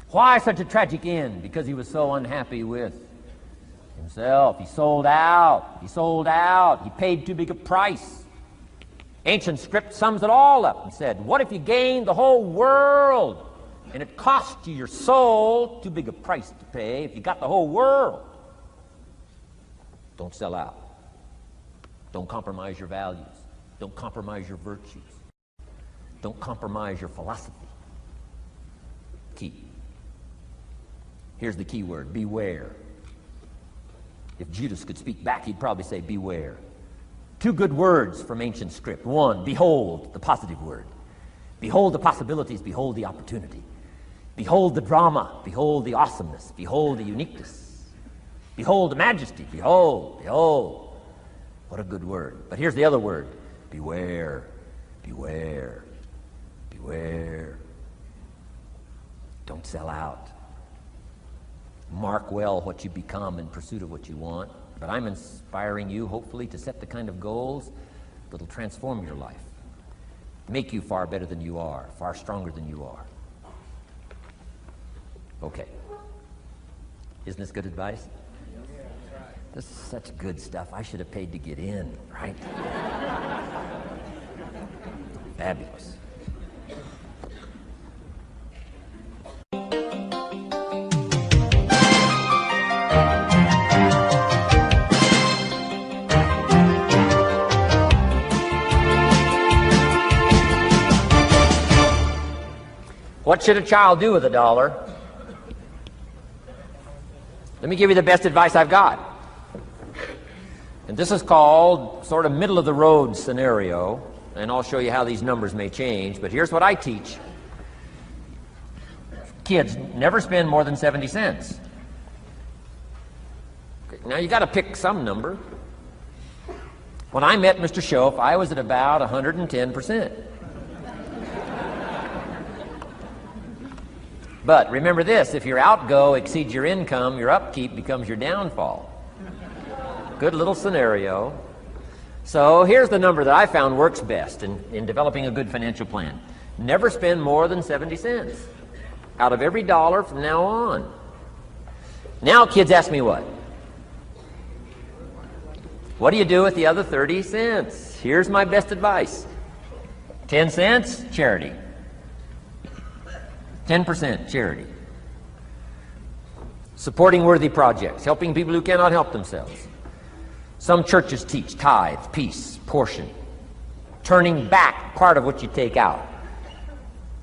[SPEAKER 1] Why such a tragic end? Because he was so unhappy with himself. He sold out. He paid too big a price. Ancient script sums it all up and said, what if you gained the whole world and it cost you your soul? Too big a price to pay if you got the whole world. Don't sell out. Don't compromise your values. Don't compromise your virtues. Don't compromise your philosophy. Key. Here's the key word, beware. If Judas could speak back, he'd probably say beware. Two good words from ancient script. One, behold, the positive word. Behold the possibilities, behold the opportunity. Behold the drama, behold the awesomeness, behold the uniqueness. Behold the majesty, behold, behold. What a good word. But here's the other word. Beware, beware, beware. Don't sell out. Mark well what you become in pursuit of what you want. But I'm inspiring you, hopefully, to set the kind of goals that'll transform your life, make you far better than you are, far stronger than you are. Okay. Isn't this good advice? This is such good stuff. I should have paid to get in, right? Fabulous. What should a child do with $1? Let me give you the best advice I've got. And this is called sort of middle of the road scenario, and I'll show you how these numbers may change, but here's what I teach. Kids, never spend more than 70 cents. Okay, now you got to pick some number. When I met Mr. Schoaf, I was at about 110%. But remember this, if your outgo exceeds your income, your upkeep becomes your downfall. Good little scenario. So here's the number that I found works best in developing a good financial plan. Never spend more than 70 cents out of every dollar from now on. Now kids ask me what? What do you do with the other 30 cents? Here's my best advice. 10 cents, charity. 10% charity. Supporting worthy projects, helping people who cannot help themselves. Some churches teach tithe, peace, portion. Turning back part of what you take out.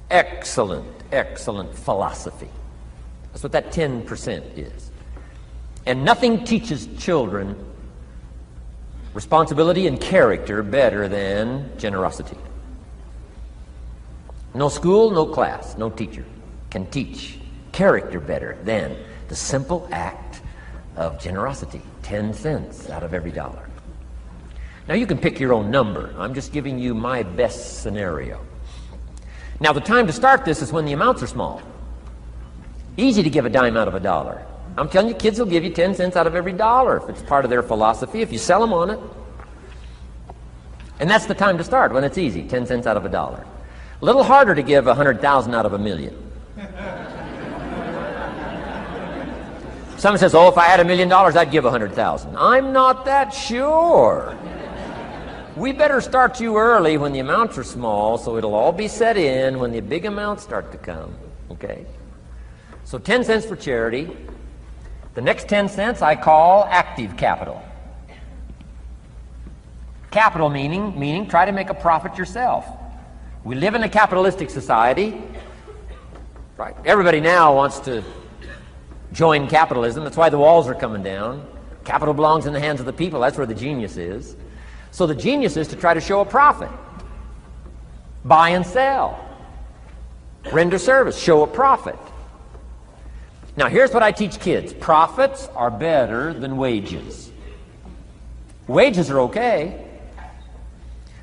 [SPEAKER 1] Excellent, excellent philosophy. That's what that 10% is. And nothing teaches children responsibility and character better than generosity. No school, no class, no teacher can teach character better than the simple act of generosity. 10 cents out of every dollar. Now you can pick your own number. I'm just giving you my best scenario. Now the time to start this is when the amounts are small. Easy to give a dime out of $1. I'm telling you, kids will give you 10 cents out of every dollar if it's part of their philosophy, if you sell them on it. And that's the time to start, when it's easy, 10 cents out of $1. A little harder to give 100,000 out of 1,000,000. Someone says, oh, if I had $1 million, I'd give 100,000. I'm not that sure. We better start you early when the amounts are small, so it'll all be set in when the big amounts start to come, okay? So 10 cents for charity. The next 10 cents I call active capital. Capital meaning try to make a profit yourself. We live in a capitalistic society. Right. Everybody now wants to join capitalism. That's why the walls are coming down. Capital belongs in the hands of the people. That's where the genius is. So the genius is to try to show a profit. Buy and sell. Render service. Show a profit. Now here's what I teach kids. Profits are better than wages. Wages are okay,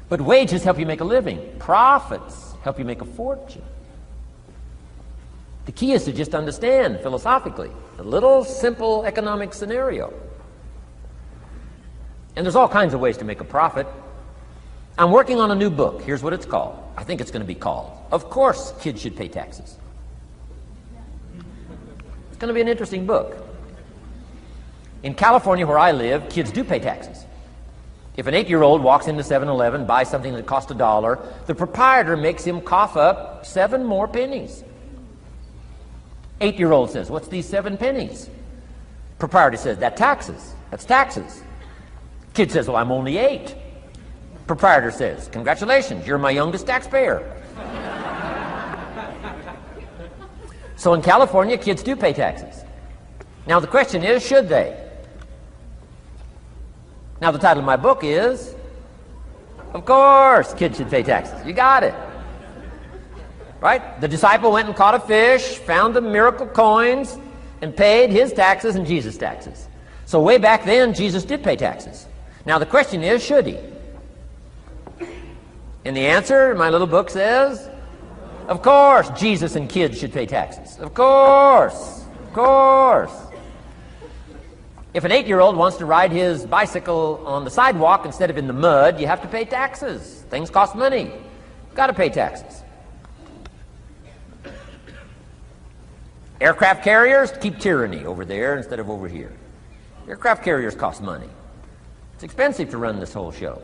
[SPEAKER 1] but wages help you make a living. Profits help you make a fortune. The key is to just understand philosophically a little simple economic scenario. And there's all kinds of ways to make a profit. I'm working on a new book. Here's what it's called. I think it's going to be called, Of Course Kids Should Pay Taxes. It's going to be an interesting book. In California, where I live, kids do pay taxes. If an 8-year-old walks into 7-Eleven, buys something that cost $1, the proprietor makes him cough up 7 more pennies. 8-year-old says, what's these 7 pennies? Proprietor says, that's taxes. That's taxes. Kid says, well, I'm only 8. Proprietor says, congratulations, you're my youngest taxpayer. So in California, kids do pay taxes. Now the question is, should they? Now the title of my book is, Of Course Kids Should Pay Taxes. You got it. Right? The disciple went and caught a fish, found the miracle coins, and paid his taxes and Jesus' taxes. So way back then, Jesus did pay taxes. Now the question is, should he? And the answer, my little book says, of course Jesus and kids should pay taxes. Of course. Of course. If an 8-year-old wants to ride his bicycle on the sidewalk instead of in the mud, you have to pay taxes. Things cost money. You've got to pay taxes. Aircraft carriers keep tyranny over there instead of over here. Aircraft carriers cost money. It's expensive to run this whole show.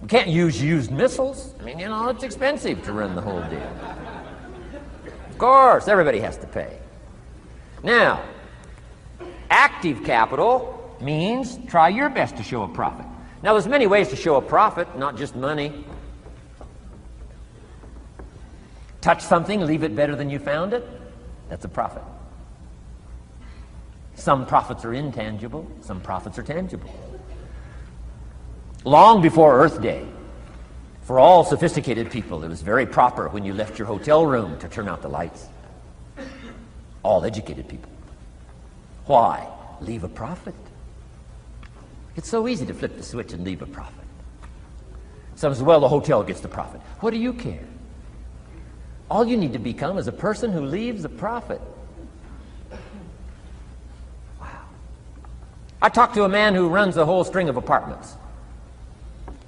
[SPEAKER 1] We can't use used missiles. I mean, you know, it's expensive to run the whole deal. Of course, everybody has to pay. Now, active capital means try your best to show a profit. Now, there's many ways to show a profit, not just money. Touch something, leave it better than you found it. That's a profit. Some profits are intangible, some profits are tangible. Long before Earth Day, for all sophisticated people, it was very proper when you left your hotel room to turn out the lights. All educated people. Why? Leave a profit. It's so easy to flip the switch and leave a profit. Some say, well, the hotel gets the profit. What do you care? All you need to become is a person who leaves a profit. Wow. I talked to a man who runs a whole string of apartments.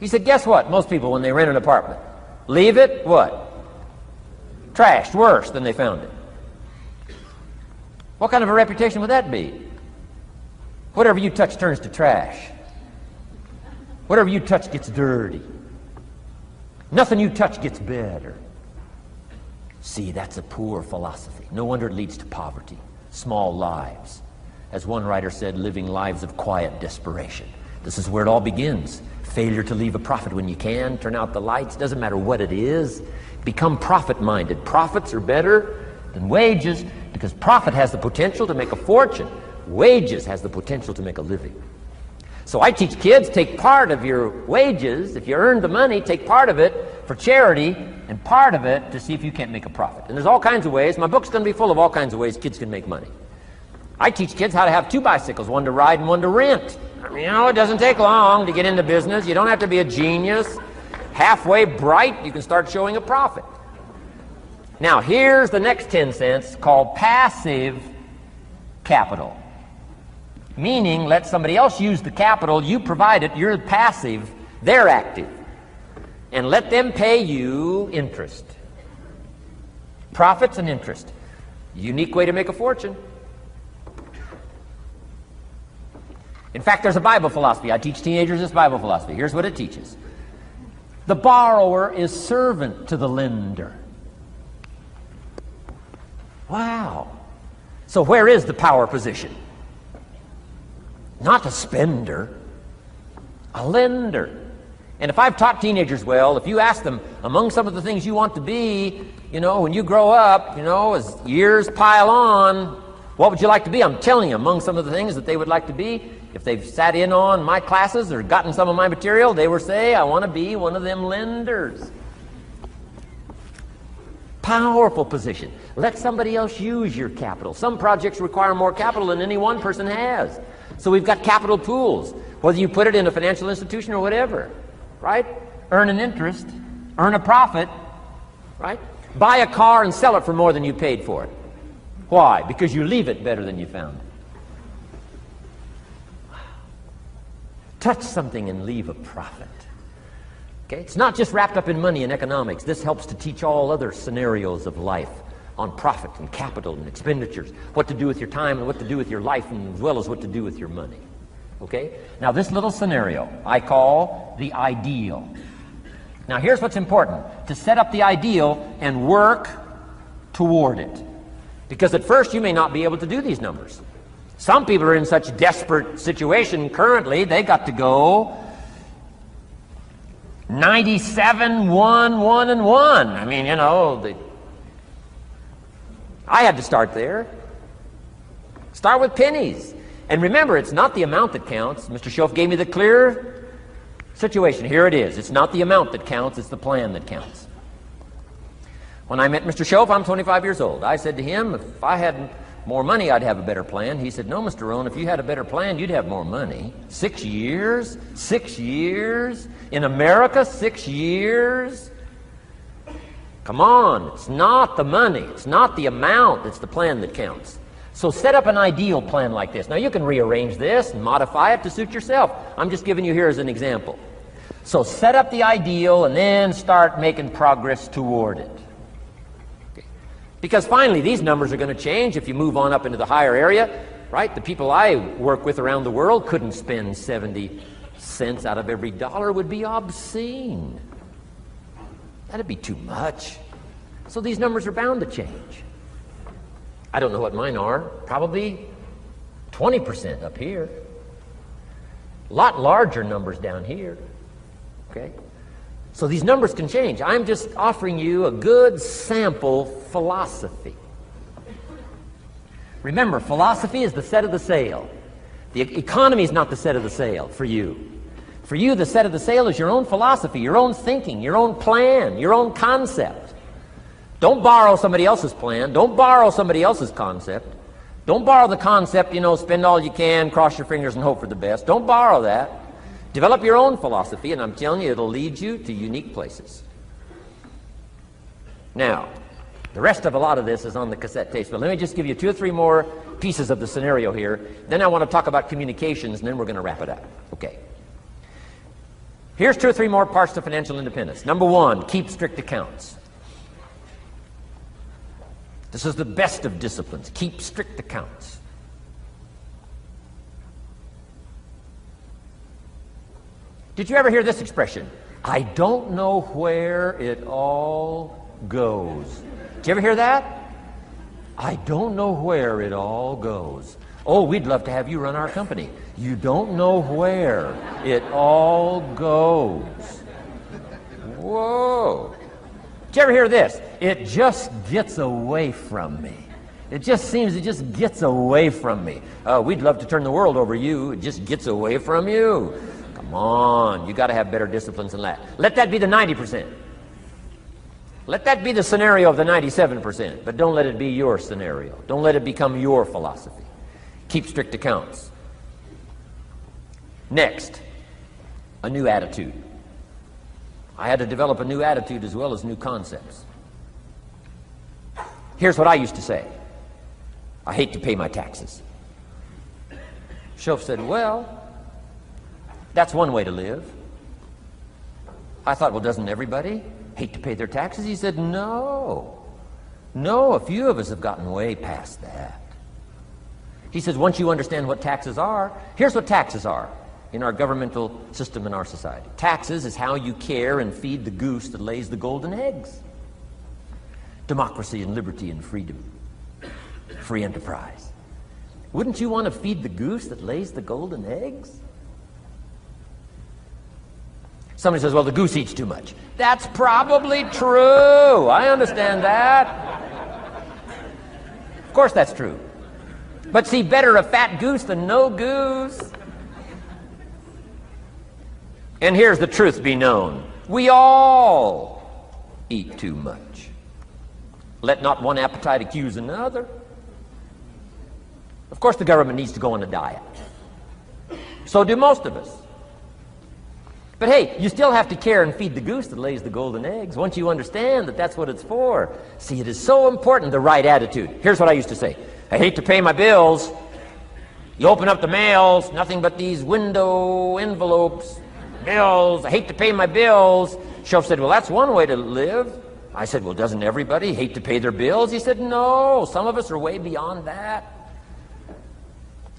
[SPEAKER 1] He said, guess what? Most people, when they rent an apartment, leave it, what? Trashed, worse than they found it. What kind of a reputation would that be? Whatever you touch turns to trash. Whatever you touch gets dirty. Nothing you touch gets better. See, that's a poor philosophy. No wonder it leads to poverty, small lives. As one writer said, living lives of quiet desperation. This is where it all begins. Failure to leave a profit when you can, turn out the lights, doesn't matter what it is. Become profit-minded. Profits are better than wages because profit has the potential to make a fortune. Wages has the potential to make a living. So I teach kids, take part of your wages. If you earn the money, take part of it for charity and part of it to see if you can't make a profit. And there's all kinds of ways. My book's going to be full of all kinds of ways kids can make money. I teach kids how to have two bicycles, one to ride and one to rent. I mean, you know, it doesn't take long to get into business. You don't have to be a genius. Halfway bright, you can start showing a profit. Now, here's the next 10 cents called passive capital. Meaning, let somebody else use the capital, you provide it, you're passive, they're active. And let them pay you interest. Profits and interest. Unique way to make a fortune. In fact, there's a Bible philosophy. I teach teenagers this Bible philosophy. Here's what it teaches. The borrower is servant to the lender. Wow. So where is the power position? Not a spender, a lender. And if I've taught teenagers well, if you ask them, among some of the things you want to be, you know, when you grow up, you know, as years pile on, what would you like to be? I'm telling you, among some of the things that they would like to be, if they've sat in on my classes or gotten some of my material, they will say, I want to be one of them lenders. Powerful position. Let somebody else use your capital. Some projects require more capital than any one person has. So we've got capital pools, whether you put it in a financial institution or whatever, right? Earn an interest, earn a profit, right? Buy a car and sell it for more than you paid for it. Why? Because you leave it better than you found it. Touch something and leave a profit. Okay? It's not just wrapped up in money and economics. This helps to teach all other scenarios of life on profit and capital and expenditures, what to do with your time and what to do with your life, and as well as what to do with your money. Okay? Now this little scenario I call the ideal. Now here's what's important. To set up the ideal and work toward it. Because at first you may not be able to do these numbers. Some people are in such desperate situation currently, they got to go 97, 1, 1, and 1. I mean, you know, I had to start there. Start with pennies. And remember, it's not the amount that counts. Mr. Schoaf gave me the clear situation. Here it is. It's not the amount that counts, it's the plan that counts. When I met Mr. Schoaf, I'm 25 years old. I said to him, if I had more money, I'd have a better plan. He said, no, Mr. Rohn, if you had a better plan, you'd have more money. 6 years? 6 years? In America, 6 years? Come on, it's not the money, it's not the amount, it's the plan that counts. So set up an ideal plan like this. Now you can rearrange this and modify it to suit yourself. I'm just giving you here as an example. So set up the ideal and then start making progress toward it. Okay. Because finally these numbers are going to change if you move on up into the higher area, right? The people I work with around the world couldn't spend $70,000, cents out of every dollar would be obscene. That'd be too much. So these numbers are bound to change. I don't know what mine are. Probably 20% up here. A lot larger numbers down here. Okay? So these numbers can change. I'm just offering you a good sample philosophy. Remember, philosophy is the set of the sail. The economy is not the set of the sail for you. For you, the set of the sail is your own philosophy, your own thinking, your own plan, your own concept. Don't borrow somebody else's plan. Don't borrow somebody else's concept. Don't borrow the concept, spend all you can, cross your fingers and hope for the best. Don't borrow that. Develop your own philosophy, and I'm telling you, it'll lead you to unique places. Now, the rest of a lot of this is on the cassette tapes, but let me just give you 2 or 3 more pieces of the scenario here. Then I want to talk about communications, and then we're going to wrap it up. Okay. Here's 2 or 3 more parts to financial independence. Number 1, keep strict accounts. This is the best of disciplines. Keep strict accounts. Did you ever hear this expression? I don't know where it all goes. Did you ever hear that? I don't know where it all goes. Oh, we'd love to have you run our company. You don't know where it all goes. Whoa. Did you ever hear this? It just gets away from me. It just seems it just gets away from me. We'd love to turn the world over you. It just gets away from you. Come on. You got to have better disciplines than that. Let that be the 90%. Let that be the scenario of the 97%. But don't let it be your scenario. Don't let it become your philosophy. Keep strict accounts. Next, a new attitude. I had to develop a new attitude as well as new concepts. Here's what I used to say. I hate to pay my taxes. Shoaff said, well, that's one way to live. I thought, well, doesn't everybody hate to pay their taxes? He said, no. No, a few of us have gotten way past that. He says, once you understand what taxes are, here's what taxes are in our governmental system in our society. Taxes is how you care and feed the goose that lays the golden eggs. Democracy and liberty and freedom. Free enterprise. Wouldn't you want to feed the goose that lays the golden eggs? Somebody says, well, the goose eats too much. That's probably true. I understand that. Of course that's true. But see, better a fat goose than no goose. And here's the truth be known. We all eat too much. Let not one appetite accuse another. Of course the government needs to go on a diet. So do most of us. But hey, you still have to care and feed the goose that lays the golden eggs. Once you understand that that's what it's for. See, it is so important, the right attitude. Here's what I used to say. I hate to pay my bills. You open up the mails, nothing but these window envelopes. Bills. I hate to pay my bills. Shoaff said, well, that's one way to live. I said, well, doesn't everybody hate to pay their bills? He said, no, some of us are way beyond that.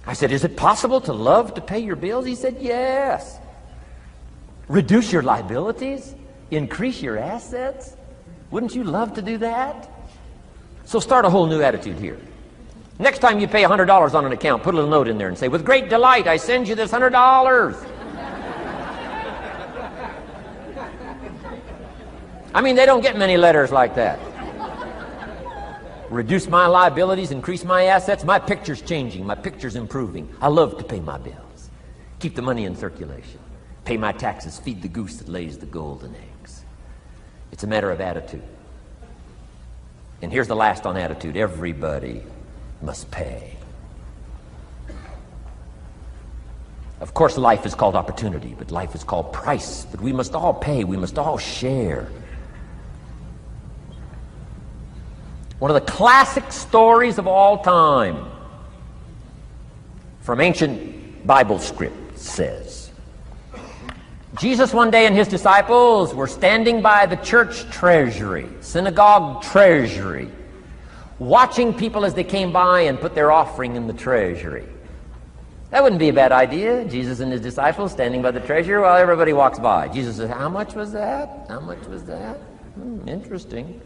[SPEAKER 1] I said, is it possible to love to pay your bills? He said, yes. Reduce your liabilities? Increase your assets? Wouldn't you love to do that? So start a whole new attitude here. Next time you pay $100 on an account, put a little note in there and say, with great delight, I send you this $100. I mean, they don't get many letters like that. Reduce my liabilities, increase my assets. My picture's changing. My picture's improving. I love to pay my bills. Keep the money in circulation. Pay my taxes. Feed the goose that lays the golden eggs. It's a matter of attitude. And here's the last on attitude. Everybody must pay. Of course, life is called opportunity, but life is called price. But we must all pay. We must all share. One of the classic stories of all time from ancient Bible script says, Jesus one day and his disciples were standing by the church treasury, synagogue treasury, watching people as they came by and put their offering in the treasury. That wouldn't be a bad idea. Jesus and his disciples standing by the treasure while everybody walks by. Jesus says, how much was that? How much was that? Interesting.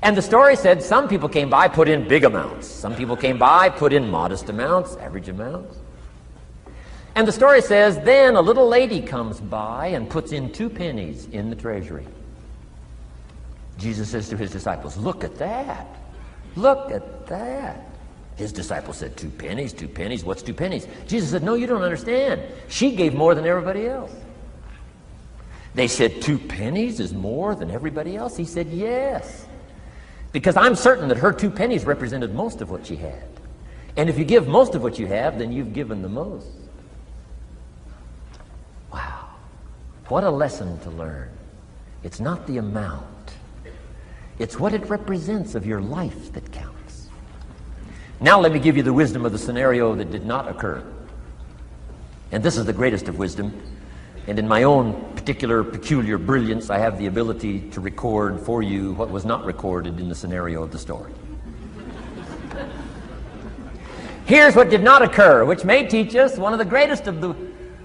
[SPEAKER 1] And the story said some people came by, put in big amounts. Some people came by, put in modest amounts, average amounts. And the story says, then a little lady comes by and puts in 2 pennies in the treasury. Jesus says to his disciples, look at that. Look at that. His disciples said, 2 pennies, 2 pennies, what's 2 pennies? Jesus said, no, you don't understand. She gave more than everybody else. They said, 2 pennies is more than everybody else? He said, yes. Because I'm certain that her 2 pennies represented most of what she had. And if you give most of what you have, then you've given the most. Wow. What a lesson to learn. It's not the amount. It's what it represents of your life that counts. Now let me give you the wisdom of the scenario that did not occur. And this is the greatest of wisdom. And in my own particular peculiar brilliance, I have the ability to record for you what was not recorded in the scenario of the story. Here's what did not occur, which may teach us one of the greatest of the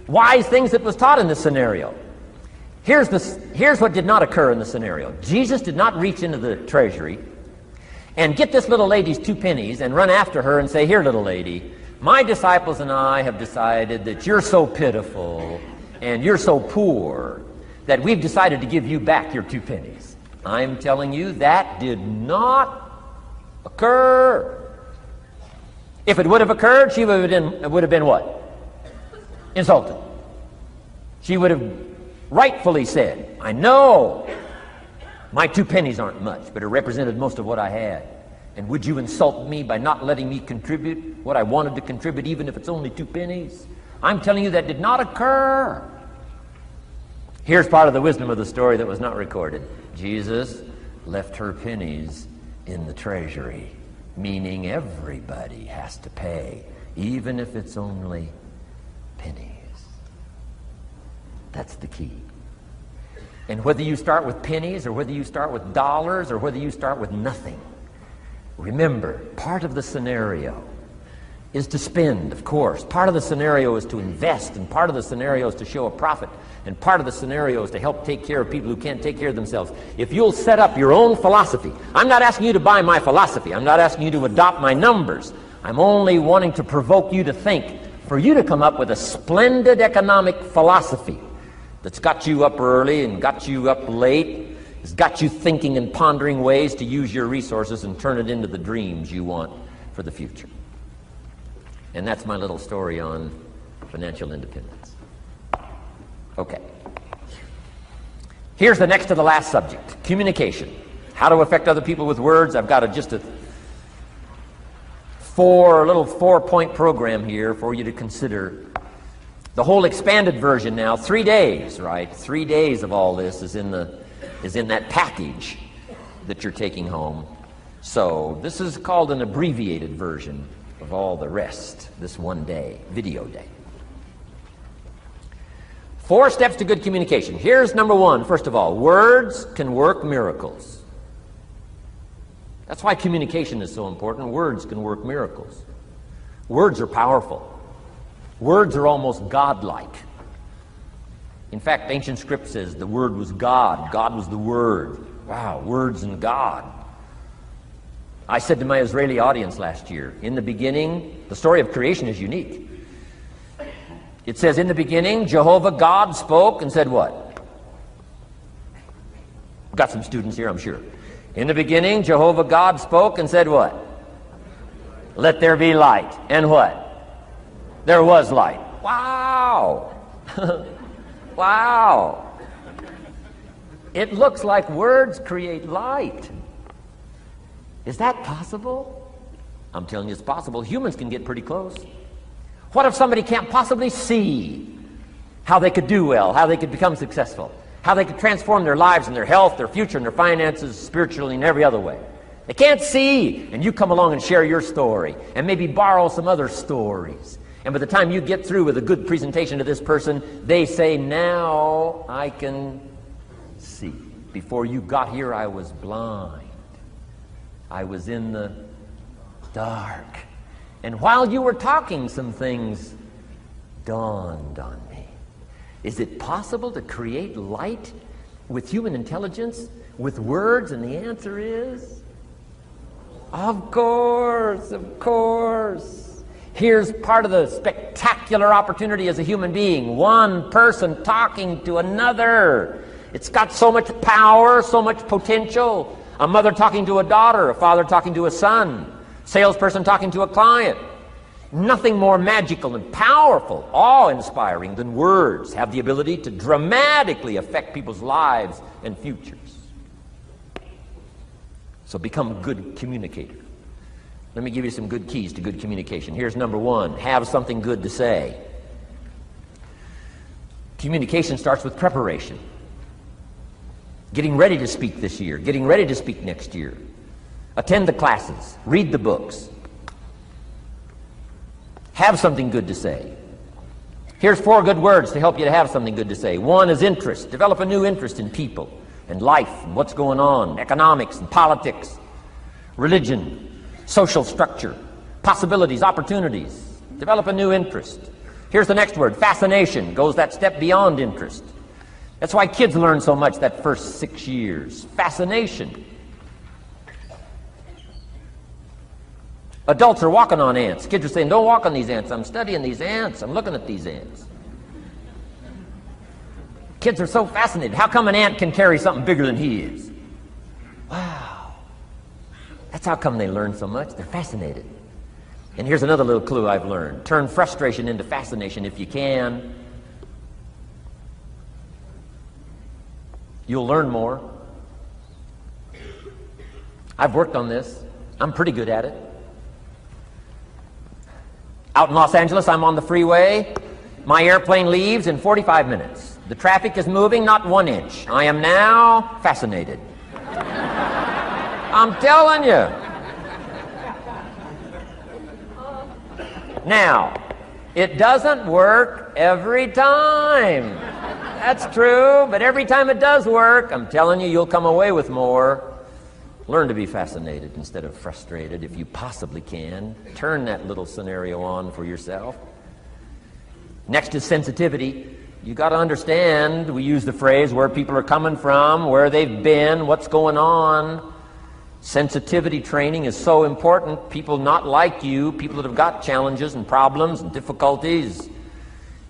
[SPEAKER 1] wise things that was taught in this scenario. Here's what did not occur in the scenario. Jesus did not reach into the treasury and get this little lady's 2 pennies and run after her and say, here, little lady, my disciples and I have decided that you're so pitiful and you're so poor that we've decided to give you back your 2 pennies. I'm telling you, that did not occur. If it would have occurred, she would have been what? Insulted. She would have rightfully said, I know my 2 pennies aren't much, but it represented most of what I had. And would you insult me by not letting me contribute what I wanted to contribute, even if it's only 2 pennies? I'm telling you that did not occur. Here's part of the wisdom of the story that was not recorded. Jesus left her pennies in the treasury, meaning everybody has to pay, even if it's only pennies. That's the key. And whether you start with pennies or whether you start with dollars or whether you start with nothing, remember, part of the scenario is to spend, of course. Part of the scenario is to invest, and part of the scenario is to show a profit, and part of the scenario is to help take care of people who can't take care of themselves. If you'll set up your own philosophy, I'm not asking you to buy my philosophy. I'm not asking you to adopt my numbers. I'm only wanting to provoke you to think, for you to come up with a splendid economic philosophy that's got you up early and got you up late, has got you thinking and pondering ways to use your resources and turn it into the dreams you want for the future. And that's my little story on financial independence. Okay. Here's the next to the last subject, communication. How to affect other people with words. I've got just a little 4-point program here for you to consider. The whole expanded version now, 3 days, right? 3 days of all this is in that package that you're taking home. So this is called an abbreviated version of all the rest, this 1 day, video day. 4 steps to good communication. Here's number 1, first of all, words can work miracles. That's why communication is so important. Words can work miracles. Words are powerful. Words are almost godlike. In fact, ancient script says the Word was God. God was the Word. Wow, words and God. I said to my Israeli audience last year, in the beginning, the story of creation is unique. It says, in the beginning, Jehovah God spoke and said what? Got some students here, I'm sure. In the beginning, Jehovah God spoke and said what? Let there be light. And what? There was light. Wow! Wow! It looks like words create light. Is that possible? I'm telling you it's possible. Humans can get pretty close. What if somebody can't possibly see how they could do well, how they could become successful, how they could transform their lives and their health, their future and their finances, spiritually and every other way? They can't see, and you come along and share your story and maybe borrow some other stories. And by the time you get through with a good presentation to this person, they say, now I can see. Before you got here, I was blind. I was in the dark. And while you were talking, some things dawned on me. Is it possible to create light with human intelligence, with words? And the answer is, of course, of course. Here's part of the spectacular opportunity as a human being. One person talking to another. It's got so much power, so much potential. A mother talking to a daughter, a father talking to a son, salesperson talking to a client. Nothing more magical and powerful, awe-inspiring than words have the ability to dramatically affect people's lives and futures. So become a good communicator. Let me give you some good keys to good communication. Here's number one: have something good to say. Communication starts with preparation. Getting ready to speak this year, getting ready to speak next year. Attend the classes, read the books. Have something good to say. Here's 4 good words to help you to have something good to say. 1 is interest. Develop a new interest in people and life and what's going on, economics and politics, religion, social structure, possibilities, opportunities. Develop a new interest. Here's the next word: fascination. Goes that step beyond interest. That's why kids learn so much that first 6 years. Fascination. Adults are walking on ants. Kids are saying, don't walk on these ants. I'm studying these ants. I'm looking at these ants. Kids are so fascinated. How come an ant can carry something bigger than he is? Wow. That's how come they learn so much. They're fascinated. And here's another little clue I've learned. Turn frustration into fascination if you can. You'll learn more. I've worked on this. I'm pretty good at it. Out in Los Angeles, I'm on the freeway. My airplane leaves in 45 minutes. The traffic is moving not 1 inch. I am now fascinated. I'm telling you. Now, it doesn't work every time. That's true, but every time it does work, I'm telling you, you'll come away with more. Learn to be fascinated instead of frustrated if you possibly can. Turn that little scenario on for yourself. Next is sensitivity. You got to understand, we use the phrase, where people are coming from, where they've been, what's going on. Sensitivity training is so important. People not like you, people that have got challenges and problems and difficulties,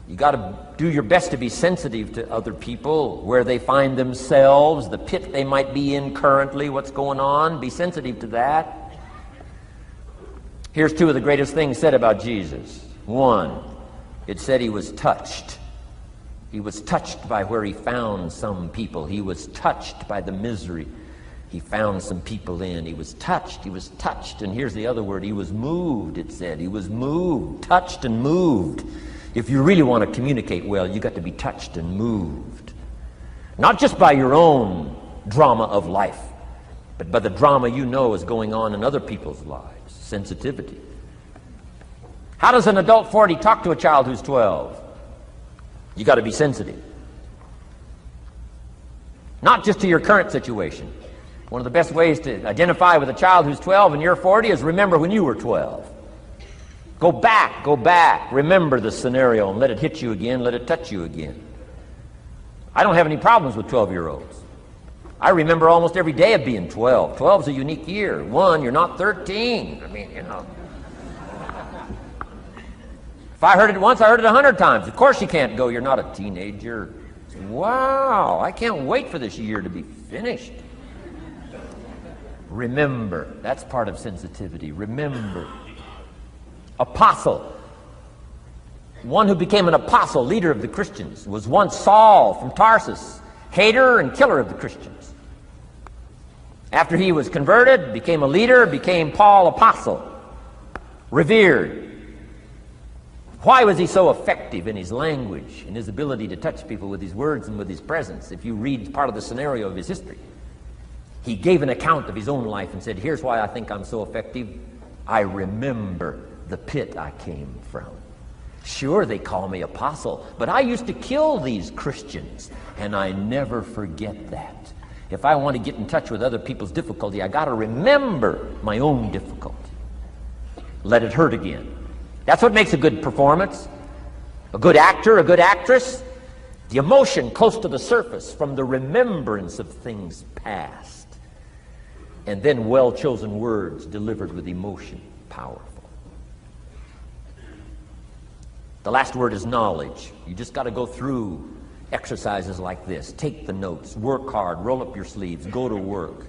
[SPEAKER 1] you got to do your best to be sensitive to other people, where they find themselves, the pit they might be in currently, what's going on. Be sensitive to that. Here's 2 of the greatest things said about Jesus. 1, it said he was touched. He was touched by where he found some people. He was touched by the misery he found some people in. He was touched. He was touched. And here's the other word. He was moved, it said. He was moved, touched and moved. If you really want to communicate well, you got to be touched and moved. Not just by your own drama of life, but by the drama you know is going on in other people's lives. Sensitivity. How does an adult 40 talk to a child who's 12? You got to be sensitive. Not just to your current situation. One of the best ways to identify with a child who's 12 and you're 40 is remember when you were 12. Go back, remember the scenario and let it hit you again, let it touch you again. I don't have any problems with 12-year-olds. I remember almost every day of being 12. 12's a unique year. 1, you're not 13. I mean, you know. If I heard it once, I heard it 100 times. Of course you can't go, you're not a teenager. Wow, I can't wait for this year to be finished. Remember, that's part of sensitivity. Remember. Apostle. One who became an apostle, leader of the Christians, was once Saul from Tarsus, hater and killer of the Christians. After he was converted, became a leader, became Paul apostle, revered. Why was he so effective in his language, in his ability to touch people with his words and with his presence? If you read part of the scenario of his history, he gave an account of his own life and said, here's why I think I'm so effective. I remember the pit I came from. Sure, they call me apostle, but I used to kill these Christians, and I never forget that. If I want to get in touch with other people's difficulty, I got to remember my own difficulty. Let it hurt again. That's what makes a good performance.
[SPEAKER 2] A good actor, a good actress, the emotion close to the surface from the remembrance of things past. And then well-chosen words delivered with emotion, powerful. The last word is knowledge. You just got to go through exercises like this. Take the notes, work hard, roll up your sleeves, go to work.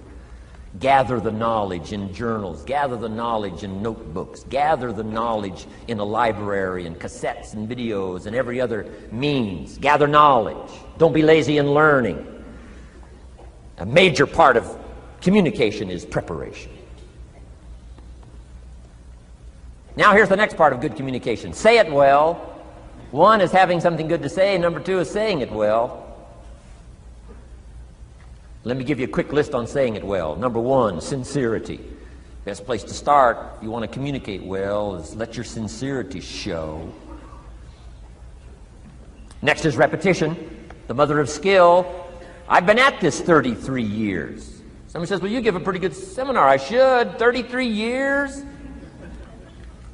[SPEAKER 2] Gather the knowledge in journals, gather the knowledge in notebooks, gather the knowledge in a library and cassettes and videos and every other means. Gather knowledge. Don't be lazy in learning. A major part of communication is preparation. Now here's the next part of good communication. Say it well. One is having something good to say, and number two is saying it well. Let me give you a quick list on saying it well. Number one, sincerity. Best place to start if you want to communicate well is let your sincerity show. Next is repetition, the mother of skill. I've been at this 33 years. Someone says, well, you give a pretty good seminar. I should. 33 years?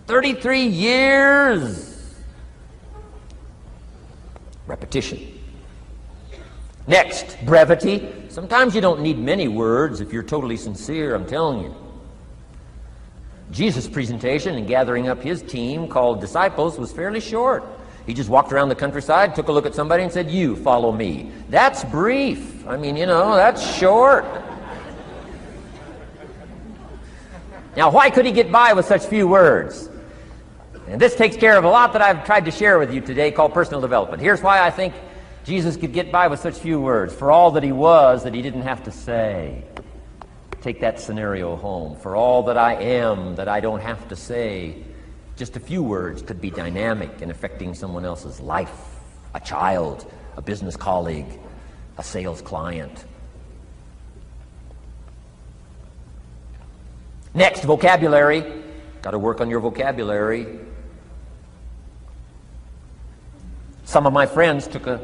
[SPEAKER 2] 33 years. Repetition. Next, brevity. Sometimes you don't need many words if you're totally sincere, I'm telling you. Jesus' presentation in gathering up his team called disciples was fairly short. He just walked around the countryside, took a look at somebody and said, you follow me. That's brief. I mean, that's short. Now, why could he get by with such few words? And this takes care of a lot that I've tried to share with you today called personal development. Here's why I think Jesus could get by with such few words. For all that he was, that he didn't have to say. Take that scenario home. For all that I am, that I don't have to say. Just a few words could be dynamic in affecting someone else's life. A child, a business colleague, a sales client. Next, vocabulary. Got to work on your vocabulary. Some of my friends took a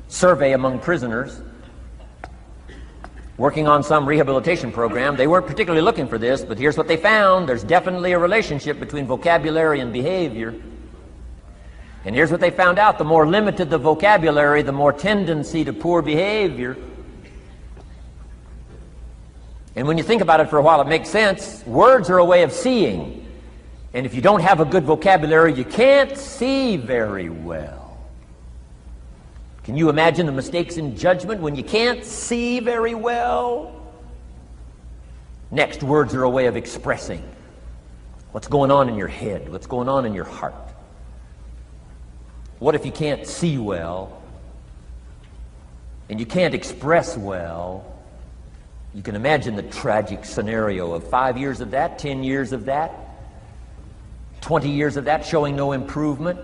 [SPEAKER 2] survey among prisoners working on some rehabilitation program. They weren't particularly looking for this, but here's what they found. There's definitely a relationship between vocabulary and behavior. And here's what they found out. The more limited the vocabulary, the more tendency to poor behavior. And when you think about it for a while, it makes sense. Words are a way of seeing. And if you don't have a good vocabulary, you can't see very well. Can you imagine the mistakes in judgment when you can't see very well? Next, words are a way of expressing what's going on in your head, what's going on in your heart. What if you can't see well and you can't express well? You can imagine the tragic scenario of 5 years of that, 10 years of that, 20 years of that showing no improvement.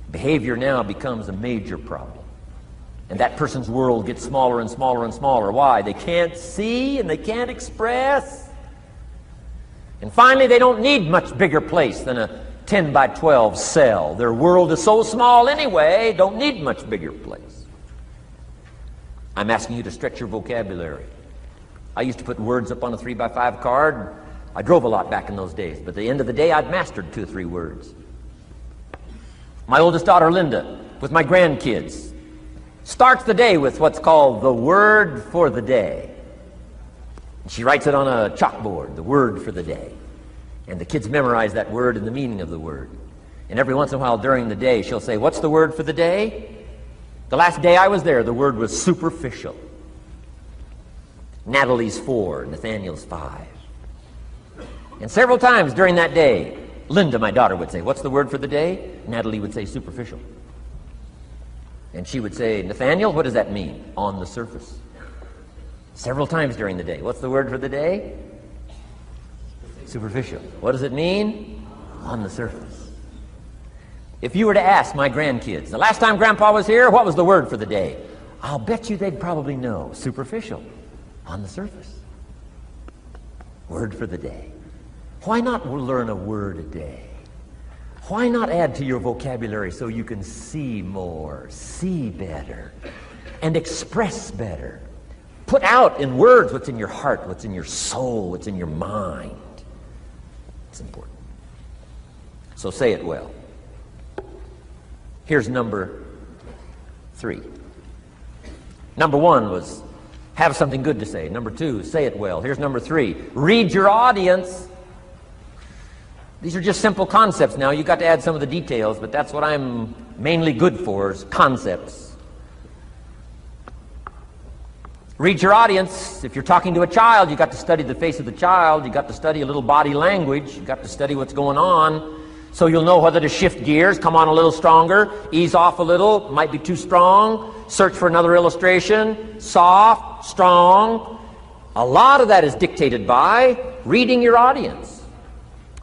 [SPEAKER 2] Behavior now becomes a major problem. And that person's world gets smaller and smaller and smaller. Why? They can't see and they can't express. And finally, they don't need much bigger place than a 10 by 12 cell. Their world is so small anyway, don't need much bigger place. I'm asking you to stretch your vocabulary. I used to put words up on a 3 by 5 card. I drove a lot back in those days, but at the end of the day, I'd mastered 2 or 3 words. My oldest daughter, Linda, with my grandkids, starts the day with what's called the word for the day. She writes it on a chalkboard, the word for the day. And the kids memorize that word and the meaning of the word. And every once in a while during the day, she'll say, what's the word for the day? The last day I was there, the word was superficial. Natalie's 4, Nathaniel's 5. And several times during that day, Linda, my daughter, would say, what's the word for the day? Natalie would say, superficial. And she would say, Nathaniel, what does that mean? On the surface. Several times during the day. What's the word for the day? Superficial. What does it mean? On the surface. If you were to ask my grandkids, the last time Grandpa was here, what was the word for the day? I'll bet you they'd probably know. Superficial. On the surface. Word for the day. Why not learn a word a day? Why not add to your vocabulary so you can see more, see better, and express better? Put out in words what's in your heart, what's in your soul, what's in your mind. It's important. So say it well.
[SPEAKER 1] Here's number 3. Number 1 was have something good to say. Number 2, say it well. Here's number 3, read your audience. These are just simple concepts now. You've got to add some of the details, but that's what I'm mainly good for, is concepts. Read your audience. If you're talking to a child, you've got to study the face of the child. You've got to study a little body language. You've got to study what's going on, so you'll know whether to shift gears, come on a little stronger, ease off a little, might be too strong, search for another illustration, soft, strong. A lot of that is dictated by reading your audience.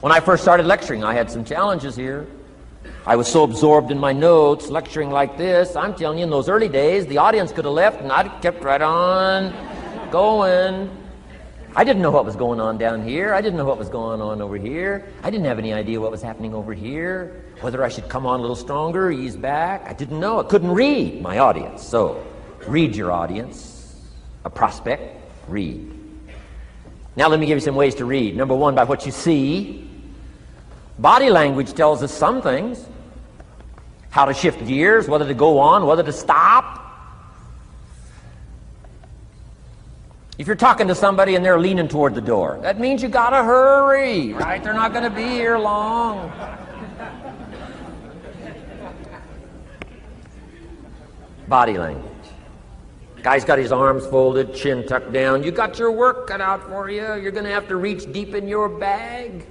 [SPEAKER 1] When I first started lecturing, I had some challenges here. I was so absorbed in my notes, lecturing like this. I'm telling you, in those early days, the audience could have left and I'd kept right on going. I didn't know what was going on down here. I didn't know what was going on over here. I didn't have any idea what was happening over here, whether I should come on a little stronger, ease back. I didn't know. I couldn't read my audience. So, read your audience. A prospect, read. Now let me give you some ways to read. Number 1, by what you see. Body language tells us some things. How to shift gears, whether to go on, whether to stop. If you're talking to somebody and they're leaning toward the door, that means you gotta hurry, right? They're not gonna be here long. Body language. Guy's got his arms folded, chin tucked down. You got your work cut out for you. You're gonna have to reach deep in your bag.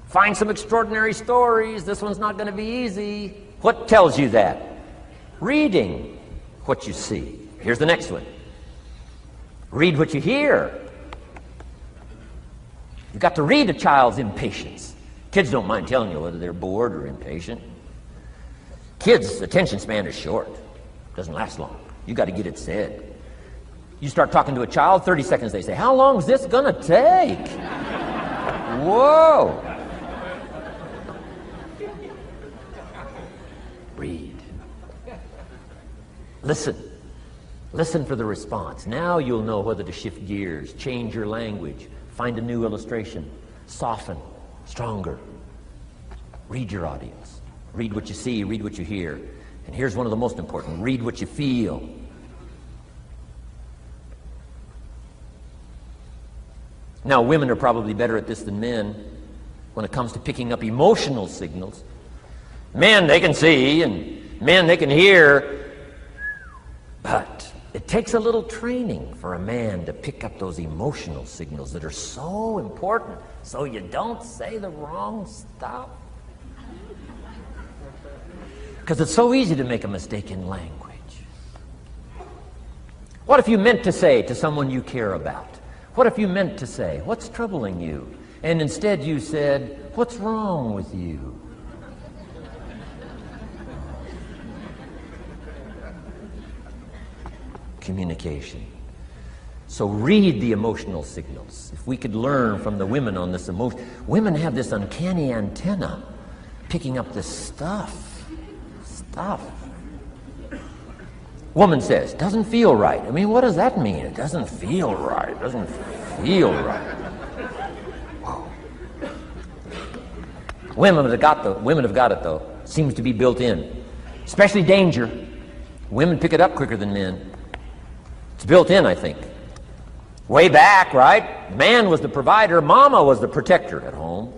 [SPEAKER 1] Find some extraordinary stories. This one's not gonna be easy. What tells you that? Reading what you see. Here's the next one. Read what you hear. You've got to read a child's impatience. Kids don't mind telling you whether they're bored or impatient. Kids' attention span is short. Doesn't last long. You've got to get it said. You start talking to a child, 30 seconds they say, how long is this going to take? Whoa. Read. Listen. Listen for the response. Now you'll know whether to shift gears, change your language, find a new illustration, soften, stronger. Read your audience. Read what you see, read what you hear. And here's one of the most important. Read what you feel. Now, women are probably better at this than men when it comes to picking up emotional signals. Men, they can see, and men, they can hear, but it takes a little training for a man to pick up those emotional signals that are so important so you don't say the wrong stuff. Because it's so easy to make a mistake in language. What if you meant to say to someone you care about? What if you meant to say, what's troubling you? And instead you said, what's wrong with you? Communication. So read the emotional signals. If we could learn from the women on this emotion, women have this uncanny antenna picking up this stuff. Woman says, doesn't feel right. I mean, what does that mean? It doesn't feel right. It doesn't feel right. Whoa. Women have got it though. Seems to be built in. Especially danger. Women pick it up quicker than men. It's built in, I think. Way back, right? Man was the provider, mama was the protector at home.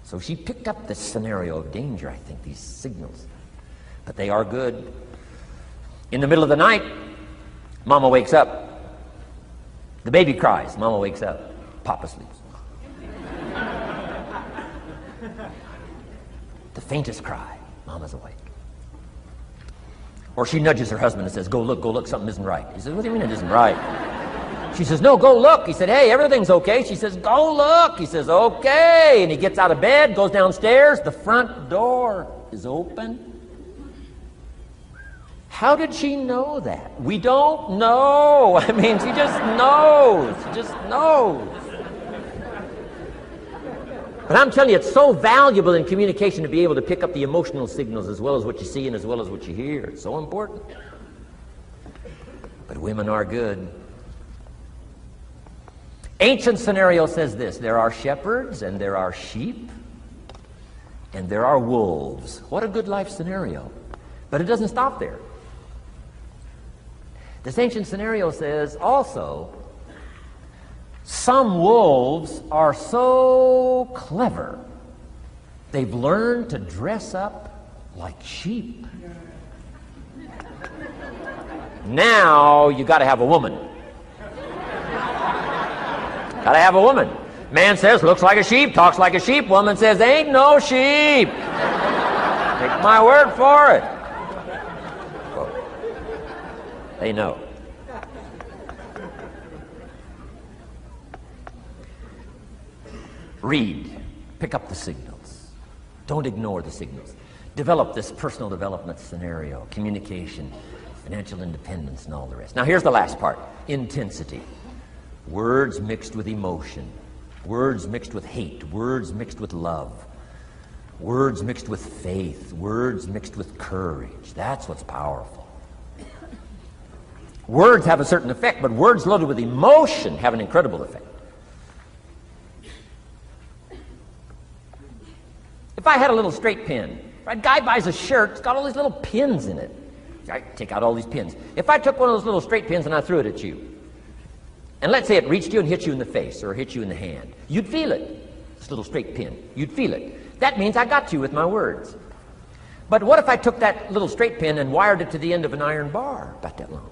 [SPEAKER 1] So she picked up this scenario of danger, I think, these signals. But they are good. In the middle of the night, mama wakes up. The baby cries, mama wakes up. Papa sleeps. The faintest cry, mama's awake. Or she nudges her husband and says, go look, something isn't right. He says, what do you mean it isn't right? She says, no, go look. He said, hey, everything's okay. She says, go look. He says, okay. And he gets out of bed, goes downstairs. The front door is open. How did she know that? We don't know. I mean, she just knows. She just knows. But I'm telling you, it's so valuable in communication to be able to pick up the emotional signals as well as what you see and as well as what you hear. It's so important. But women are good. Ancient scenario says this: there are shepherds and there are sheep. and there are wolves. What a good life scenario. But it doesn't stop there. This ancient scenario says also, some wolves are so clever, they've learned to dress up like sheep. Now you got to have a woman. Got to have a woman. Man says, looks like a sheep, talks like a sheep. Woman says, ain't no sheep. Take my word for it. Well, they know. Read. Pick up the signals. Don't ignore the signals. Develop this personal development scenario, communication, financial independence, and all the rest. Now here's the last part. Intensity. Words mixed with emotion. Words mixed with hate. Words mixed with love. Words mixed with faith. Words mixed with courage. That's what's powerful. Words have a certain effect, but words loaded with emotion have an incredible effect. If I had a little straight pin, if a guy buys a shirt, it's got all these little pins in it. I take out all these pins. If I took one of those little straight pins and I threw it at you, and let's say it reached you and hit you in the face or hit you in the hand, you'd feel it. This little straight pin, you'd feel it. That means I got you with my words. But what if I took that little straight pin and wired it to the end of an iron bar about that long?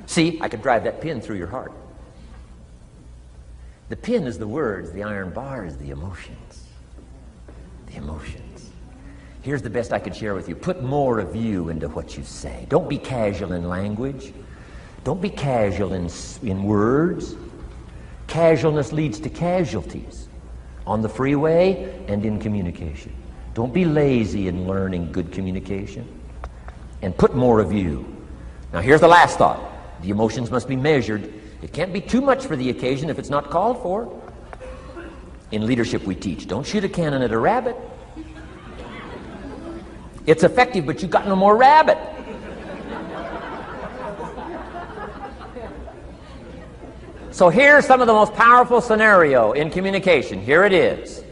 [SPEAKER 1] See, I could drive that pin through your heart. The pin is the words, the iron bar is the emotions. The emotions. Here's the best I could share with you. Put more of you into what you say. Don't be casual in language. Don't be casual in words. Casualness leads to casualties on the freeway and in communication. Don't be lazy in learning good communication. And put more of you. Now here's the last thought. The emotions must be measured. It can't be too much for the occasion if it's not called for. In leadership we teach, don't shoot a cannon at a rabbit. It's effective, but you got no more rabbit. So here's some of the most powerful scenario in communication. Here it is.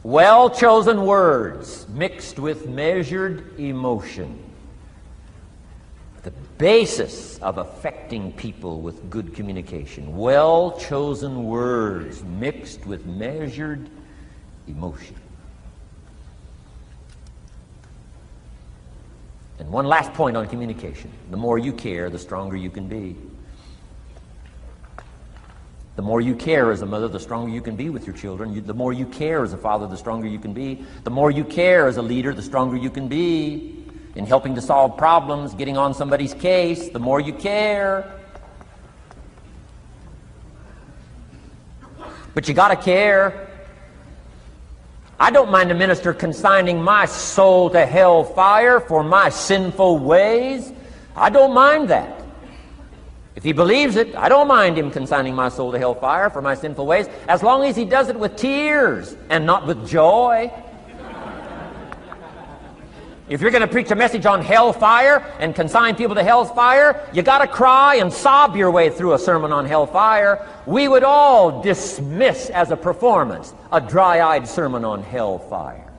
[SPEAKER 1] Well-chosen words mixed with measured emotion. The basis of affecting people with good communication. Well-chosen words mixed with measured emotion. And one last point on communication. The more you care, the stronger you can be. The more you care as a mother, the stronger you can be with your children. The more you care as a father, the stronger you can be. The more you care as a leader, the stronger you can be in helping to solve problems, getting on somebody's case. The more you care. But you got to care. I don't mind a minister consigning my soul to hell fire for my sinful ways. I don't mind that. If he believes it, I don't mind him consigning my soul to hell fire for my sinful ways, as long as he does it with tears and not with joy. If you're going to preach a message on hellfire and consign people to hell's fire, you got to cry and sob your way through a sermon on hellfire. We would all dismiss as a performance a dry-eyed sermon on hellfire.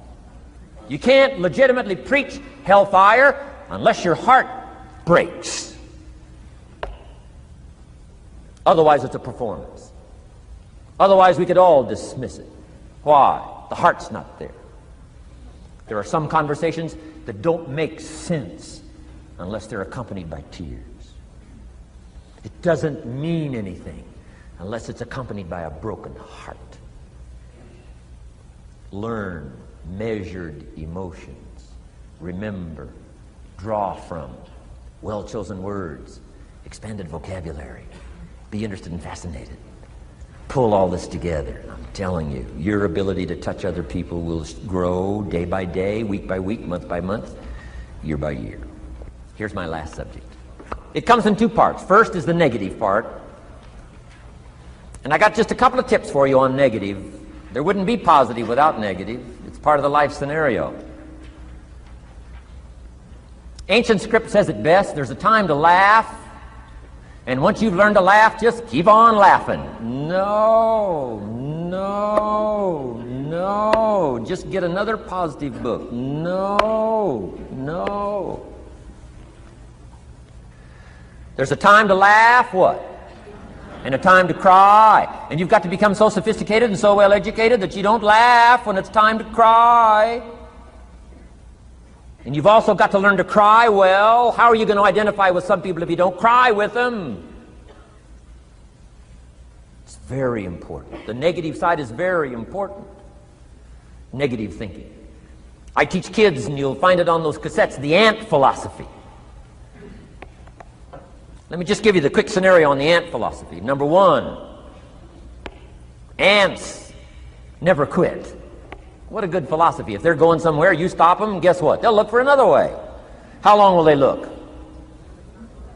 [SPEAKER 1] You can't legitimately preach hellfire unless your heart breaks. Otherwise, it's a performance. Otherwise, we could all dismiss it. Why? The heart's not there. There are some conversations that don't make sense unless they're accompanied by tears. It doesn't mean anything unless it's accompanied by a broken heart. Learn measured emotions. Remember, draw from well-chosen words, expanded vocabulary. Be interested and fascinated. Pull all this together. I'm telling you, your ability to touch other people will grow day by day, week by week, month by month, year by year. Here's my last subject. It comes in two parts. First is the negative part. And I got just a couple of tips for you on negative. There wouldn't be positive without negative. It's part of the life scenario. Ancient script says it best. There's a time to laugh. And once you've learned to laugh, just keep on laughing. No, No. Just get another positive book. No. No. There's a time to laugh, what? And a time to cry. And you've got to become so sophisticated and so well educated that you don't laugh when it's time to cry. And you've also got to learn to cry well. How are you going to identify with some people if you don't cry with them? It's very important. The negative side is very important. Negative thinking. I teach kids, and you'll find it on those cassettes, the ant philosophy. Let me just give you the quick scenario on the ant philosophy. Number one, ants never quit. What a good philosophy. If they're going somewhere, you stop them, guess what? They'll look for another way. How long will they look?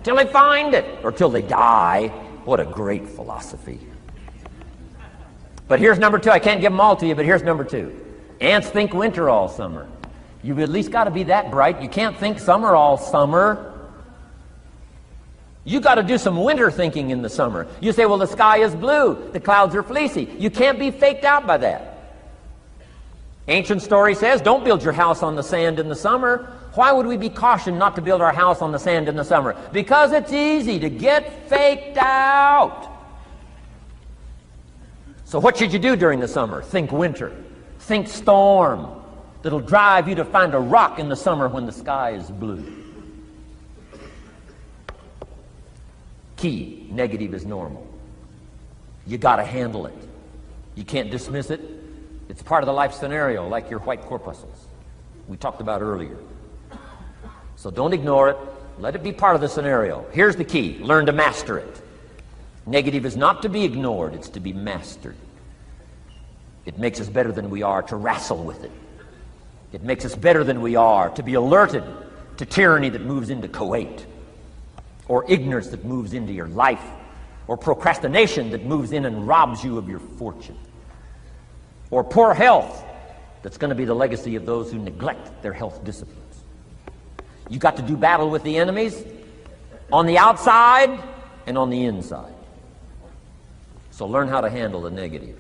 [SPEAKER 1] Till they find it, or till they die. What a great philosophy. But here's number two. I can't give them all to you, but here's number two. Ants think winter all summer. You've at least got to be that bright. You can't think summer all summer. You got to do some winter thinking in the summer. You say, well, the sky is blue, the clouds are fleecy. You can't be faked out by that. Ancient story says, don't build your house on the sand in the summer. Why would we be cautioned not to build our house on the sand in the summer? Because it's easy to get faked out. So what should you do during the summer? Think winter. Think storm. That'll drive you to find a rock in the summer when the sky is blue. Key, negative is normal. You got to handle it. You can't dismiss it. It's part of the life scenario, like your white corpuscles we talked about earlier. So don't ignore it. Let it be part of the scenario. Here's the key. Learn to master it. Negative is not to be ignored. It's to be mastered. It makes us better than we are to wrestle with it. It makes us better than we are to be alerted to tyranny that moves into Kuwait, or ignorance that moves into your life, or procrastination that moves in and robs you of your fortune, or poor health that's going to be the legacy of those who neglect their health disciplines. You've got to do battle with the enemies on the outside and on the inside. So learn how to handle the negative.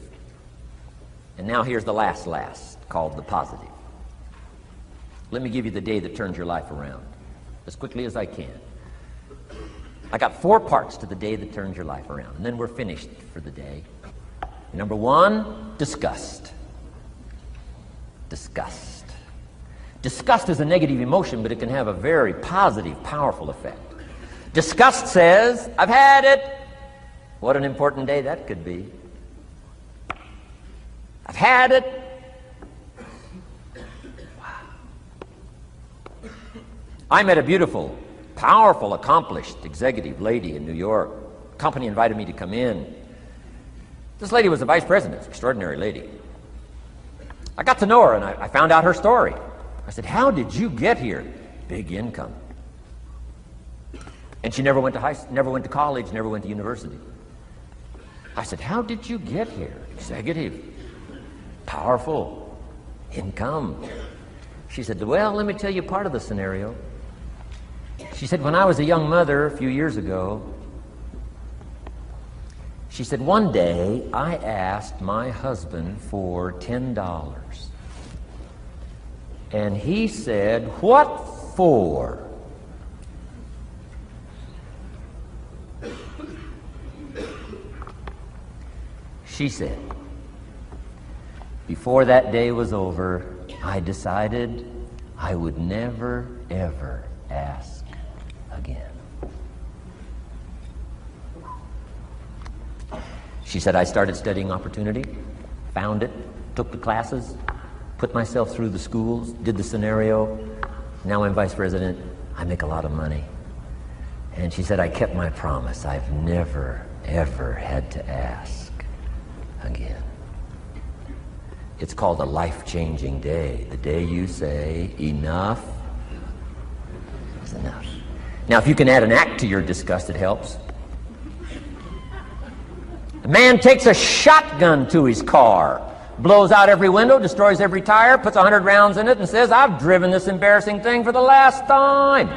[SPEAKER 1] And now here's the last, called the positive. Let me give you the day that turns your life around as quickly as I can. I got 4 parts to the day that turns your life around, and then we're finished for the day. Number 1, disgust. Disgust. Disgust is a negative emotion, but it can have a very positive, powerful effect. Disgust says, I've had it. What an important day that could be. I've had it. Wow. I met a beautiful, powerful, accomplished executive lady in New York. The company invited me to come in. This lady was a vice president, extraordinary lady. I got to know her, and I found out her story. I said, how did you get here? Big income. And she never went to college, never went to university. I said, how did you get here? Executive, powerful, income. She said, well, let me tell you part of the scenario. She said, when I was a young mother a few years ago, she said, one day I asked my husband for $10. And he said, what for? She said, before that day was over, I decided I would never, ever ask again. She said, I started studying opportunity, found it, took the classes, put myself through the schools, did the scenario. Now I'm vice president. I make a lot of money. And she said, I kept my promise. I've never, ever had to ask again. It's called a life-changing day. The day you say, enough is enough. Now, if you can add an act to your disgust, it helps. A man takes a shotgun to his car, blows out every window, destroys every tire, puts 100 rounds in it, and says, I've driven this embarrassing thing for the last time.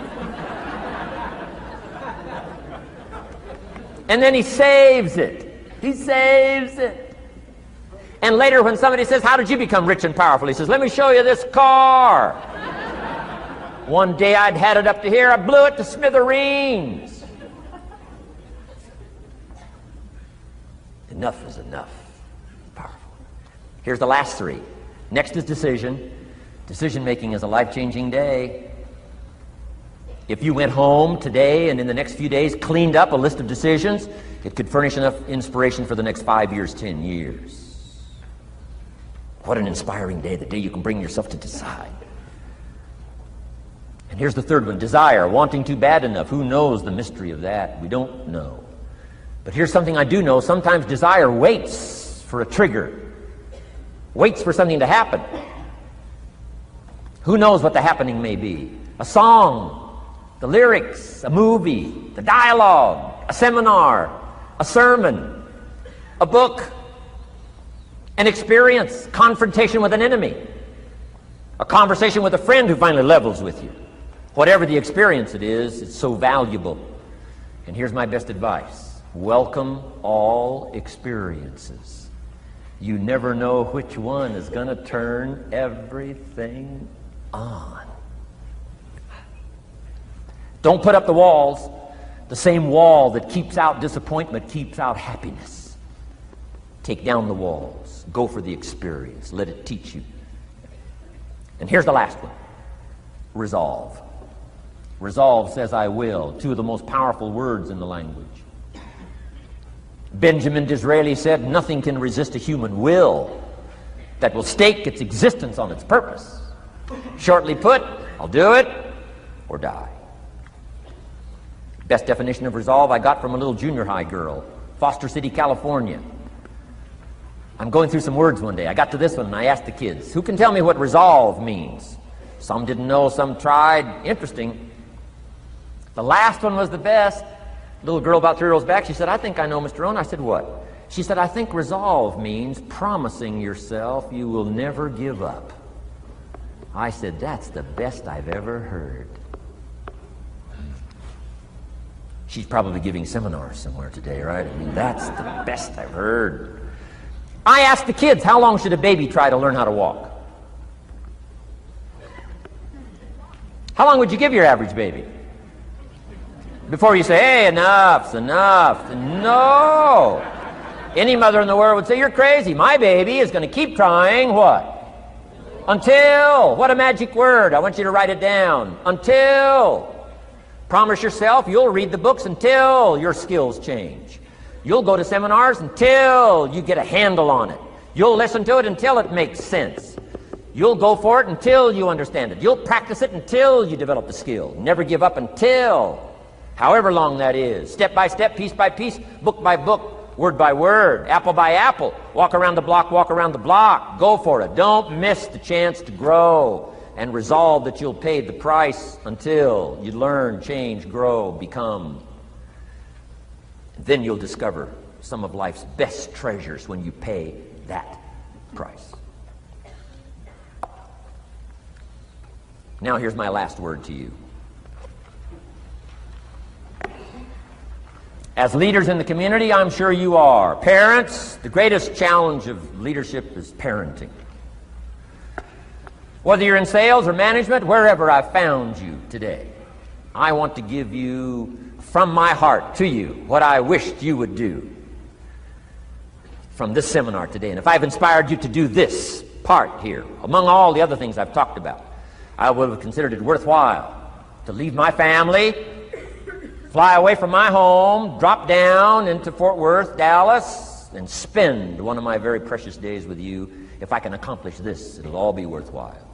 [SPEAKER 1] And then he saves it. He saves it.
[SPEAKER 2] And later when somebody says, how did you become rich and powerful? He says, let me show you this car. One day I'd had it up to here, I blew it to smithereens. Enough is enough. Powerful. Here's the last three. Next is decision. Decision making is a life-changing day. If you went home today and in the next few days cleaned up a list of decisions, it could furnish enough inspiration for the next 5 years, 10 years. What an inspiring day, the day you can bring yourself to decide. And here's the third one, desire, wanting too bad enough. Who knows the mystery of that? We don't know. But here's something I do know. Sometimes desire waits for a trigger, waits for something to happen. Who knows what the happening may be? A song, the lyrics, a movie, the dialogue, a seminar, a sermon, a book, an experience, confrontation with an enemy, a conversation with a friend who finally levels with you. Whatever the experience it is, it's so valuable. And here's my best advice. Welcome all experiences. You never know which one is going to turn everything on. Don't put up the walls. The same wall that keeps out disappointment keeps out happiness. Take down the walls. Go for the experience. Let it teach you. And here's the last one. Resolve. Resolve says I will. Two of the most powerful words in the language. Benjamin Disraeli said, nothing can resist a human will that will stake its existence on its purpose. Shortly put, I'll do it or die. Best definition of resolve I got from a little junior high girl, Foster City, California. I'm going through some words one day. I got to this one and I asked the kids, who can tell me what resolve means? Some didn't know, some tried. Interesting. The last one was the best. Little girl about 3 rows back, she said, I think I know, Mr. Rohn. I said, what? She said, I think resolve means promising yourself you will never give up. I said, that's the best I've ever heard. She's probably giving seminars somewhere today, right? I mean, that's the best I've heard. I asked the kids, how long should a baby try to learn how to walk? How long would you give your average baby? Before you say, hey, enough's enough. No. Any mother in the world would say, you're crazy. My baby is going to keep trying what? Until. What a magic word. I want you to write it down. Until. Promise yourself you'll read the books until your skills change. You'll go to seminars until you get a handle on it. You'll listen to it until it makes sense. You'll go for it until you understand it. You'll practice it until you develop the skill. Never give up until. However long that is, step by step, piece by piece, book by book, word by word, apple by apple, walk around the block, go for it. Don't miss the chance to grow and resolve that you'll pay the price until you learn, change, grow, become. Then you'll discover some of life's best treasures when you pay that price. Now here's my last word to you. As leaders in the community, I'm sure you are. Parents, the greatest challenge of leadership is parenting. Whether you're in sales or management, wherever I've found you today, I want to give you, from my heart to you, what I wished you would do from this seminar today. And if I've inspired you to do this part here, among all the other things I've talked about, I would have considered it worthwhile to leave my family, fly away from my home, drop down into Fort Worth, Dallas, and spend one of my very precious days with you. If I can accomplish this, it'll all be worthwhile.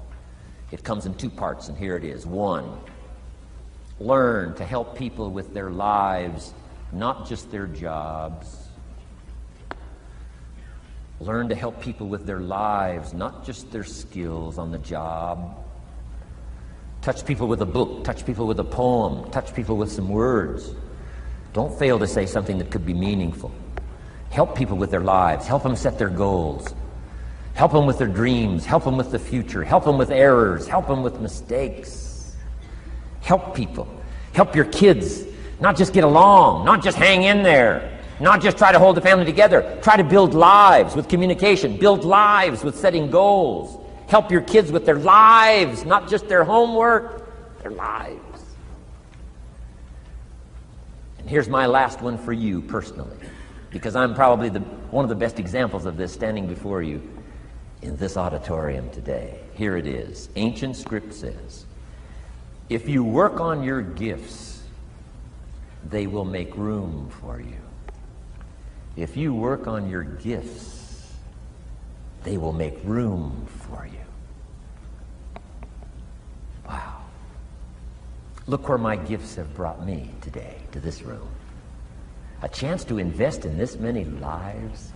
[SPEAKER 2] It comes in two parts, and here it is. One, learn to help people with their lives, not just their jobs. Learn to help people with their lives, not just their skills on the job. Touch people with a book, touch people with a poem, touch people with some words. Don't fail to say something that could be meaningful. Help people with their lives, help them set their goals. Help them with their dreams, help them with the future, help them with errors, help them with mistakes. Help people. Help your kids not just get along, not just hang in there.
[SPEAKER 1] Not just try to hold the family together. Try to build lives with communication. Build lives with setting goals. Help your kids with their lives, not just their homework, their lives. And here's my last one for you personally, because I'm probably one of the best examples of this standing before you in this auditorium today. Here it is. Ancient script says, if you work on your gifts, they will make room for you. If you work on your gifts, they will make room for you. Wow. Look where my gifts have brought me today, to this room. A chance to invest in this many lives.